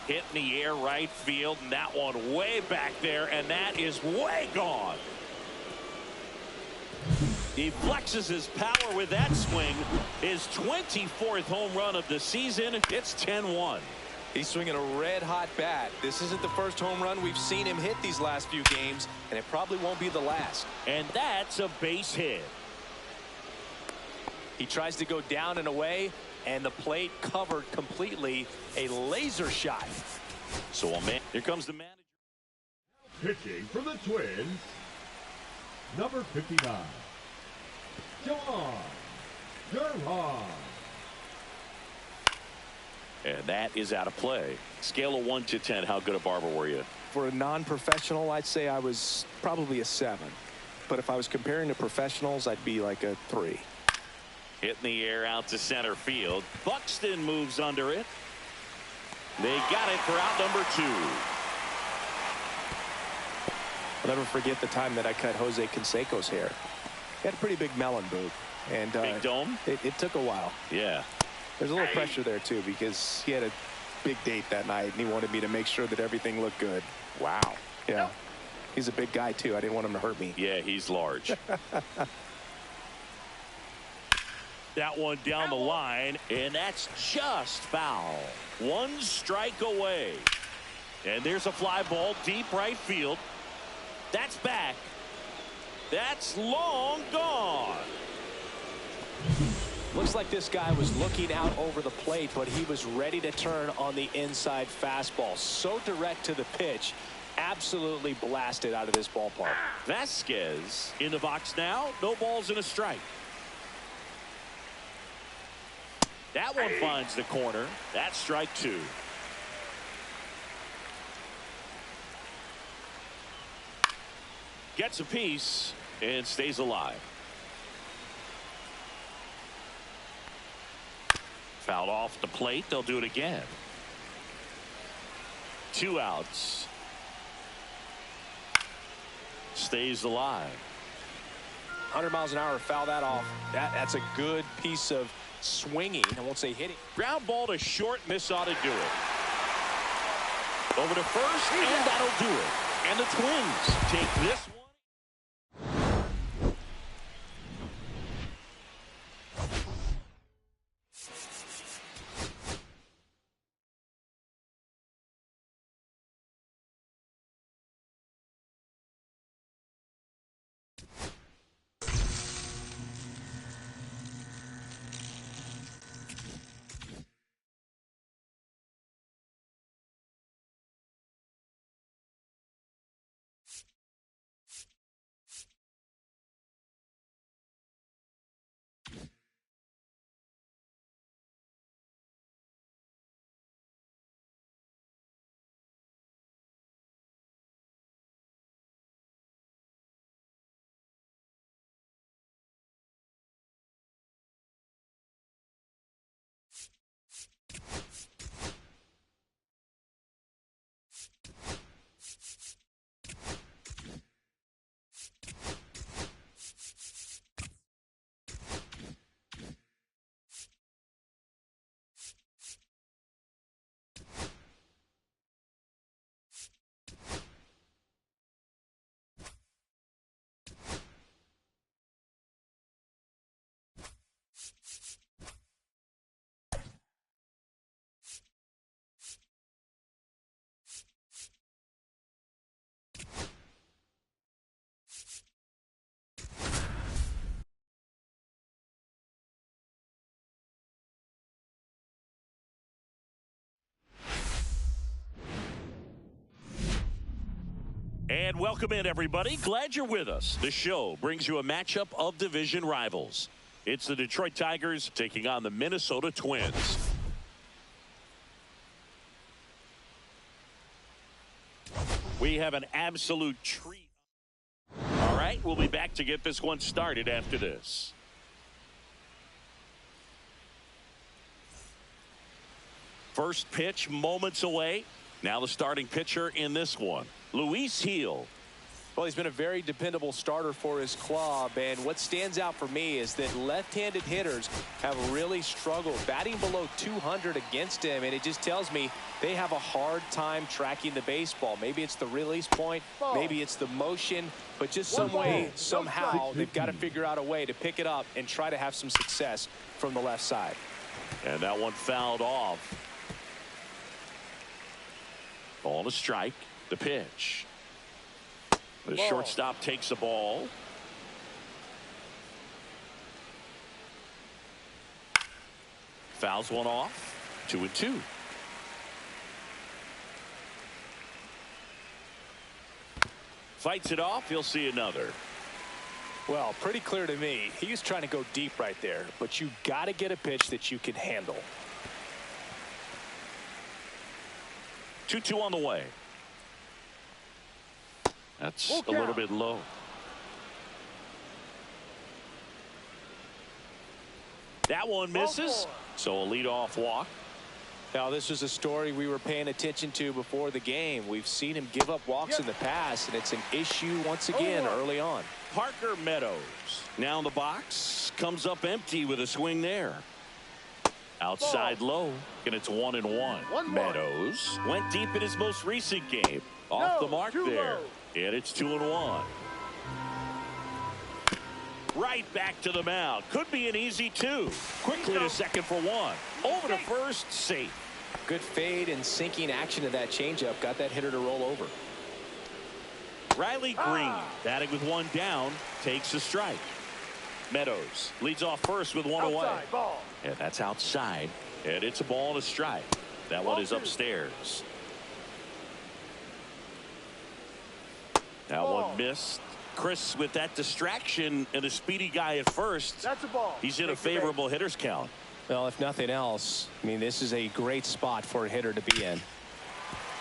Hit in the air right field, and that one way back there, and that is way gone. He flexes his power with that swing. His 24th home run of the season. It's 10-1. He's swinging a red-hot bat. This isn't the first home run we've seen him hit these last few games, and it probably won't be the last. And that's a base hit. He tries to go down and away, and the plate covered completely. A laser shot. So a man, here comes the manager. Pitching for the Twins, number 59, John Gerhard. And that is out of play. Scale of 1 to 10, how good a barber were you? For a non-professional, I'd say I was probably a 7. But if I was comparing to professionals, I'd be like a 3. Hit in the air out to center field. Buxton moves under it. They got it for out number 2. I'll never forget the time that I cut Jose Canseco's hair. He had a pretty big melon, Boog. And big dome? It took a while. Yeah. There's a little pressure there, too, because he had a big date that night, and he wanted me to make sure that everything looked good. Wow. Yeah. He's a big guy, too. I didn't want him to hurt me. Yeah, he's large. That one down the line, and that's just foul. 1 strike away. And there's a fly ball deep right field. That's back. That's long gone. Looks like this guy was looking out over the plate, but he was ready to turn on the inside fastball. So direct to the pitch. Absolutely blasted out of this ballpark. Vasquez in the box now. No balls and a strike. That one finds the corner. That's strike two. Gets a piece and stays alive. Fouled off the plate. They'll do it again. 2 outs. Stays alive. 100 miles an hour, foul that off. That's a good piece of swinging. I won't say hitting. Ground ball to short, and this ought to do it. Over to first, and that'll do it. And the Twins take this one. And welcome in, everybody. Glad you're with us. The show brings you a matchup of division rivals. It's the Detroit Tigers taking on the Minnesota Twins. We have an absolute treat. All right, we'll be back to get this one started after this. First pitch moments away. Now the starting pitcher in this one, Luis Gil. Well, he's been a very dependable starter for his club, and what stands out for me is that left-handed hitters have really struggled batting below 200 against him, and it just tells me they have a hard time tracking the baseball. Maybe it's the release point, maybe it's the motion, but just some way, somehow, they've got to figure out a way to pick it up and try to have some success from the left side. And that one fouled off. Ball to strike. The pitch. The shortstop takes the ball. Fouls one off. 2-2. Fights it off. He'll see another. Well, pretty clear to me. He was trying to go deep right there, but you got to get a pitch that you can handle. 2-2 on the way. That's a little bit low. That one misses. So a leadoff walk. Now, this is a story we were paying attention to before the game. We've seen him give up walks in the past, and it's an issue once again early on. Parker Meadows now in the box. Comes up empty with a swing there. Outside low, and it's 1-1. Meadows went deep in his most recent game. Off the mark there. And it's 2-1. Right back to the mound. Could be an easy 2. Quickly to second for 1. Over to first, safe. Good fade and sinking action of that changeup. Got that hitter to roll over. Riley Green, batting with 1 down, takes a strike. Meadows leads off first with 1 away. And that's outside. And it's a ball and a strike. That one is upstairs. That one missed. Chris, with that distraction and a speedy guy at first, that's a ball. He's in a favorable hitter's count. Well, if nothing else, I mean, this is a great spot for a hitter to be in.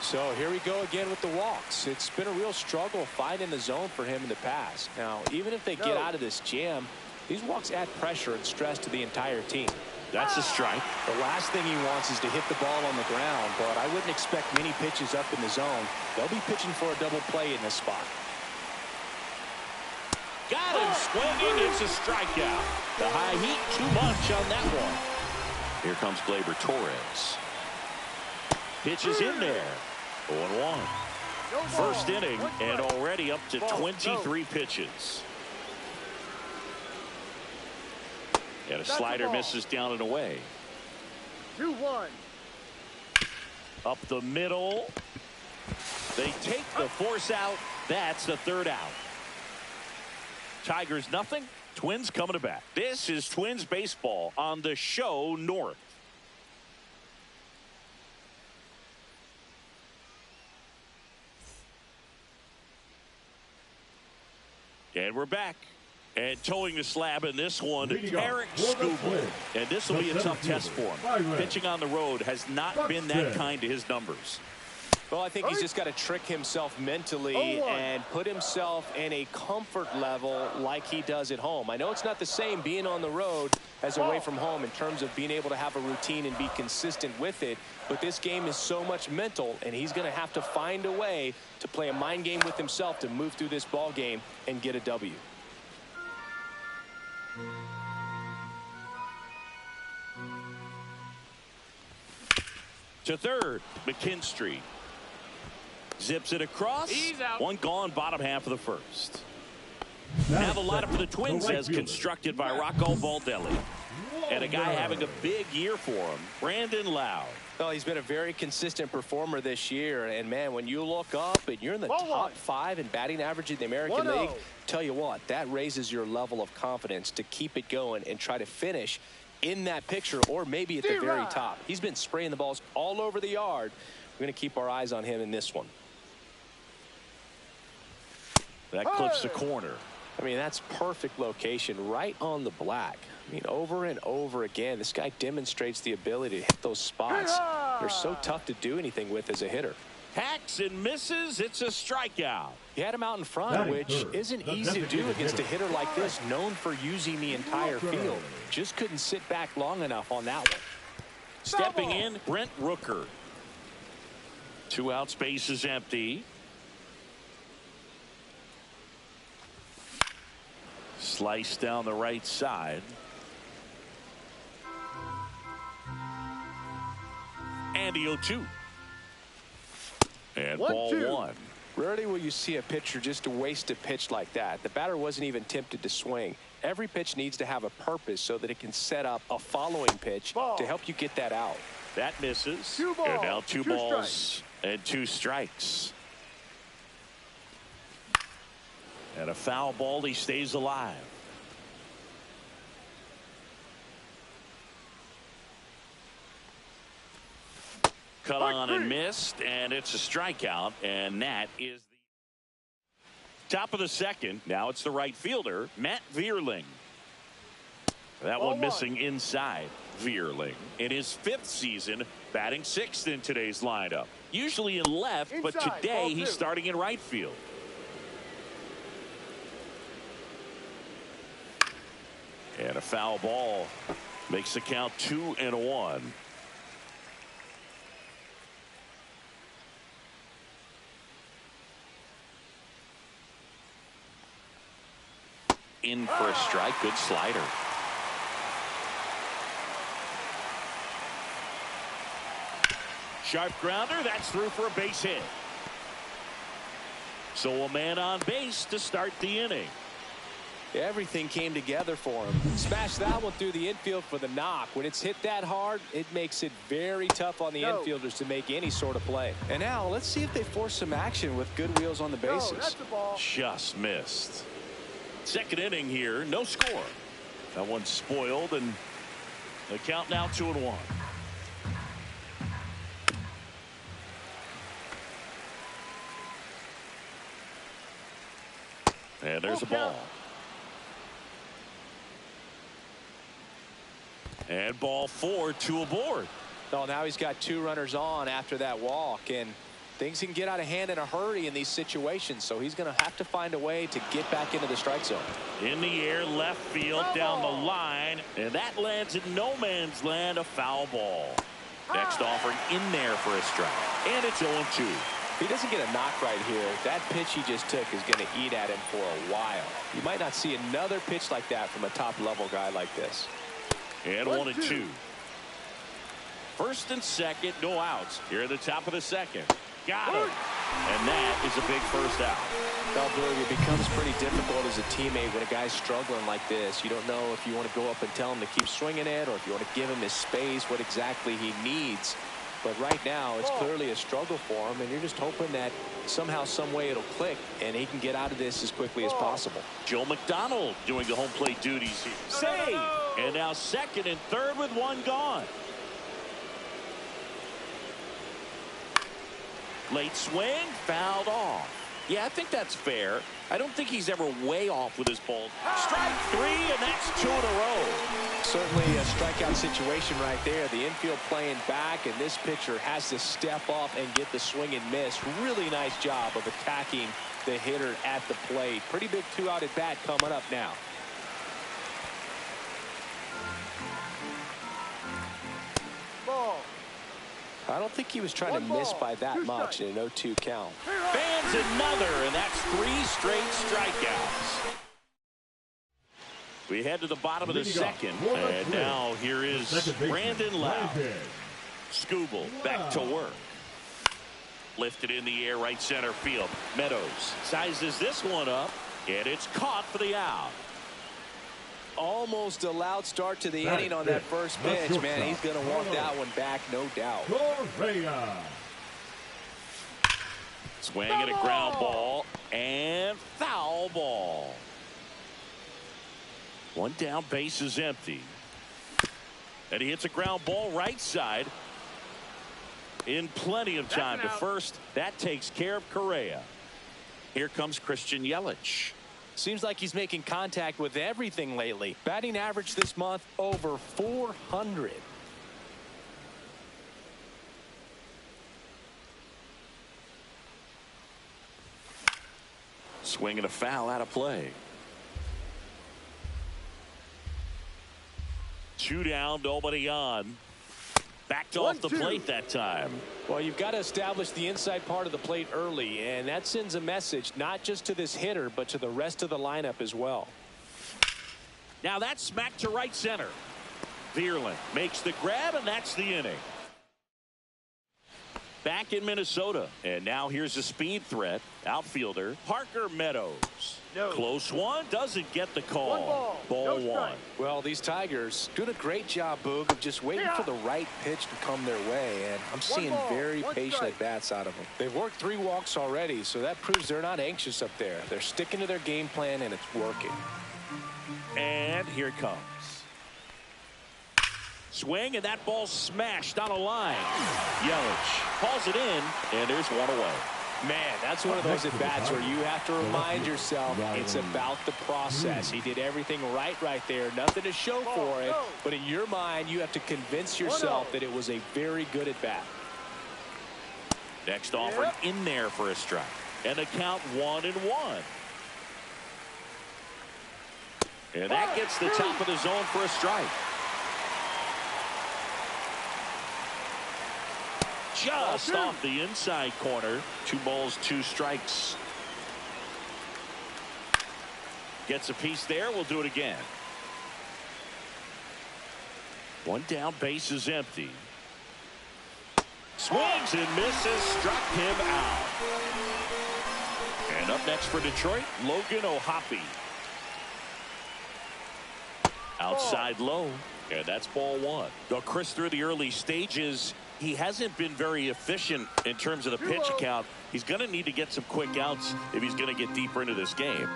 So here we go again with the walks. It's been a real struggle finding the zone for him in the past. Now, even if they get out of this jam, these walks add pressure and stress to the entire team. That's a strike. The last thing he wants is to hit the ball on the ground, but I wouldn't expect many pitches up in the zone. They'll be pitching for a double play in this spot. Got him swinging. It's a strikeout. The high heat, too much on that one. Here comes Gleyber Torres. Pitches in there. 0-1. First inning and already up to 23 pitches. And a slider misses down and away. 2-1. Up the middle. They take the force out. That's the third out. Tigers nothing. Twins coming to bat. This is Twins baseball on the show North. And we're back. And towing the slab in this one, Eric Skubal. And this will be a tough test for him. Pitching on the road has not been that kind to his numbers. Well, I think he's just got to trick himself mentally and put himself in a comfort level like he does at home. I know it's not the same being on the road as away from home in terms of being able to have a routine and be consistent with it. But this game is so much mental, and he's going to have to find a way to play a mind game with himself to move through this ball game and get a W. To third, McKinstry. Zips it across. One gone, bottom half of the first. Now the lineup for the Twins as constructed by Rocco Baldelli. And a guy having a big year for him, Brandon Lowe. Well, he's been a very consistent performer this year. And, man, when you look up and you're in the top 5 in batting average in the American League, tell you what, that raises your level of confidence to keep it going and try to finish in that picture or maybe at the very top. He's been spraying the balls all over the yard. We're going to keep our eyes on him in this one. That clips the corner. I mean, that's perfect location right on the black. I mean, over and over again, this guy demonstrates the ability to hit those spots. They're so tough to do anything with as a hitter. Hacks and misses. It's a strikeout. He had him out in front, which isn't easy to do against a hitter like this, known for using the entire field. Just couldn't sit back long enough on that one. Stepping in, Brent Rooker. 2 outs, base is empty. Slice down the right side. And the 0-2. And ball 1. Rarely will you see a pitcher just waste a pitch like that. The batter wasn't even tempted to swing. Every pitch needs to have a purpose so that it can set up a following pitch to help you get that out. That misses. And now 2 balls and 2 strikes. And a foul ball. He stays alive. Cut on and missed, and it's a strikeout, and that is the top of the second. Now it's the right fielder, Matt Vierling. That one missing inside. Vierling in his 5th season, batting 6th in today's lineup. Usually in left, but today he's starting in right field. And a foul ball makes the count 2-1. In for a strike. Good slider. Sharp grounder. That's through for a base hit. So a man on base to start the inning. Everything came together for him. Smashed that one through the infield for the knock. When it's hit that hard, it makes it very tough on the infielders to make any sort of play. And now let's see if they force some action with good wheels on the bases. Just missed. Second inning here, no score. That one's spoiled, and the count now 2-1. And there's a ball. And ball 4, 2 aboard. Oh, now he's got 2 runners on after that walk, and things can get out of hand in a hurry in these situations, so he's going to have to find a way to get back into the strike zone. In the air, left field, down the line, and that lands in no man's land, a foul ball. Next offering in there for a strike, and it's 0-2. If he doesn't get a knock right here, that pitch he just took is going to eat at him for a while. You might not see another pitch like that from a top-level guy like this. And 1-2. First and second, no outs. Here at the top of the second. Got him. And that is a big first out. Well, Boog, it becomes pretty difficult as a teammate when a guy's struggling like this. You don't know if you want to go up and tell him to keep swinging it, or if you want to give him his space, what exactly he needs. But right now, it's clearly a struggle for him, and you're just hoping that somehow, some way it'll click, and he can get out of this as quickly as possible. Joe McDonald doing the home plate duties here. Save! And now second and third with 1 gone. Late swing, fouled off. Yeah, I think that's fair. I don't think he's ever way off with his ball. Strike 3, and that's 2 in a row. Certainly a strikeout situation right there. The infield playing back, and this pitcher has to step up and get the swing and miss. Really nice job of attacking the hitter at the plate. Pretty big 2-out at bat coming up now. Ball. I don't think he was trying to miss by that much in an 0-2 count. Fans another, and that's 3 straight strikeouts. We head to the bottom of the second, and now here is Brandon Lowe. Skubal back to work. Lifted in the air, right center field. Meadows sizes this one up, and it's caught for the out. Almost a loud start to the inning on that first pitch, man. He's going to want that one back, no doubt. Swing and a ground ball, and foul ball. 1 down, base is empty. And he hits a ground ball right side. In plenty of time to first. That takes care of Correa. Here comes Christian Yelich. Seems like he's making contact with everything lately. Batting average this month over 400. Swing and a foul out of play. 2 down, nobody on. Backed off the plate that time. Well, you've got to establish the inside part of the plate early, and that sends a message not just to this hitter, but to the rest of the lineup as well. Now that's smacked to right center. Vierling makes the grab, and that's the inning. Back in Minnesota, and now here's a speed threat. Outfielder Parker Meadows. Close one, doesn't get the call. Ball 1. Well, these Tigers doing a great job, Boog, of just waiting for the right pitch to come their way, and I'm seeing very patient at-bats out of them. They've worked 3 walks already, so that proves they're not anxious up there. They're sticking to their game plan, and it's working. And here it comes. Swing, and that ball smashed on a line. Yelich calls it in, and there's 1 away. Man, that's one of those at-bats where you have to remind yourself it's about the process. He did everything right there. Nothing to show for it. But in your mind, you have to convince yourself that it was a very good at-bat. Next offering in there for a strike. And the count 1-1. And that gets the top of the zone for a strike. Just off the inside corner. 2 balls, 2 strikes. Gets a piece there. We'll do it again. 1 down, base is empty. Swings and misses, struck him out. And up next for Detroit, Logan O'Hoppe. Outside low, and that's ball 1. Though Chris, through the early stages, he hasn't been very efficient in terms of the pitch count. He's going to need to get some quick outs if he's going to get deeper into this game.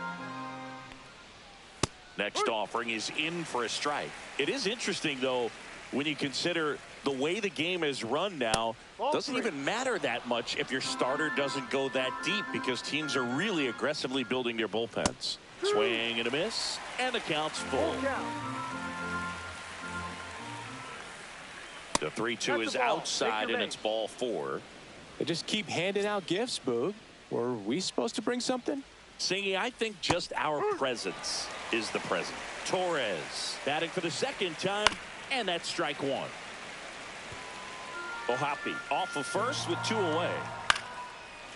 Next offering is in for a strike. It is interesting, though, when you consider the way the game is run now. Doesn't even matter that much if your starter doesn't go that deep, because teams are really aggressively building their bullpens. Swing and a miss, and the count's full. The 3-2 is outside, and it's ball 4. They just keep handing out gifts, Boog. Were we supposed to bring something? Singy, I think just our presence is the present. Torres batting for the second time, and that's strike 1. Ohapi off of first with 2 away.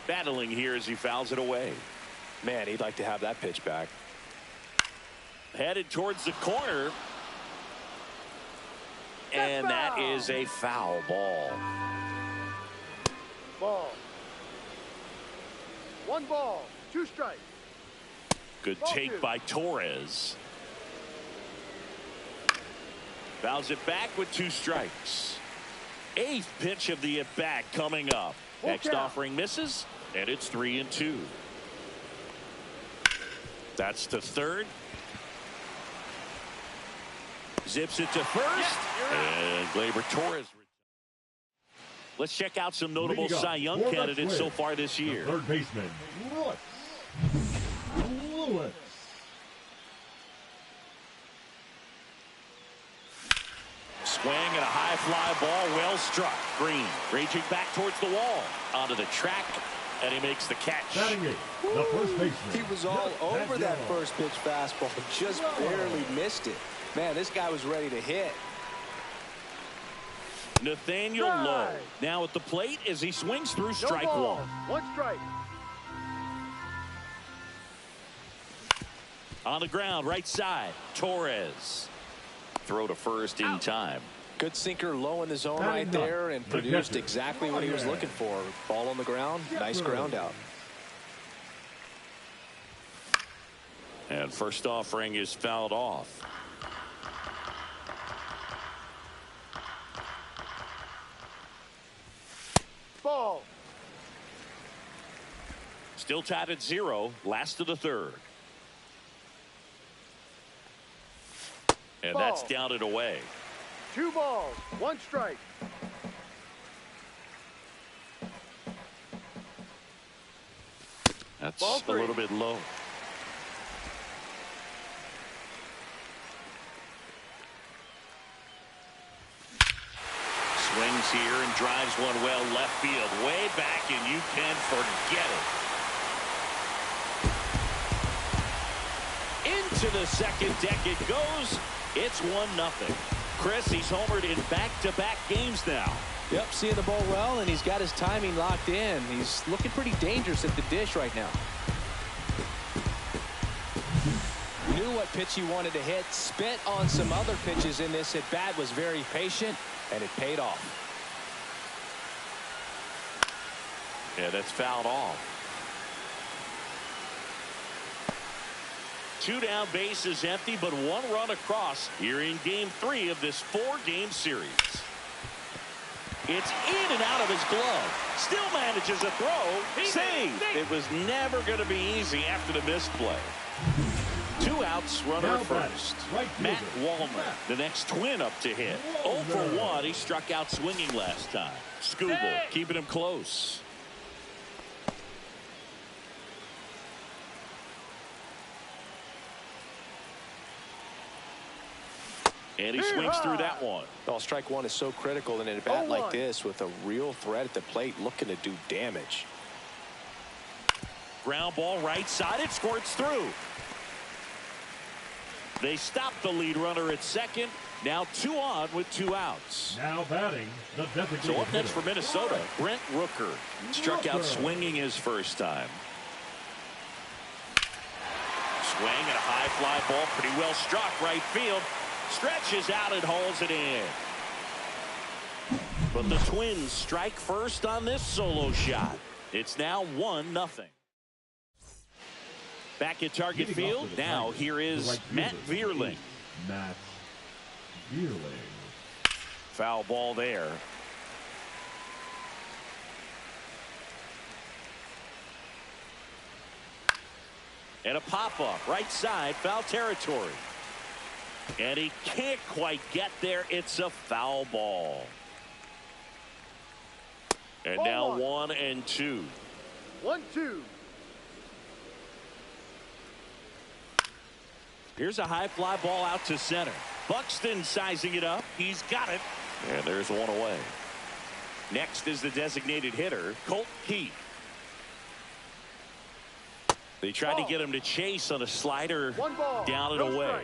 Battling here as he fouls it away. Man, he'd like to have that pitch back. Headed towards the corner. And that is a foul ball. Ball. 1 ball, 2 strikes. Good take by Torres. Fouls it back with 2 strikes. 8th pitch of the at-bat coming up. Next offering misses, and it's 3-2. That's to third. Zips it to first. And Gleyber Torres. Let's check out some notable Cy Young candidates so far this year. Third baseman, Lewis. Swing and a high fly ball, well struck. Green raging back towards the wall. Onto the track, and he makes the catch. Batting eighth, the first baseman. He was all over that first pitch fastball, just barely missed it. Man, this guy was ready to hit. Nathaniel Lowe now at the plate as he swings through strike 1. 1 strike. On the ground, right side, Torres. Throw to first in time. Good sinker low in the zone right there and produced exactly what he was looking for. Ball on the ground, nice ground out. And first offering is fouled off. Ball. Still tied at 0, last of the third. And that's down and away. 2 balls, 1 strike. That's a little bit low. Swings here and drives one well left field, way back, and you can forget it. Into the second deck it goes. It's 1-0. Chris, he's homered in back-to-back games now. Yep, seeing the ball well, and he's got his timing locked in. He's looking pretty dangerous at the dish right now. Knew what pitch he wanted to hit. Spit on some other pitches in this at bat. Was very patient, and it paid off. Yeah, that's fouled off. 2 down, bases empty, but 1 run across here in game 3 of this 4-game series. It's in and out of his glove. Still manages a throw. Saved. It was never going to be easy after the misplay. 2 outs, runner at first. Matt Wallner, the next Twin up to hit. 0 for 1. He struck out swinging last time. Skubal keeping him close. And he swings through that one. Well, strike 1 is so critical in a bat like this with a real threat at the plate looking to do damage. Ground ball right side. It squirts through. They stop the lead runner at second. Now 2 on with 2 outs. Now batting the designated So up next for Minnesota, Brent Rooker. Struck out swinging his first time. Swing and a high fly ball. Pretty well struck right field. Stretches out and holds it in. But the Twins strike first on this solo shot. It's now 1-0. Back at target field. Now here is Matt Vierling. Matt Vierling. Foul ball there. And a pop-up right side, foul territory. And he can't quite get there. It's a foul ball. And now 1-2. 1-2. Here's a high fly ball out to center. Buxton sizing it up. He's got it. And there's one away. Next is the designated hitter, Colt Heath. They tried to get him to chase on a slider down and away.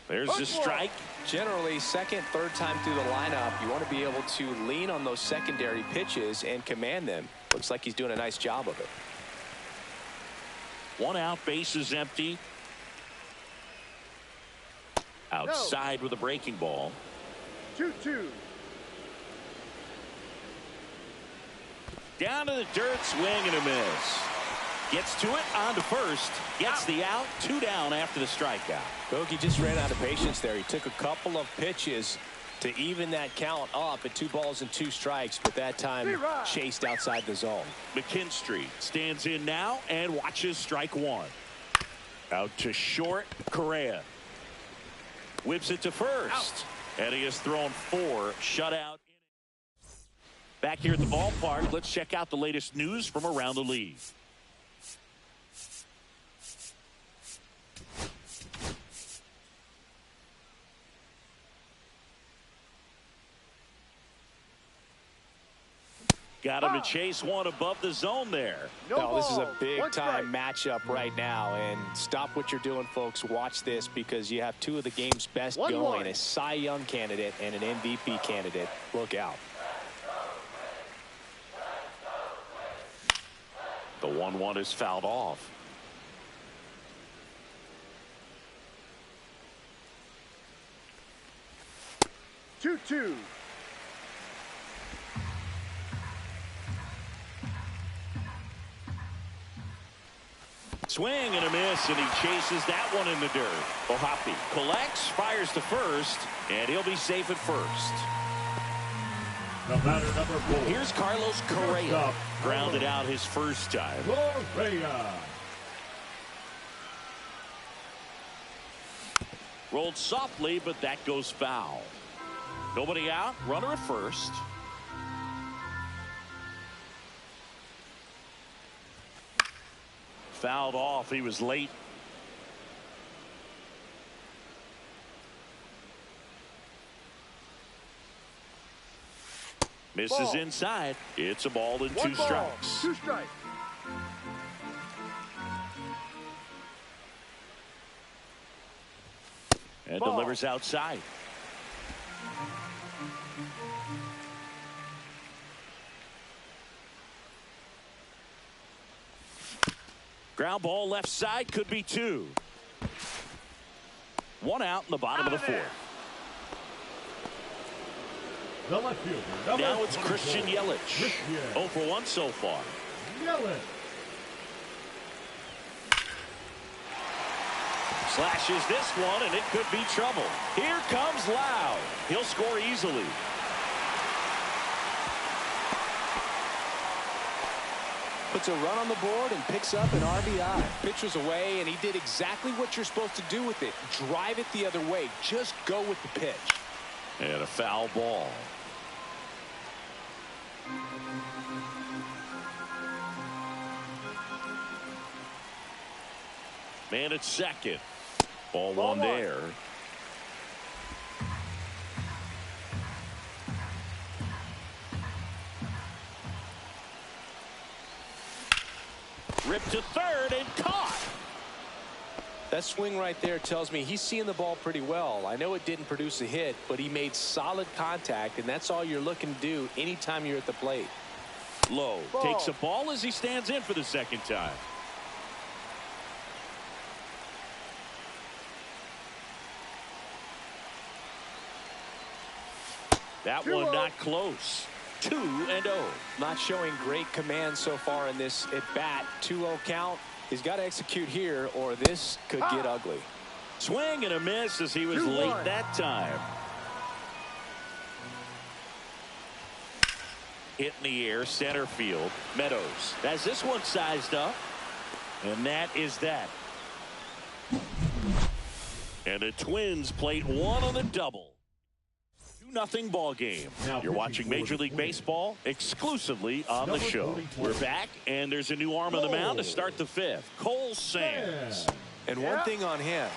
There's the strike. Generally, second, third time through the lineup, you want to be able to lean on those secondary pitches and command them. Looks like he's doing a nice job of it. 1 out, bases empty. Outside with a breaking ball. 2-2. Down to the dirt, swing and a miss. Gets to it, on to first. Gets the out, 2 down after the strikeout. Bogey just ran out of patience there. He took a couple of pitches to even that count up at 2 balls and 2 strikes, but that time chased outside the zone. McKinstry stands in now and watches strike 1. Out to short, Correa. Whips it to first. And he has thrown 4 shutout. Back here at the ballpark, let's check out the latest news from around the league. Got him to chase one above the zone there. No, this is a big-time matchup right now. And stop what you're doing, folks. Watch this, because you have 2 of the game's best going, a Cy Young candidate and an MVP candidate. Look out. The 1-1 is fouled off. 2-2. Swing and a miss, and he chases that one in the dirt. Ohapi collects, fires to first, and he'll be safe at first. The batter, number 4. Here's Carlos Correa. Grounded out his first time. Correa. Rolled softly, but that goes foul. Nobody out, runner at first. Fouled off, he was late. Misses inside. It's a ball and 2 strikes. 2 strikes. And delivers outside. Ground ball left side, could be 2. 1 out in the bottom of the 4th. The left fielder, now it's Christian Yelich. 0 for 1 so far. Yelich. Slashes this one, and it could be trouble. Here comes Lau. He'll score easily. Puts a run on the board and picks up an RBI. Pitcher's away, and he did exactly what you're supposed to do with it. Drive it the other way. Just go with the pitch. And a foul ball. Man at second. Ball 1 there. Ripped to third and caught. That swing right there tells me he's seeing the ball pretty well. I know it didn't produce a hit, but he made solid contact, and that's all you're looking to do anytime you're at the plate. Lowe takes a ball as he stands in for the second time. That one not close. 2-0. Not showing great command so far in this at bat. 2-0 count. He's got to execute here, or this could get ugly. Swing and a miss as he was late that time. Hit in the air, center field. Meadows has this one sized up, and that is that. And the Twins played 1 on the double. 2-0 ball game. You're watching Major League Baseball exclusively on the show. We're back, and there's a new arm on the mound to start the 5th. Cole Sands. And one thing on him,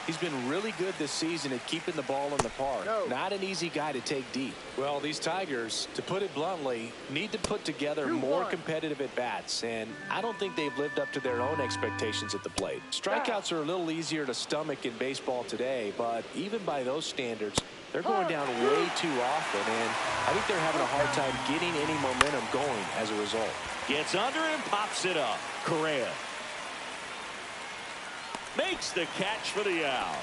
He's been really good this season at keeping the ball in the park. Not an easy guy to take deep. Well, these Tigers, to put it bluntly, need to put together more competitive at-bats, and I don't think they've lived up to their own expectations at the plate. Strikeouts are a little easier to stomach in baseball today, but even by those standards, they're going down way too often, and I think they're having a hard time getting any momentum going as a result. Gets under it and pops it up. Correa makes the catch for the out.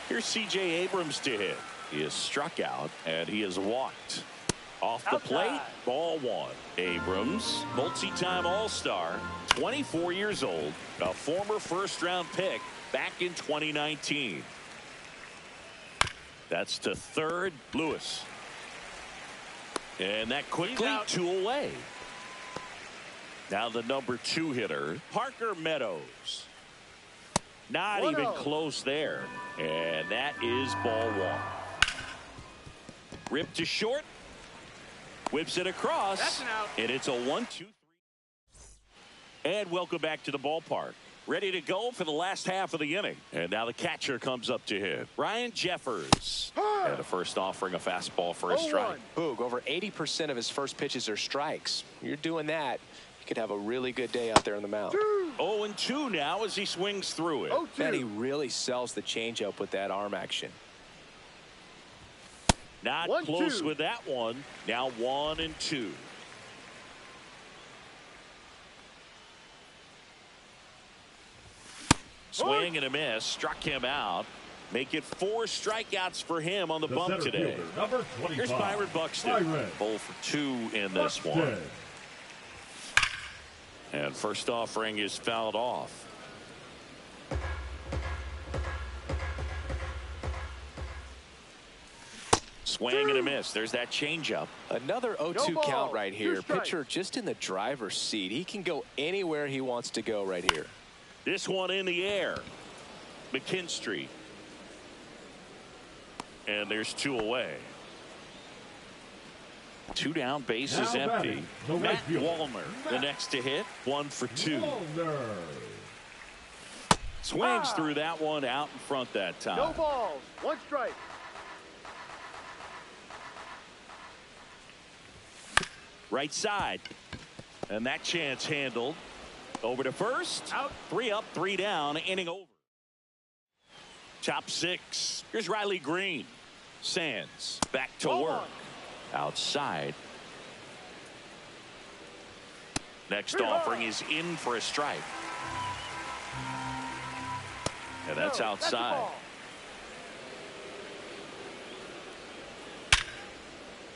Here's C.J. Abrams to hit. He is struck out, and he is walked. Off the plate, ball one. Abrams, multi-time All-Star, 24 years old, a former first-round pick back in 2019. That's to third, Lewis. And that quickly, 2 away. Now the number 2 hitter, Parker Meadows. Not even close there. And that is ball one. Ripped to short. Whips it across. That's an out. And it's a 1-2-3. And welcome back to the ballpark. Ready to go for the last half of the inning. And now the catcher comes up to hit. Ryan Jeffers. And the first offering a fastball for a strike. Boog, over 80% of his first pitches are strikes. You're doing that, you could have a really good day out there on the mound. 0-2 now as he swings through it. And he really sells the changeup with that arm action. Not close with that one. Now 1-2. Swing and a miss. Struck him out. Make it 4 strikeouts for him on the bump today. Here's Byron Buxton. 0 for 2 in this one. And first offering is fouled off. Swing and a miss. There's that changeup. Another 0-2 count right here. Pitcher just in the driver's seat. He can go anywhere he wants to go right here. This one in the air. McKinstry. And there's 2 away. 2 down, base is empty. Matt Wallner, the next to hit, 1 for 2. Swings through that one, out in front that time. No balls, 1 strike. Right side. And that chance handled. Over to first. Out. 3 up, 3 down, inning over. Top 6. Here's Riley Green. Sands back to work. Outside. Next offering is in for a strike. And that's outside.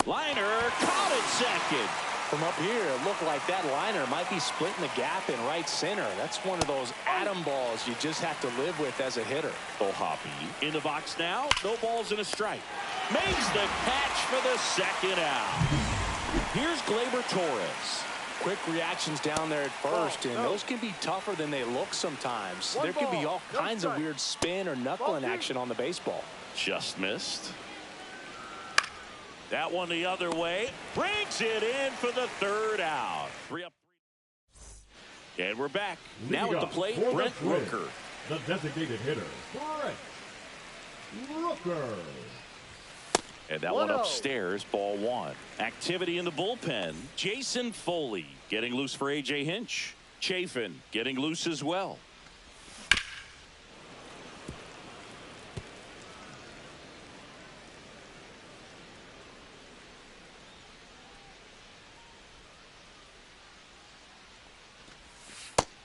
Liner caught at second. From up here, it looked like that liner might be splitting the gap in right center. That's one of those atom balls you just have to live with as a hitter. Hoppy in the box now. No balls and a strike. Makes the catch for the second out. Here's Gleyber Torres. Quick reactions down there at first, and those can be tougher than they look sometimes. There can be all kinds of weird spin or knuckling action on the baseball. Just missed. That one the other way. Brings it in for the third out. 3 up. And we're back. Now at the plate, Brent Rooker. The designated hitter, Brent Rooker. And that one upstairs, ball 1. Activity in the bullpen. Jason Foley getting loose for A.J. Hinch. Chafin getting loose as well.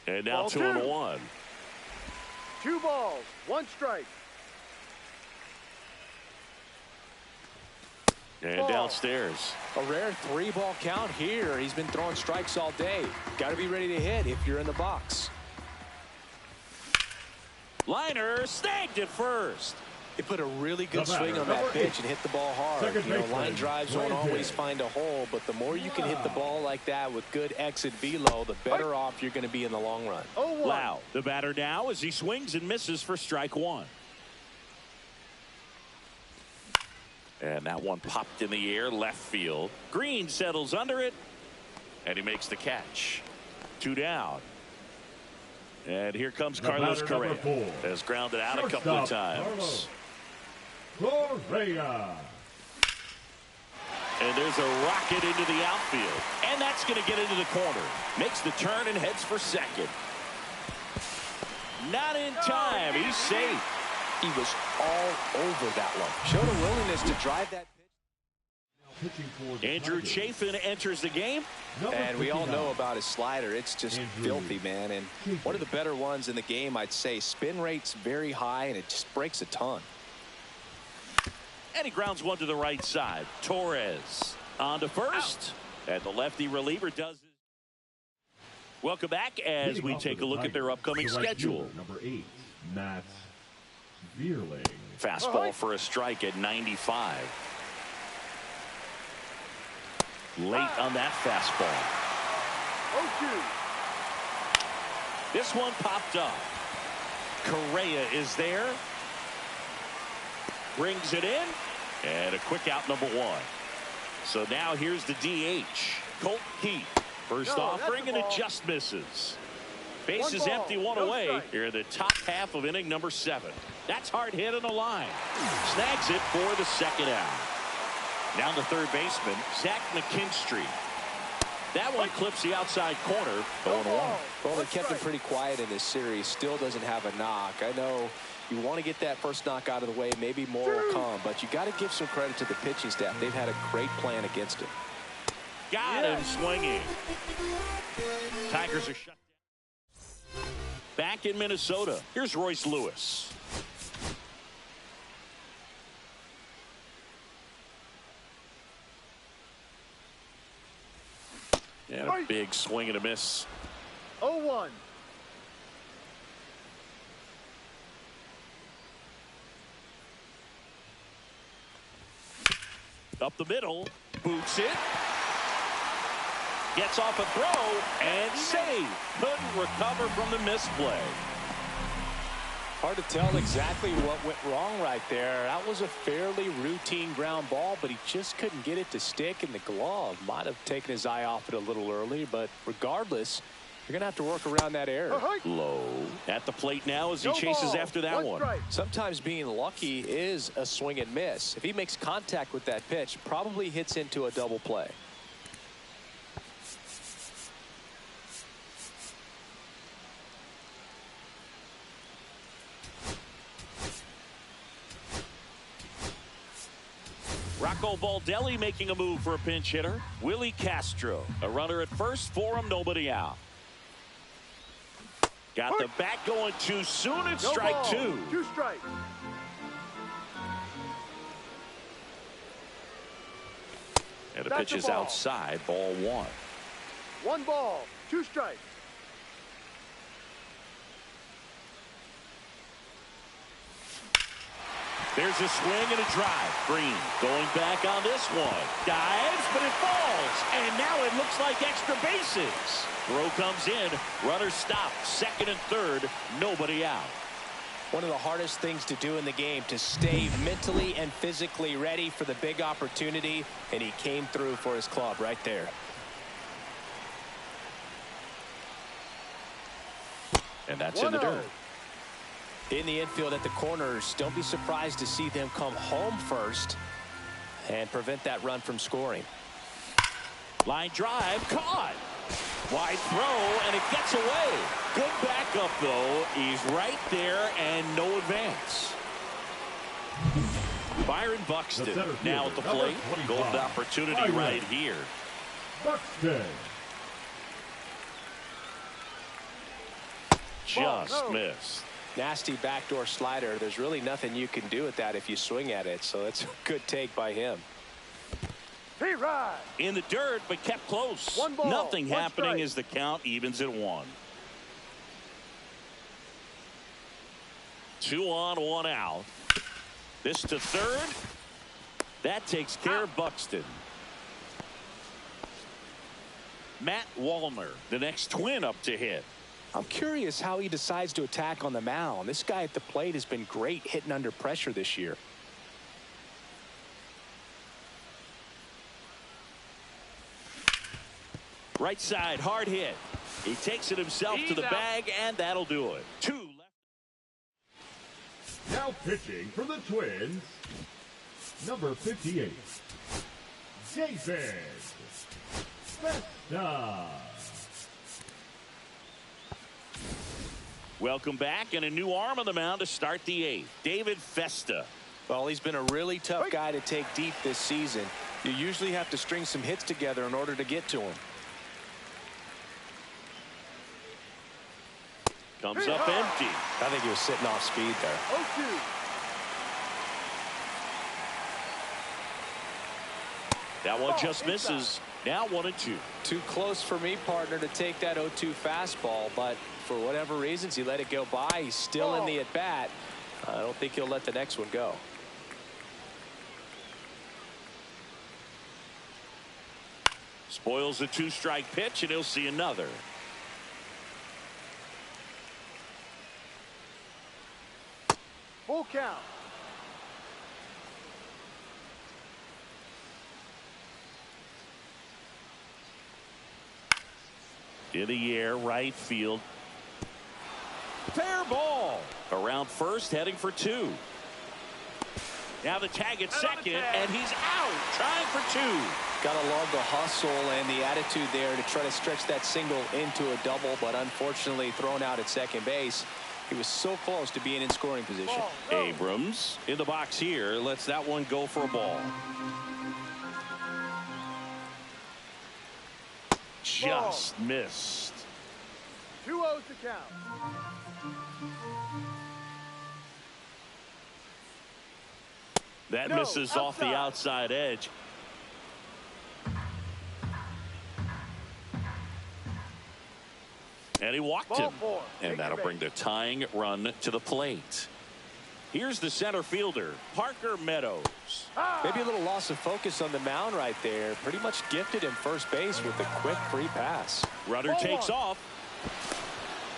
And now 2-1. 2 balls, 1 strike. And downstairs. A rare 3-ball count here. He's been throwing strikes all day. Got to be ready to hit if you're in the box. Liner snagged it first. He put a really good swing on that pitch and hit the ball hard. You know, line drives won't always find a hole, but the more you can hit the ball like that with good exit velo, the better off you're going to be in the long run. Lau, the batter now, as he swings and misses for strike 1. And that one popped in the air, left field. Green settles under it, and he makes the catch. 2 down. And here comes Carlos Correa. Has grounded out a couple of times. Correa. And there's a rocket into the outfield. And that's going to get into the corner. Makes the turn and heads for second. Not in time. He's safe. He was all over that one. Showed a willingness to drive that pitch. Andrew Chafin enters the game. And we all know about his slider. It's just filthy, man. And one of the better ones in the game, I'd say. Spin rate's very high, and it just breaks a ton. And he grounds one to the right side. Torres on to first. And the lefty reliever does it. Welcome back as we take a look at their upcoming schedule. Number 8, Matt Vierling. Fastball for a strike at 95. Late on that fastball. 0-2. This one popped up. Correa is there. Brings it in. And a quick out, number 1. So now here's the DH. Colt Heath. First offering, and it just misses. Base is empty, one away. Here in the top half of inning number 7. That's hard hit on the line. Snags it for the second out. Now the third baseman, Zach McKinstry. That one clips the outside corner. 0-1. Well, they kept him pretty quiet in this series. Still doesn't have a knock. I know you want to get that first knock out of the way. Maybe more will come, but you got to give some credit to the pitching staff. They've had a great plan against him. Got him swinging. Tigers are shut down. Back in Minnesota. Here's Royce Lewis. And a big swing and a miss. 0-1. Up the middle. Boots it. Gets off a throw and save. Couldn't recover from the misplay. Hard to tell exactly what went wrong right there. That was a fairly routine ground ball, but he just couldn't get it to stick in the glove. Might have taken his eye off it a little early, but regardless, you're going to have to work around that error. Low at the plate now as he chases after that one. Sometimes being lucky is a swing and miss. If he makes contact with that pitch, probably hits into a double play. Rocco Baldelli making a move for a pinch hitter. Willie Castro, a runner at first for him, nobody out. Got the bat going too soon. It's strike 2. 2 strikes. And the pitch is outside. Ball 1. 1 ball, 2 strikes. There's a swing and a drive. Green going back on this one. Dives, but it falls. And now it looks like extra bases. Throw comes in. Runner stopped. Second and third. Nobody out. One of the hardest things to do in the game, to stay mentally and physically ready for the big opportunity. And he came through for his club right there. And that's in the dirt. In the infield at the corners, don't be surprised to see them come home first and prevent that run from scoring. Line drive, caught. Wide throw, and it gets away. Good backup, though. He's right there, and no advance. Byron Buxton now at the plate. Golden opportunity right here. Buxton. Just missed. Nasty backdoor slider. There's really nothing you can do with that if you swing at it. So that's a good take by him. In the dirt, but kept close. 1 ball, Nothing 1 happening strike. as the count evens at 1. 2 on, 1 out. This to third. That takes care of Buxton. Matt Wallner, the next twin up to hit. I'm curious how he decides to attack on the mound. This guy at the plate has been great hitting under pressure this year. Right side, hard hit. He takes it himself to the bag, and that'll do it. 2 left. Now pitching for the Twins, number 58, David Festa. Welcome back, and a new arm on the mound to start the 8th. David Festa. Well, he's been a really tough guy to take deep this season. You usually have to string some hits together in order to get to him. Comes up empty. I think he was sitting off speed there. 0-2. That one just misses. Now 1-2. Too close for me, partner, to take that 0-2 fastball, but for whatever reasons, he let it go by. He's still in the at-bat. I don't think he'll let the next one go. Spoils a 2-strike pitch, and he'll see another. Full count. In the air, right field. Fair ball. Around first, heading for 2. Now the tag at second, and he's out, trying for 2. Gotta love the hustle and the attitude there to try to stretch that single into a double, but unfortunately thrown out at second base. He was so close to being in scoring position. Abrams in the box here, lets that one go for a ball. Just missed. 2-0 to count. That misses off the outside edge. And he walked him. And that'll bring the tying run to the plate. Here's the center fielder, Parker Meadows. Maybe a little loss of focus on the mound right there. Pretty much gifted him first base with a quick free pass. Runner takes off.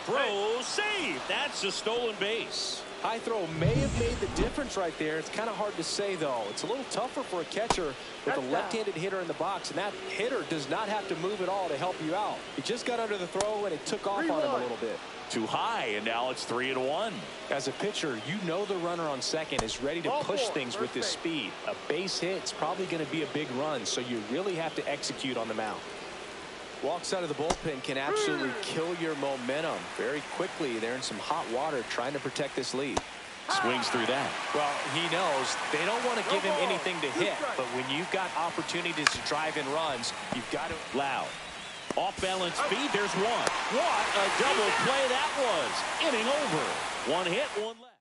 Throw, save. That's a stolen base. High throw may have made the difference right there. It's kind of hard to say, though. It's a little tougher for a catcher with a left-handed hitter in the box, and that hitter does not have to move at all to help you out. He just got under the throw, and it took off on him a little bit. Too high, and now it's 3-1. As a pitcher, you know the runner on second is ready to push things with his speed. A base hit's probably going to be a big run, so you really have to execute on the mound. Walks out of the bullpen can absolutely kill your momentum very quickly. They're in some hot water trying to protect this lead. Swings through that. Well, he knows they don't want to give him anything to hit, but when you've got opportunities to drive in runs, you've got to. Loud. Off balance speed, there's one. What a double play that was. Inning over. 1 hit, 1 left.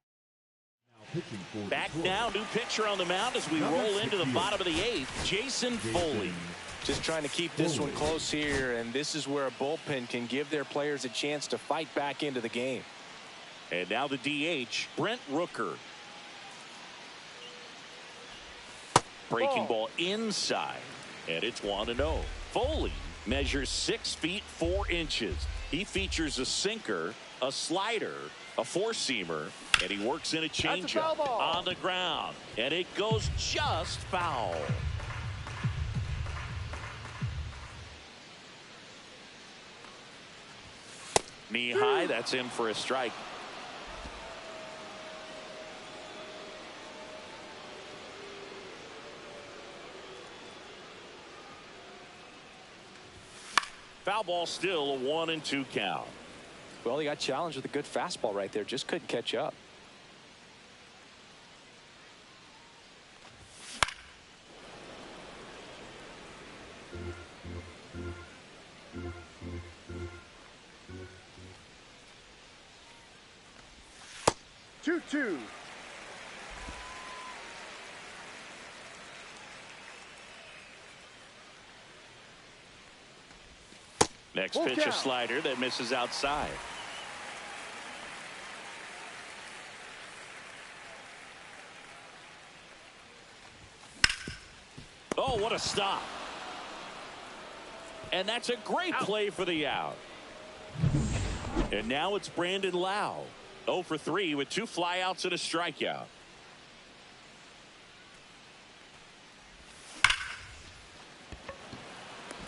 Back now, new pitcher on the mound as we roll into the bottom of the 8th, Jason Foley. Just trying to keep this one close here, and this is where a bullpen can give their players a chance to fight back into the game. And now the DH, Brent Rooker. Breaking ball inside, and it's 1-0. Foley measures 6 feet 4 inches. He features a sinker, a slider, a 4-seamer, and he works in a changeup on the ground, and it goes just foul. Knee high, that's in for a strike. Foul ball, still a 1-2 count. Well, he got challenged with a good fastball right there. Just couldn't catch up. Two. Next pitch, a slider that misses outside. Oh, what a stop. And that's a great play for the out. And now it's Brandon Lau. 0 for 3 with 2 flyouts and a strikeout.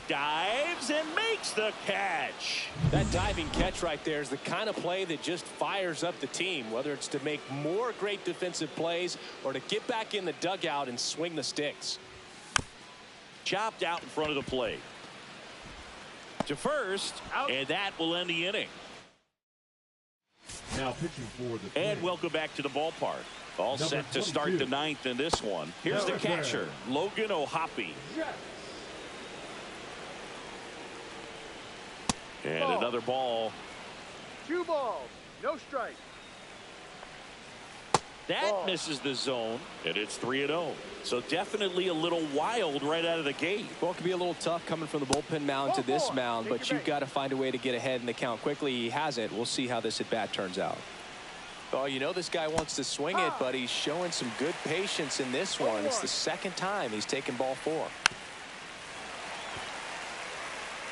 dives and makes the catch. That diving catch right there is the kind of play that just fires up the team, whether it's to make more great defensive plays or to get back in the dugout and swing the sticks. Chopped out in front of the plate. To first, out. And that will end the inning. Now pitching for the And welcome back to the ballpark. All set to start the ninth in this one. Here's the catcher, Logan O'Hoppe. And ball. Another ball. 2 balls, no strike. That Ball. misses the zone, and it's 3-0. So definitely a little wild right out of the gate. Well, it can be a little tough coming from the bullpen mound to this mound, but you've got to find a way to get ahead in the count quickly. He has it. We'll see how this at-bat turns out. Oh, you know this guy wants to swing it, but he's showing some good patience in this one. It's the second time he's taken ball 4.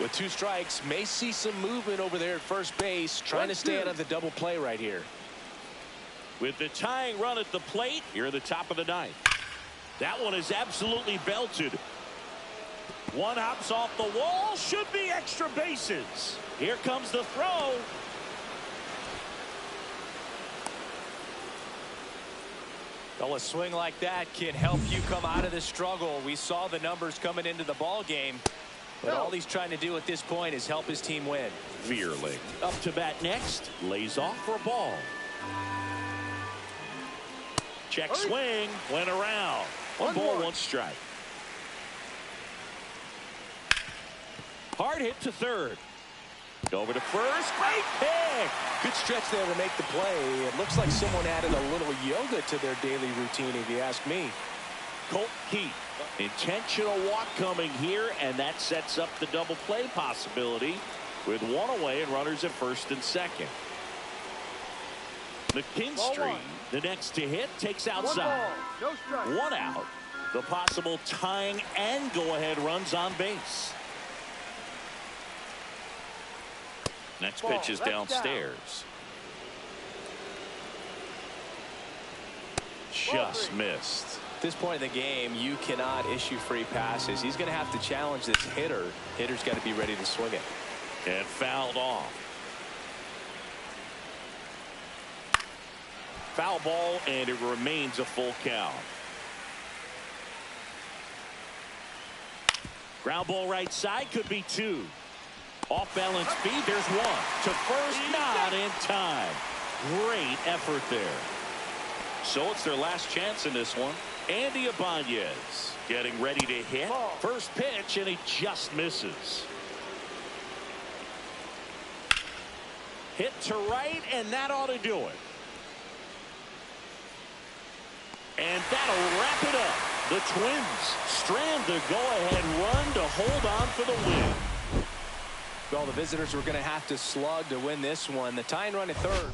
With 2 strikes, may see some movement over there at first base, trying to stay out of the double play right here. With the tying run at the plate, here at the top of the ninth. That one is absolutely belted. One hops off the wall, should be extra bases. Here comes the throw. Well, a swing like that can help you come out of the struggle. We saw the numbers coming into the ball game, but all he's trying to do at this point is help his team win. Veerling up to bat next, lays off for a ball. Check swing, went around. 1 ball, 1 strike. Hard hit to third. Over to first, great pick. Good stretch there to make the play. It looks like someone added a little yoga to their daily routine, if you ask me. Colt Keith, intentional walk coming here, and that sets up the double play possibility with 1 away and runners at first and second. McKinstry, the next to hit, takes outside. 1 ball, no strike. 1 out. The possible tying and go-ahead runs on base. Next pitch is downstairs. Just missed. At this point in the game, you cannot issue free passes. He's going to have to challenge this hitter. Hitter's got to be ready to swing it. And fouled off. Foul ball, and it remains a full count. Ground ball right side, could be 2. Off balance speed, there's 1. To first, not in time. Great effort there. So it's their last chance in this one. Andy Ibanez getting ready to hit. First pitch, and he just misses. Hit to right, and that ought to do it. And that'll wrap it up. The Twins strand the go-ahead run to hold on for the win. Well, the visitors were going to have to slug to win this one. The tying run at third.